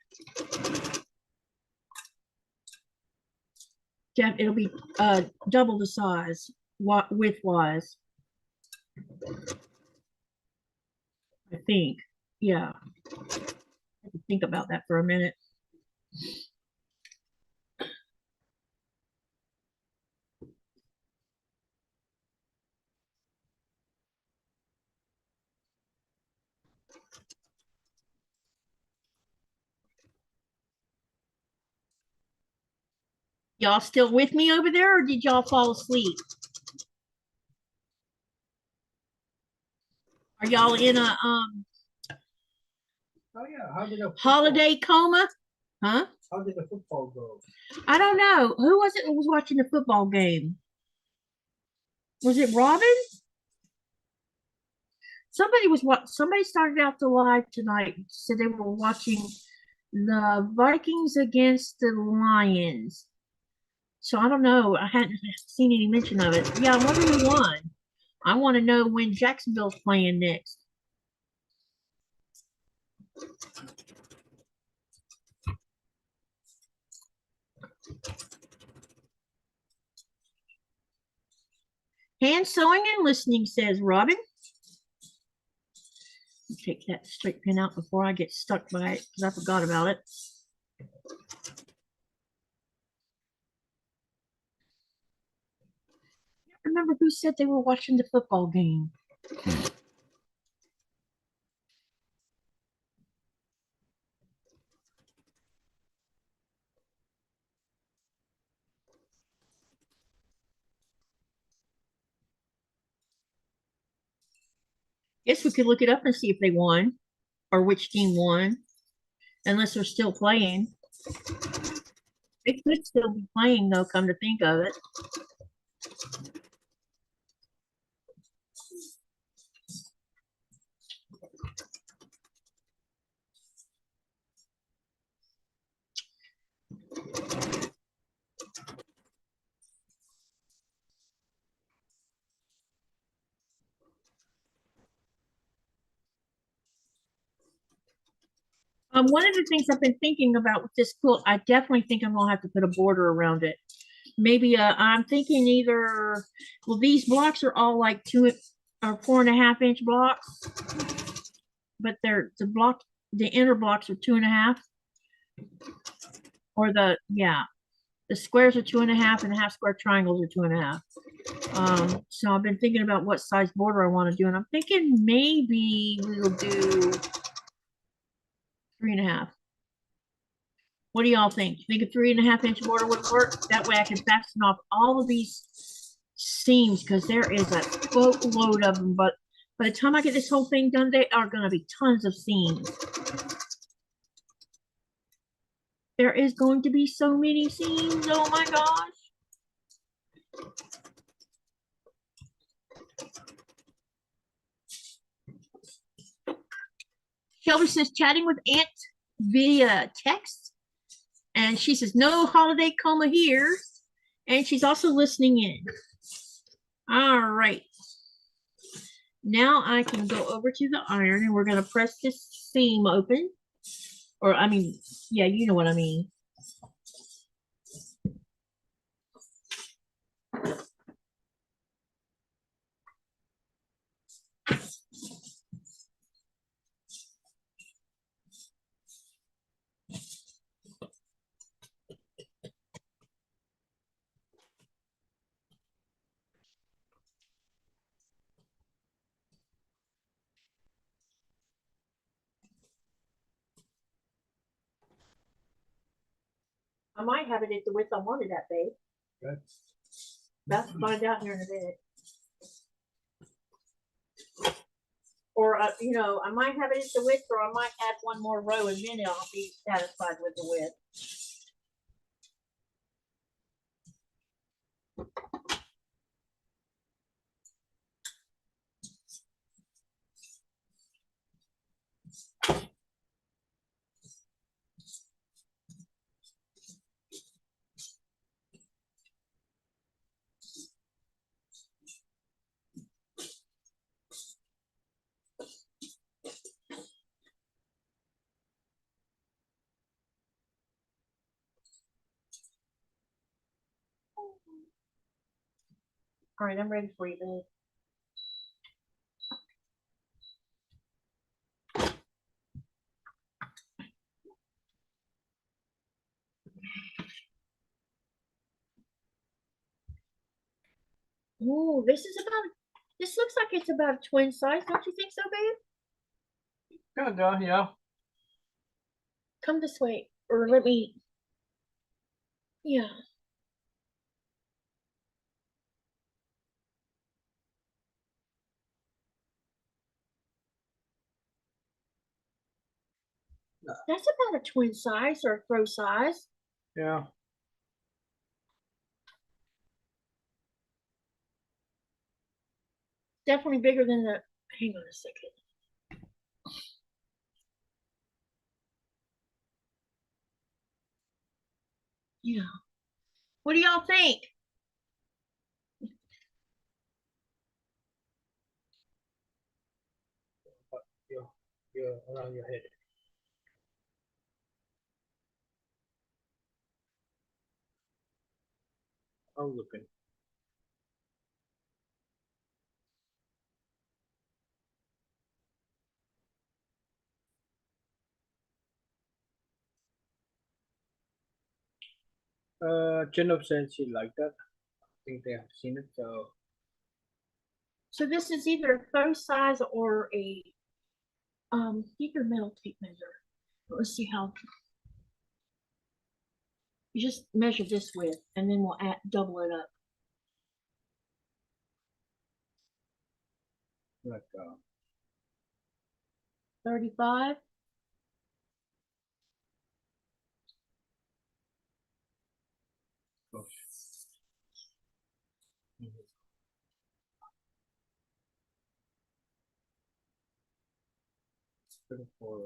[SPEAKER 1] It'll be double the size, width-wise. I think. Yeah. I have to think about that for a minute. Y'all still with me over there, or did y'all fall asleep? Are y'all in a
[SPEAKER 2] Oh yeah, how did the
[SPEAKER 1] holiday coma? Huh?
[SPEAKER 2] How did the football go?
[SPEAKER 1] I don't know. Who was it who was watching the football game? Was it Robin? Somebody started out the live tonight, said they were watching the Vikings against the Lions. So I don't know. I hadn't seen any mention of it. Yeah, I wonder who won. I want to know when Jacksonville's playing next. Hand sewing and listening, says Robin. Take that straight pin out before I get stuck by it because I forgot about it. I remember who said they were watching the football game. Guess we could look it up and see if they won or which team won, unless they're still playing. They could still be playing though, come to think of it. One of the things I've been thinking about with this quilt, I definitely think I'm gonna have to put a border around it. Maybe I'm thinking either, well, these blocks are all like 4.5 inch blocks, but the inner blocks are 2.5, or the squares are 2.5 and the half square triangles are 2.5. So I've been thinking about what size border I want to do, and I'm thinking maybe we'll do 3.5. What do y'all think? You think a 3.5 inch border would work? That way I can fasten off all of these seams because there is a boatload of them. But by the time I get this whole thing done, they are going to be tons of seams. There is going to be so many seams. Oh my gosh. Shelby says chatting with Aunt via text. And she says, no holiday coma here. And she's also listening in. All right. Now I can go over to the iron and we're going to press this seam open. Or, I mean, yeah, you know what I mean. I might have it at the width I wanted that, babe.
[SPEAKER 2] Okay.
[SPEAKER 1] That's find out here in a minute. Or, you know, I might have it at the width, or I might add one more row and then I'll be satisfied with the width. All right, I'm ready for you, babe. Ooh, this looks like it's about a twin size. Don't you think so, babe?
[SPEAKER 2] Kinda, yeah.
[SPEAKER 1] Come this way, or let me, yeah. That's about a twin size or a throw size.
[SPEAKER 2] Yeah.
[SPEAKER 1] Definitely bigger than the, hang on a second. Yeah. What do y'all think?
[SPEAKER 2] You're around your head. I'm looking. Chin-up said she liked that. I think they have seen it, so.
[SPEAKER 1] So this is either a throw size or a bigger metal tape measure. Let's see how. You just measure this width, and then we'll double it up.
[SPEAKER 2] Like
[SPEAKER 1] 35.
[SPEAKER 2] close. 34.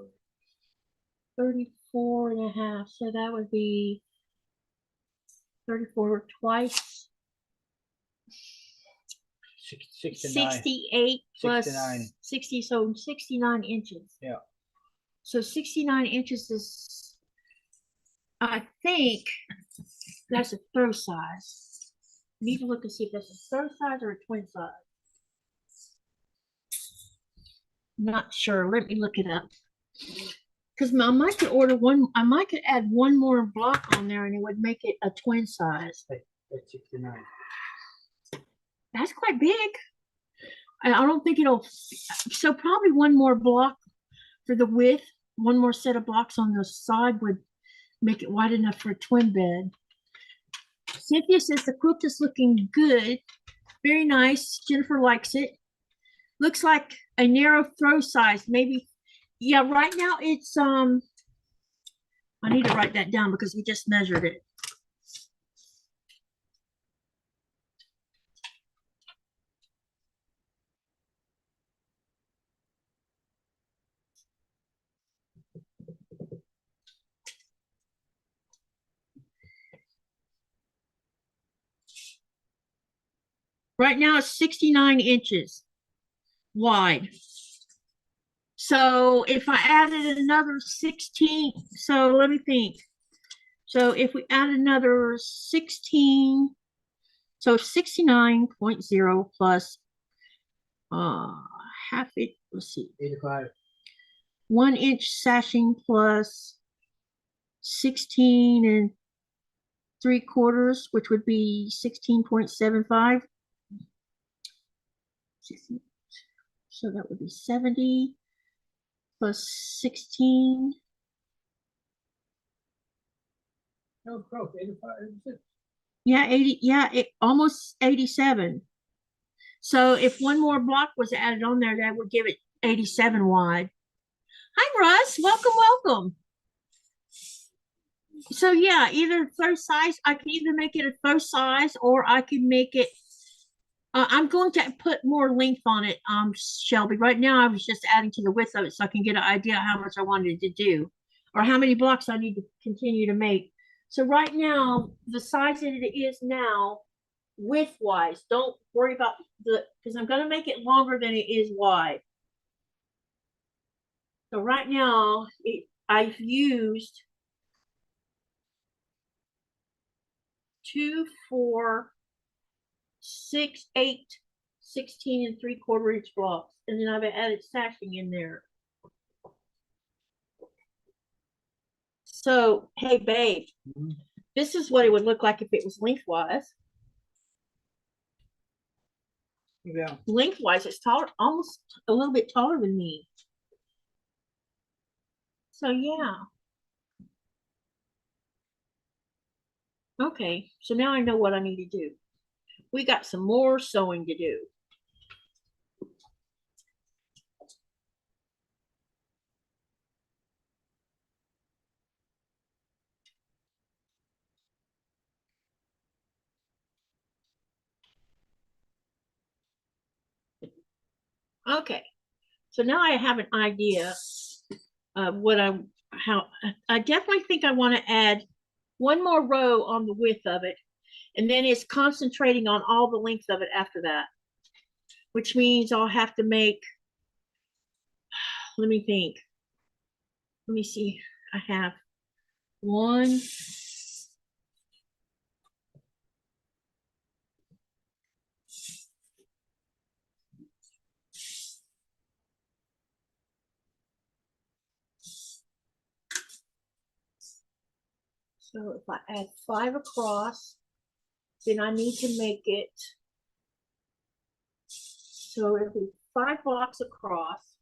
[SPEAKER 1] 34 and a half. So that would be 34 twice.
[SPEAKER 2] 69.
[SPEAKER 1] 68 plus
[SPEAKER 2] 69.
[SPEAKER 1] 60, so 69 inches.
[SPEAKER 2] Yeah.
[SPEAKER 1] So 69 inches is, I think that's a throw size. Need to look and see if that's a throw size or a twin size. Not sure. Let me look it up. Because I might could order one, I might could add one more block on there and it would make it a twin size.
[SPEAKER 2] That's 69.
[SPEAKER 1] That's quite big. I don't think it'll, so probably one more block for the width, one more set of blocks on the side would make it wide enough for a twin bed. Cynthia says the quilt is looking good. Very nice. Jennifer likes it. Looks like a narrow throw size, maybe. Yeah, right now it's I need to write that down because we just measured it. Right now it's 69 inches wide. So if I added another 16, so let me think. So if we add another 16, so 69.0 plus half it, let's see.
[SPEAKER 2] 85.
[SPEAKER 1] 1 inch sashing plus 16 and 3/4, which would be 16.75. So that would be 70 plus 16.
[SPEAKER 2] No, close. 85. 86.
[SPEAKER 1] Yeah, 80. Yeah, almost 87. So if one more block was added on there, that would give it 87 wide. Hi, Russ. Welcome, welcome. So yeah, either throw size. I can either make it a throw size, or I can make it. I'm going to put more length on it, Shelby. Right now, I was just adding to the width of it so I can get an idea how much I wanted to do, or how many blocks I need to continue to make. So right now, the size that it is now, width-wise, don't worry about because I'm going to make it longer than it is wide. So right now, I've used 2, 4, 6, 8, 16 and 3/4 inch blocks. And then I've added sashing in there. So, hey, babe, this is what it would look like if it was lengthwise.
[SPEAKER 2] Yeah.
[SPEAKER 1] Lengthwise, it's taller, almost a little bit taller than me. So, yeah. Okay, so now I know what I need to do. We got some more sewing to do. Okay, so now I have an idea of what I definitely think I want to add one more row on the width of it, and then it's concentrating on all the length of it after that, which means I'll have to make, let me think, let me see, I have one, so if I add 5 across, then I need to make it, so it'll be 5 blocks across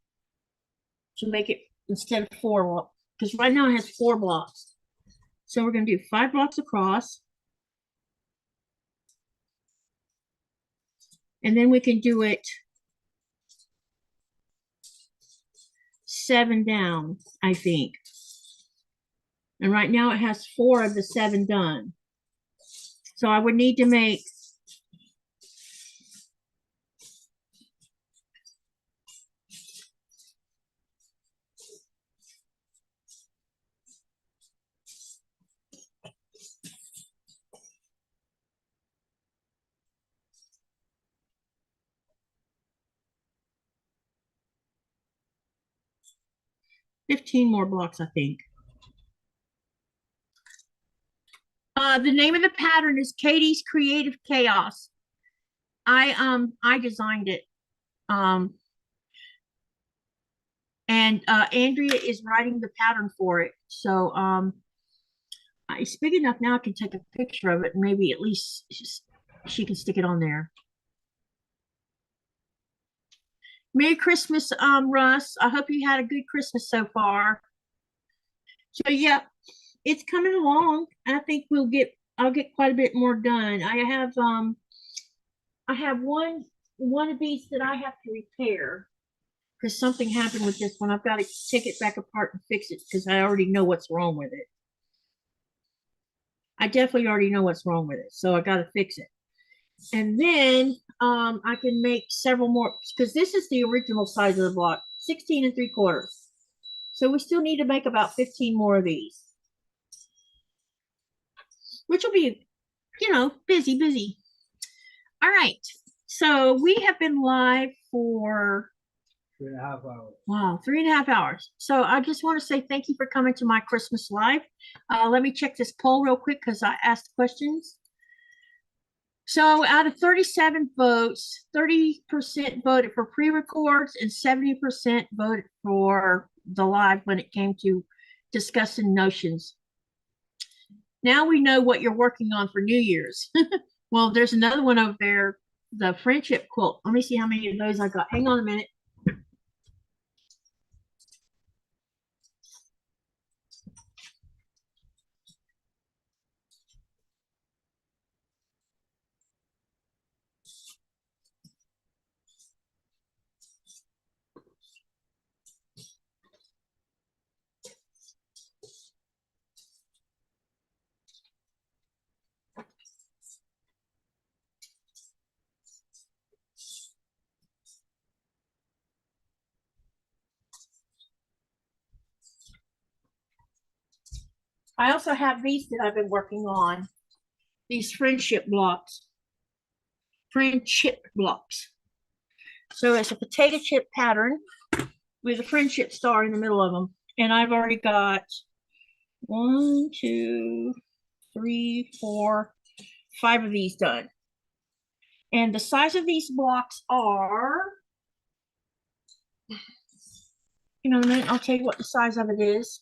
[SPEAKER 1] to make it instead of 4, because right now it has 4 blocks. So we're going to do 5 blocks across. And then we can do it 7 down, I think. And right now it has 4 of the 7 done. So I would need to make 15 more blocks, I think. The name of the pattern is Katy's Creative Chaos. I designed it. And Andrea is writing the pattern for it. So it's big enough now I can take a picture of it and maybe at least she can stick it on there. Merry Christmas, Russ. I hope you had a good Christmas so far. So yeah, it's coming along. I think I'll get quite a bit more done. I have one of these that I have to repair because something happened with this one. I've got to take it back apart and fix it because I already know what's wrong with it. I definitely already know what's wrong with it, so I got to fix it. And then I can make several more because this is the original size of the block, 16 3/4. So we still need to make about 15 more of these, which will be, busy. All right. So we have been live for
[SPEAKER 2] 3.5 hours.
[SPEAKER 1] Wow, 3.5 hours. So I just want to say thank you for coming to my Christmas live. Let me check this poll real quick because I asked questions. So out of 37 votes, 30% voted for pre-records and 70% voted for the live when it came to discussing notions. Now we know what you're working on for New Year's. Well, there's another one over there, the friendship quilt. Let me see how many of those I got. Hang on a minute. I also have these that I've been working on, these friendship blocks. So it's a potato chip pattern with a friendship star in the middle of them. And I've already got 1, 2, 3, 4, 5 of these done. And the size of these blocks are, in a minute, I'll tell you what the size of it is.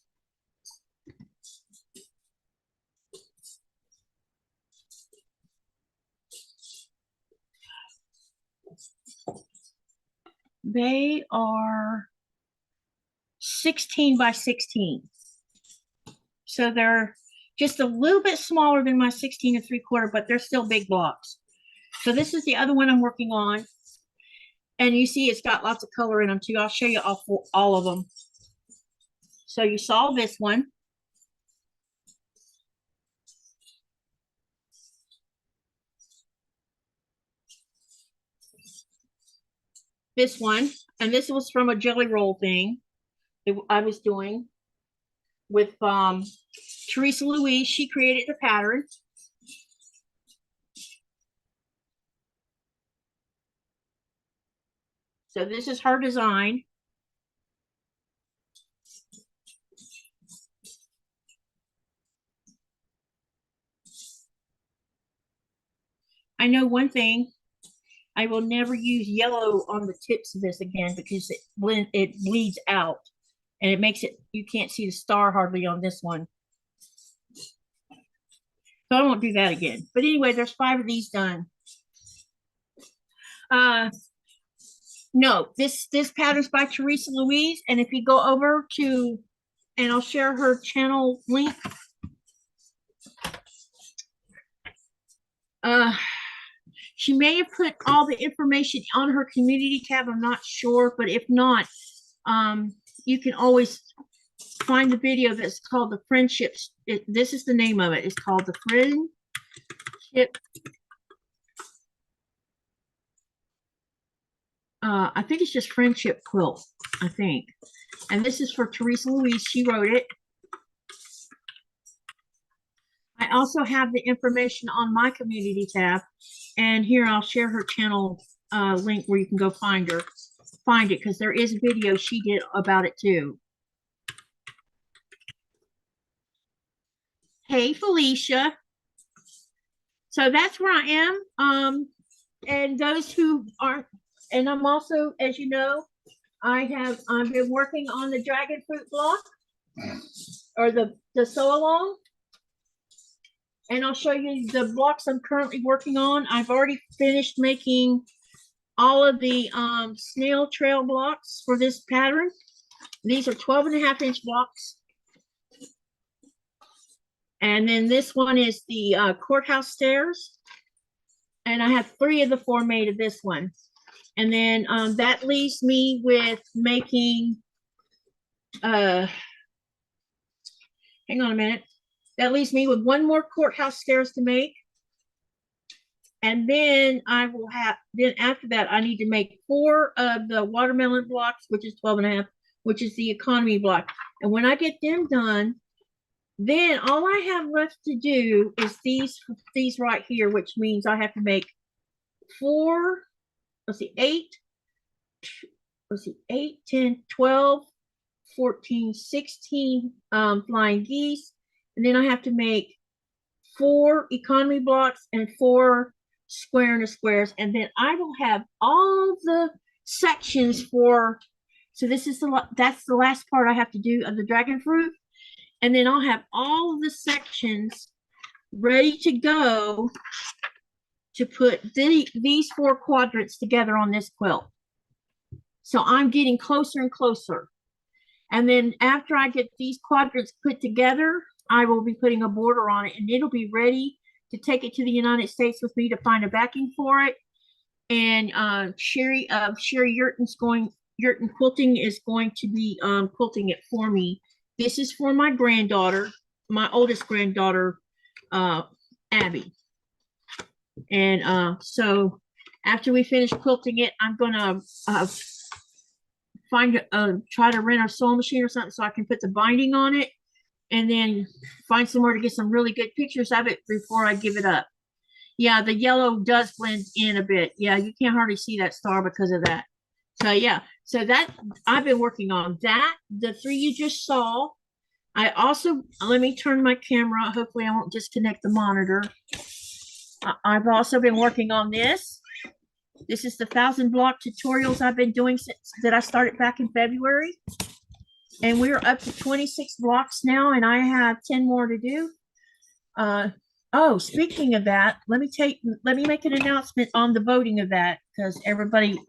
[SPEAKER 1] They are 16 by 16. So they're just a little bit smaller than my 16 3/4, but they're still big blocks. So this is the other one I'm working on. And you see it's got lots of color in them too. I'll show you all of them. So you saw this one. this one, and this was from a jelly roll thing I was doing with Teresa Louise. She created the pattern. So this is her design. I know one thing, I will never use yellow on the tips of this again because it bleeds out and it makes it, you can't see the star hardly on this one. So I won't do that again. But anyway, there's 5 of these done. No, this pattern's by Teresa Louise, and if you go over to, and I'll share her channel link. She may have put all the information on her community tab. I'm not sure, but if not, you can always find the video that's called the Friendships. This is the name of it. It's called the Friendship. I think it's just Friendship Quilt, I think. And this is for Teresa Louise. She wrote it. I also have the information on my community tab. And here I'll share her channel link where you can go find it, because there is a video she did about it too. Hey, Felicia. So that's where I am. And those who aren't, and I'm also, as you know, I've been working on the dragon fruit block or the sew along. And I'll show you the blocks I'm currently working on. I've already finished making all of the snail trail blocks for this pattern. These are 12.5-inch blocks. And then this one is the courthouse stairs. And I have 3 of the 4 made of this one. And then that leaves me with making, hang on a minute. That leaves me with 1 more courthouse stairs to make. And then I will have, then after that, I need to make 4 of the watermelon blocks, which is 12.5, which is the economy block. And when I get them done, then all I have left to do is these right here, which means I have to make 4, let's see, 8, 10, 12, 14, 16 flying geese. And then I have to make 4 economy blocks and 4 square and squares. And then I will have all the sections for, so this is that's the last part I have to do of the dragon fruit. And then I'll have all of the sections ready to go to put these 4 quadrants together on this quilt. So I'm getting closer and closer. And then after I get these quadrants put together, I will be putting a border on it, and it'll be ready to take it to the United States with me to find a backing for it. And Sherry Yurton Quilting is going to be quilting it for me. This is for my granddaughter, my oldest granddaughter, Abby. And so after we finish quilting it, I'm gonna try to rent a sewing machine or something so I can put the binding on it, and then find somewhere to get some really good pictures of it before I give it up. Yeah, the yellow does blend in a bit. Yeah, you can't hardly see that star because of that. So yeah, so that I've been working on that. The 3 you just saw. I also, let me turn my camera. Hopefully I won't disconnect the monitor. I've also been working on this. This is the 1,000 block tutorials I've been doing since that I started back in February. And we're up to 26 blocks now, and I have 10 more to do. Oh, speaking of that, let me make an announcement on the voting of that, because everybody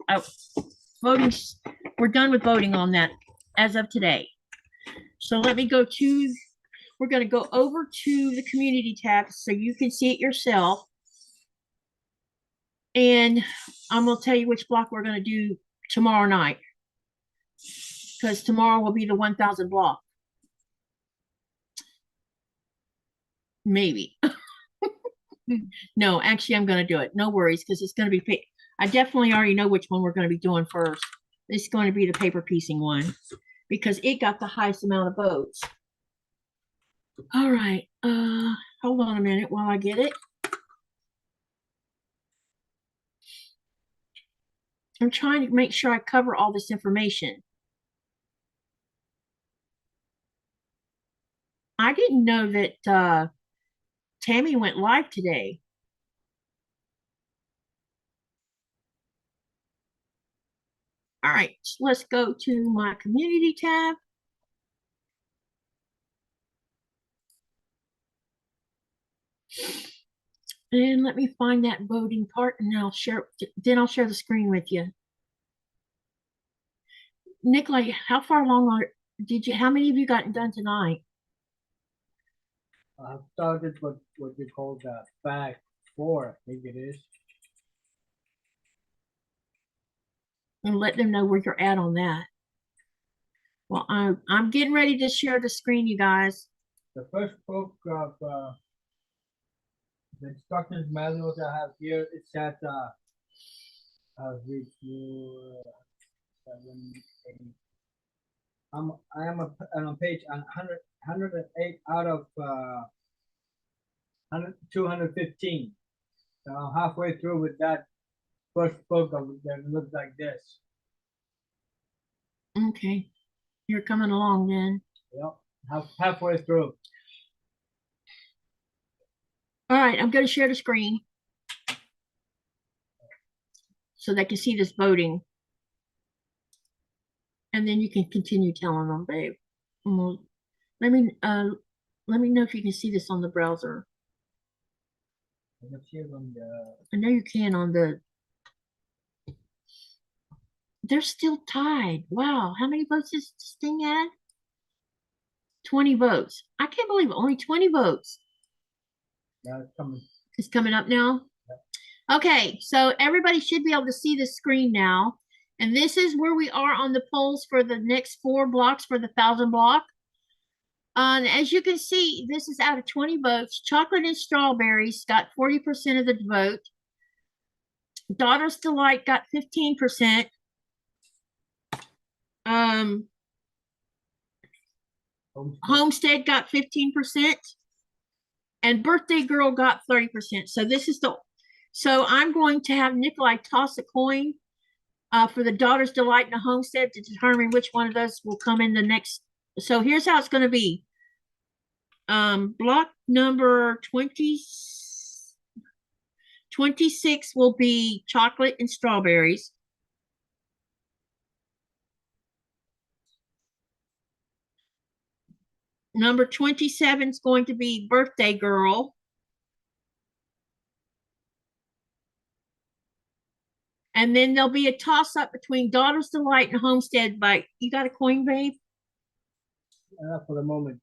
[SPEAKER 1] voting, we're done with voting on that as of today. So let me go to, we're going to go over to the community tab so you can see it yourself. And I'm going to tell you which block we're going to do tomorrow night, because tomorrow will be the 1,000 block. Maybe. No, actually, I'm going to do it. No worries, because it's going to be I definitely already know which one we're going to be doing first. This is going to be the paper piecing one because it got the highest amount of votes. All right. Hold on a minute while I get it. I'm trying to make sure I cover all this information. I didn't know that Tammy went live today. All right, let's go to my community tab. And let me find that voting part and I'll share the screen with you. Nikolaj, how far along how many of you gotten done tonight?
[SPEAKER 2] I've started what you call the bag 4, I think it is.
[SPEAKER 1] And let them know where you're at on that. Well, I'm getting ready to share the screen, you guys.
[SPEAKER 2] The first book of the instructions manuals I have here, it says I'll read you 7, 8. I'm on page 108 out of 215. So I'm halfway through with that first book of that looks like this.
[SPEAKER 1] Okay, you're coming along then.
[SPEAKER 2] Yep, halfway through.
[SPEAKER 1] All right, I'm going to share the screen so they can see this voting. And then you can continue telling them, babe. Let me know if you can see this on the browser. I know you can on the. They're still tied. Wow, how many votes does this thing had? 20 votes. I can't believe it, only 20 votes.
[SPEAKER 2] Yeah, it's coming.
[SPEAKER 1] It's coming up now. Yep. Okay, so everybody should be able to see the screen now. And this is where we are on the polls for the next 4 blocks for the 1,000 block. And as you can see, this is out of 20 votes. Chocolate and Strawberries got 40% of the vote. Daughter's Delight got 15%. Homestead got 15%. And Birthday Girl got 30%. So this is so I'm going to have Nikolaj toss a coin for the Daughter's Delight and the Homestead to determine which one of those will come in the next. So here's how it's going to be. Block number 26 will be Chocolate and Strawberries. Number 27 is going to be Birthday Girl. And then there'll be a toss-up between Daughter's Delight and Homestead. You got a coin, babe?
[SPEAKER 2] For the moment.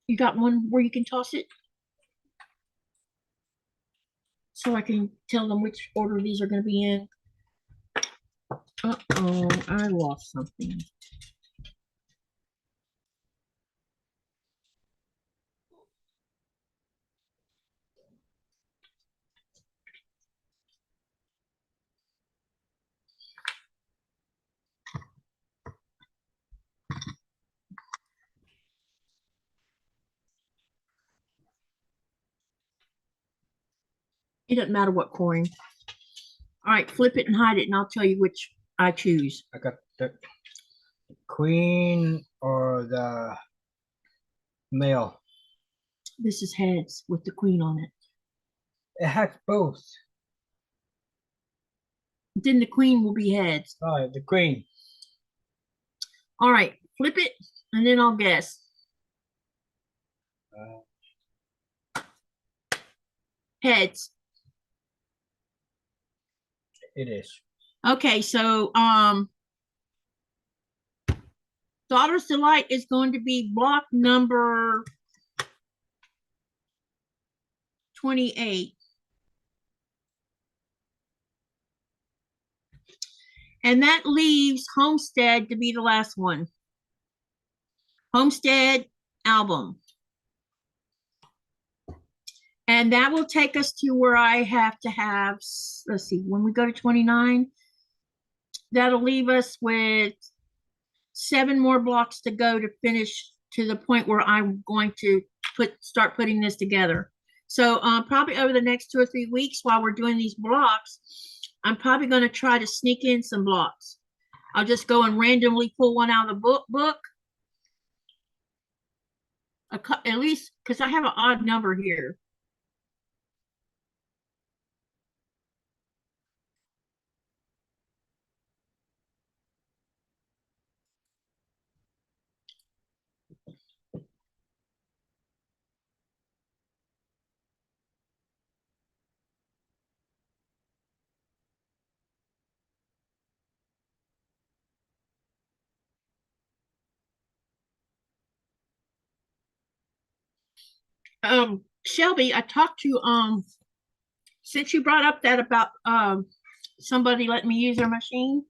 [SPEAKER 1] You got one where you can toss it? So I can tell them which order these are going to be in. Uh-oh, I lost something. It doesn't matter what coin. All right, flip it and hide it, and I'll tell you which I choose.
[SPEAKER 2] I got the queen or the male.
[SPEAKER 1] This is heads with the queen on it.
[SPEAKER 2] It has both.
[SPEAKER 1] Then the queen will be heads.
[SPEAKER 2] All right, the queen.
[SPEAKER 1] All right, flip it, and then I'll guess. Heads.
[SPEAKER 2] It is.
[SPEAKER 1] Okay, so Daughter's Delight is going to be block number 28. And that leaves Homestead to be the last one. Homestead album. And that will take us to where I have to have, let's see, when we go to 29, that'll leave us with 7 more blocks to go to finish to the point where I'm going to start putting this together. So probably over the next 2 or 3 weeks while we're doing these blocks, I'm probably going to try to sneak in some blocks. I'll just go and randomly pull one out of the book. At least, because I have an odd number here. Shelby, I talked to since you brought up that about somebody letting me use their machine.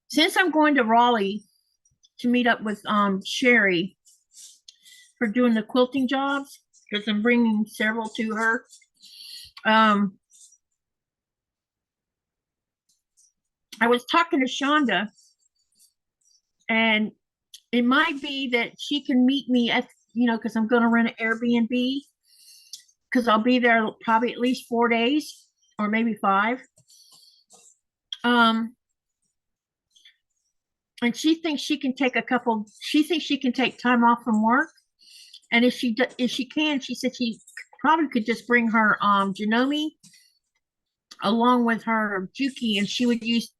[SPEAKER 1] Since I'm going to Raleigh to meet up with Sherry for doing the quilting jobs, because I'm bringing several to her. I was talking to Shonda, and it might be that she can meet me at, because I'm going to rent an Airbnb, because I'll be there probably at least 4 days or maybe 5. And she thinks she can take time off from work. And if she can, she said she probably could just bring her Janome along with her Juki,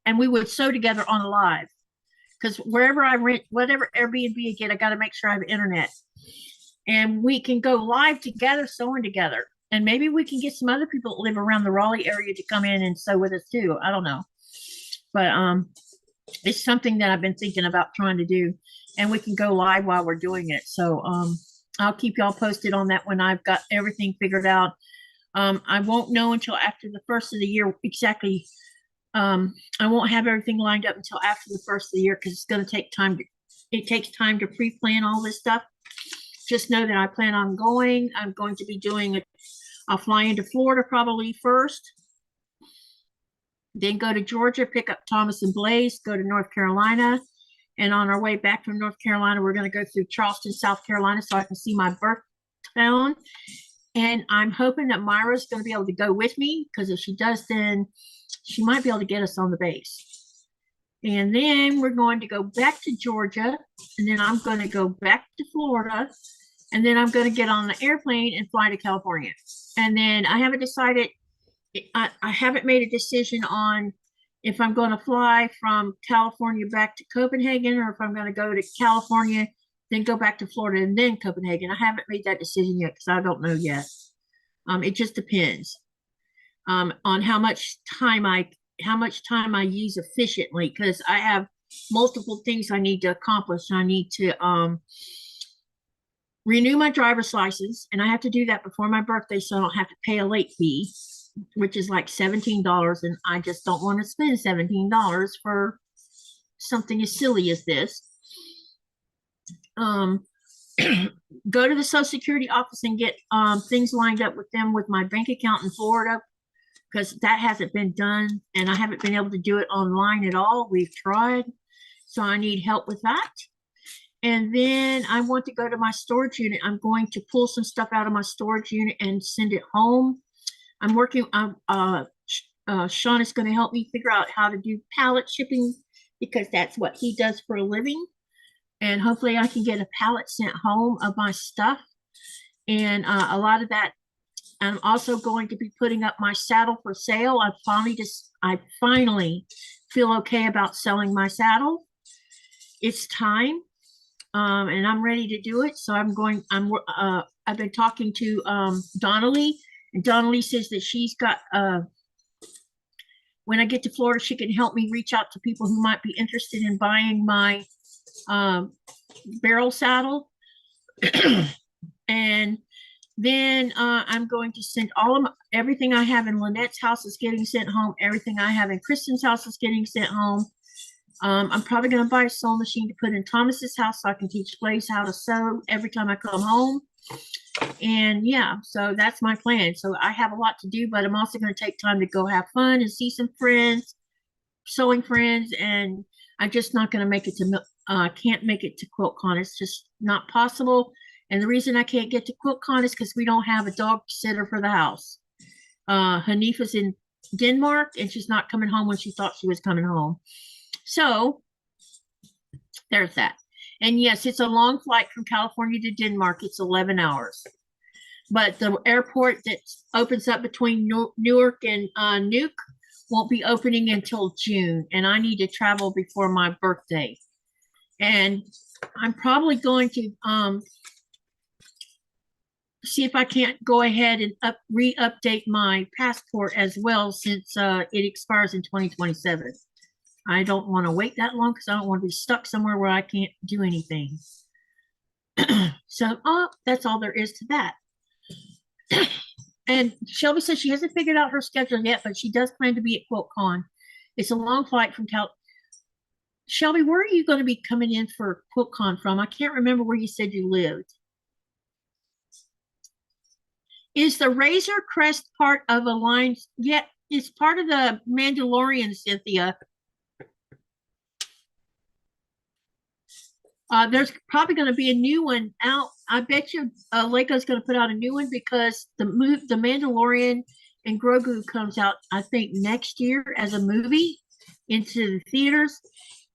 [SPEAKER 1] and we would sew together on a live. Because wherever I rent, whatever Airbnb I get, I got to make sure I have internet. And we can go live together, sewing together. And maybe we can get some other people that live around the Raleigh area to come in and sew with us too. I don't know. But it's something that I've been thinking about trying to do. And we can go live while we're doing it. So I'll keep y'all posted on that when I've got everything figured out. I won't know until after the first of the year exactly. I won't have everything lined up until after the first of the year, because it's going to take time. It takes time to pre-plan all this stuff. Just know that I plan on going. I'm going to be doing I'll fly into Florida probably first, then go to Georgia, pick up Thomas and Blaze, go to North Carolina. And on our way back from North Carolina, we're going to go through Charleston, South Carolina, so I can see my birth town. And I'm hoping that Myra's going to be able to go with me, because if she does, then she might be able to get us on the base. And then we're going to go back to Georgia, and then I'm going to go back to Florida, and then I'm going to get on the airplane and fly to California. And then I haven't decided, I haven't made a decision on if I'm going to fly from California back to Copenhagen, or if I'm going to go to California, then go back to Florida, and then Copenhagen. I haven't made that decision yet, because I don't know yet. It just depends on how much time I use efficiently, because I have multiple things I need to accomplish. I need to renew my driver's license, and I have to do that before my birthday, so I don't have to pay a late fee, which is like $17, and I just don't want to spend $17 for something as silly as this. Go to the Social Security office and get things lined up with them with my bank account in Florida, because that hasn't been done, and I haven't been able to do it online at all. We've tried, so I need help with that. And then I want to go to my storage unit. I'm going to pull some stuff out of my storage unit and send it home. I'm working on Sean is going to help me figure out how to do pallet shipping, because that's what he does for a living. And hopefully I can get a pallet sent home of my stuff. And a lot of that, I'm also going to be putting up my saddle for sale. I finally feel okay about selling my saddle. It's time. And I'm ready to do it. So I've been talking to Donnelly, and Donnelly says that she's got when I get to Florida, she can help me reach out to people who might be interested in buying my barrel saddle. And then I'm going to send everything I have in Lynette's house is getting sent home. Everything I have in Kristen's house is getting sent home. I'm probably going to buy a sewing machine to put in Thomas's house, so I can teach Blaze how to sew every time I come home. And yeah, so that's my plan. So I have a lot to do, but I'm also going to take time to go have fun and see some friends, sewing friends, and I'm just not going to make it to can't make it to QuiltCon. It's just not possible. And the reason I can't get to QuiltCon is because we don't have a dog sitter for the house. Hanifa's in Denmark and she's not coming home when she thought she was coming home. So there's that. And yes, it's a long flight from California to Denmark. It's 11 hours. But the airport that opens up between Newark and Nuuk won't be opening until June. And I need to travel before my birthday. And I'm probably going to see if I can't go ahead and re-update my passport as well, since it expires in 2027. I don't want to wait that long because I don't want to be stuck somewhere where I can't do anything. So that's all there is to that. And Shelby says she hasn't figured out her schedule yet, but she does plan to be at QuiltCon. It's a long flight from Shelby, where are you going to be coming in for QuiltCon from? I can't remember where you said you lived. Is the Razor Crest part of a line? Yeah, it's part of the Mandalorian, Cynthia. There's probably going to be a new one out. I bet you Lego's going to put out a new one because the Mandalorian and Grogu comes out, I think, next year as a movie into the theaters.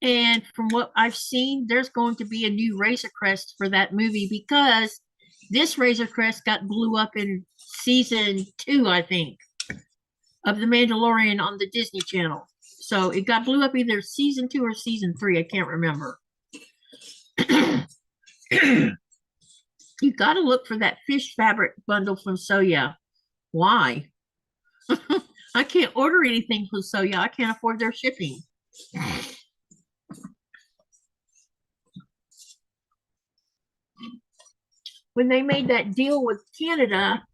[SPEAKER 1] And from what I've seen, there's going to be a new Razor Crest for that movie because this Razor Crest got blew up in season 2, I think, of The Mandalorian on the Disney Channel. So it got blew up either season 2 or season 3. I can't remember. You got to look for that fish fabric bundle from Soya. Why? I can't order anything from Soya. I can't afford their shipping. When they made that deal with Canada,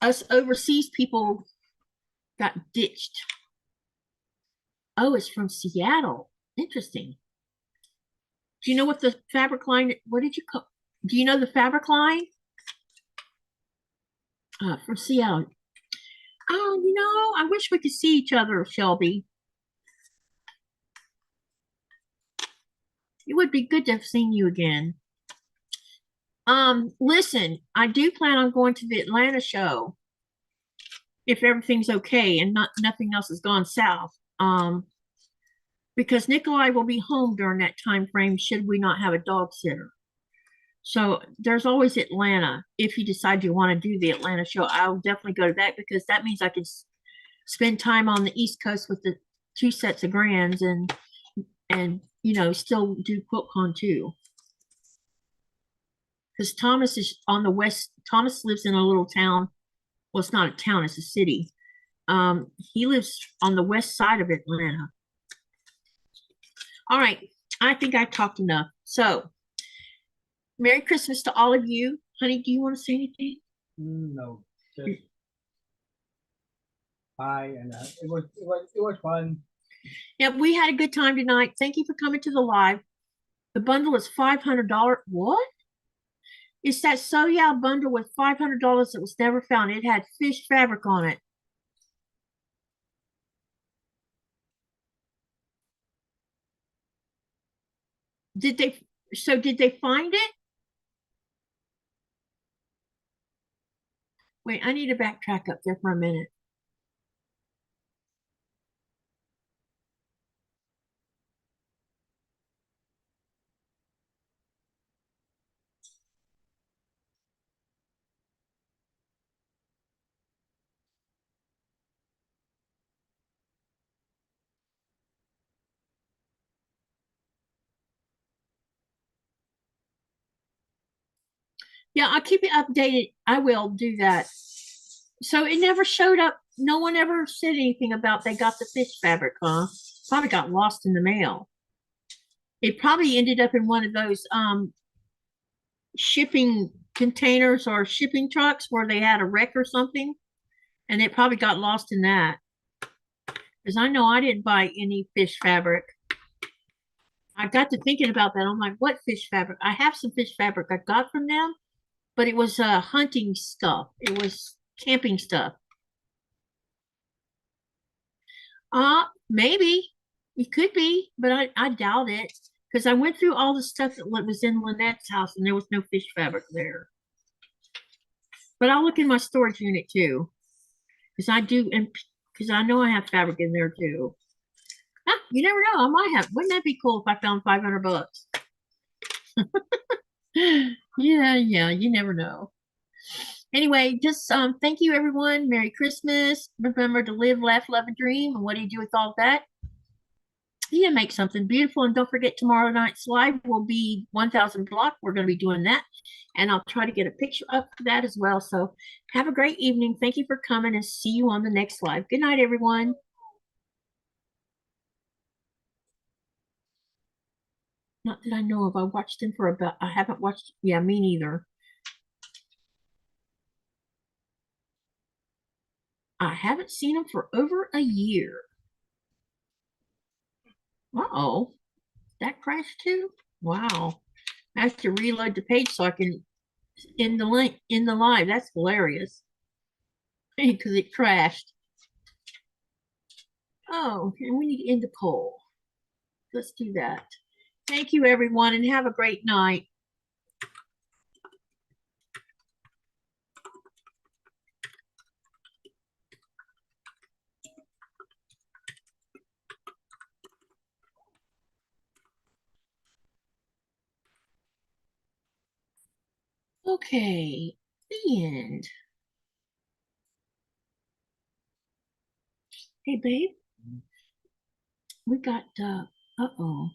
[SPEAKER 1] us overseas people got ditched. Oh, it's from Seattle. Interesting. Do you know what the fabric line, what did you call, do you know the fabric line? From Seattle. Oh, you know, I wish we could see each other, Shelby. It would be good to have seen you again. Listen, I do plan on going to the Atlanta show if everything's okay and nothing else has gone south. Because Nikolaj will be home during that time frame should we not have a dog sitter. So there's always Atlanta. If you decide you want to do the Atlanta show, I'll definitely go to that because that means I can spend time on the East Coast with the 2 sets of grands and you know, still do QuiltCon too. Because Thomas is on the west. Thomas lives in a little town. Well, it's not a town, it's a city. He lives on the west side of Atlanta. All right, I think I talked enough. So, Merry Christmas to all of you. Honey, do you want to say anything?
[SPEAKER 2] No, just hi, and it was fun.
[SPEAKER 1] Yeah, we had a good time tonight. Thank you for coming to the live. The bundle is $500. What? It's that Soya bundle with $500 that was never found. It had fish fabric on it. Did they find it? Wait, I need to backtrack up there for a minute. Yeah, I'll keep you updated. I will do that. So it never showed up. No one ever said anything about they got the fish fabric, huh? Probably got lost in the mail. It probably ended up in one of those shipping containers or shipping trucks where they had a wreck or something. And it probably got lost in that. Because I know I didn't buy any fish fabric. I got to thinking about that. I'm like, what fish fabric? I have some fish fabric I got from them, but it was hunting stuff. It was camping stuff. Maybe it could be, but I doubt it because I went through all the stuff that was in Lynette's house and there was no fish fabric there. But I'll look in my storage unit too because I do, and because I know I have fabric in there too. You never know. I might have. Wouldn't that be cool if I found 500 bucks? Yeah, you never know. Anyway, just thank you everyone. Merry Christmas. Remember to live, laugh, love, and dream. And what do you do with all that? You make something beautiful. And don't forget tomorrow night's live will be 1000 block. We're going to be doing that. And I'll try to get a picture up for that as well. So have a great evening. Thank you for coming and see you on the next live. Good night, everyone. Not that I know of. I watched him for about, I haven't watched, yeah, me neither. I haven't seen him for over a year. Uh-oh, that crashed too? Wow. I have to reload the page so I can end the link in the live. That's hilarious. Because it crashed. Oh, and we need to end the poll. Let's do that. Thank you, everyone, and have a great night. Okay, the end. Hey, babe, we got, uh-oh,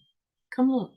[SPEAKER 1] come look.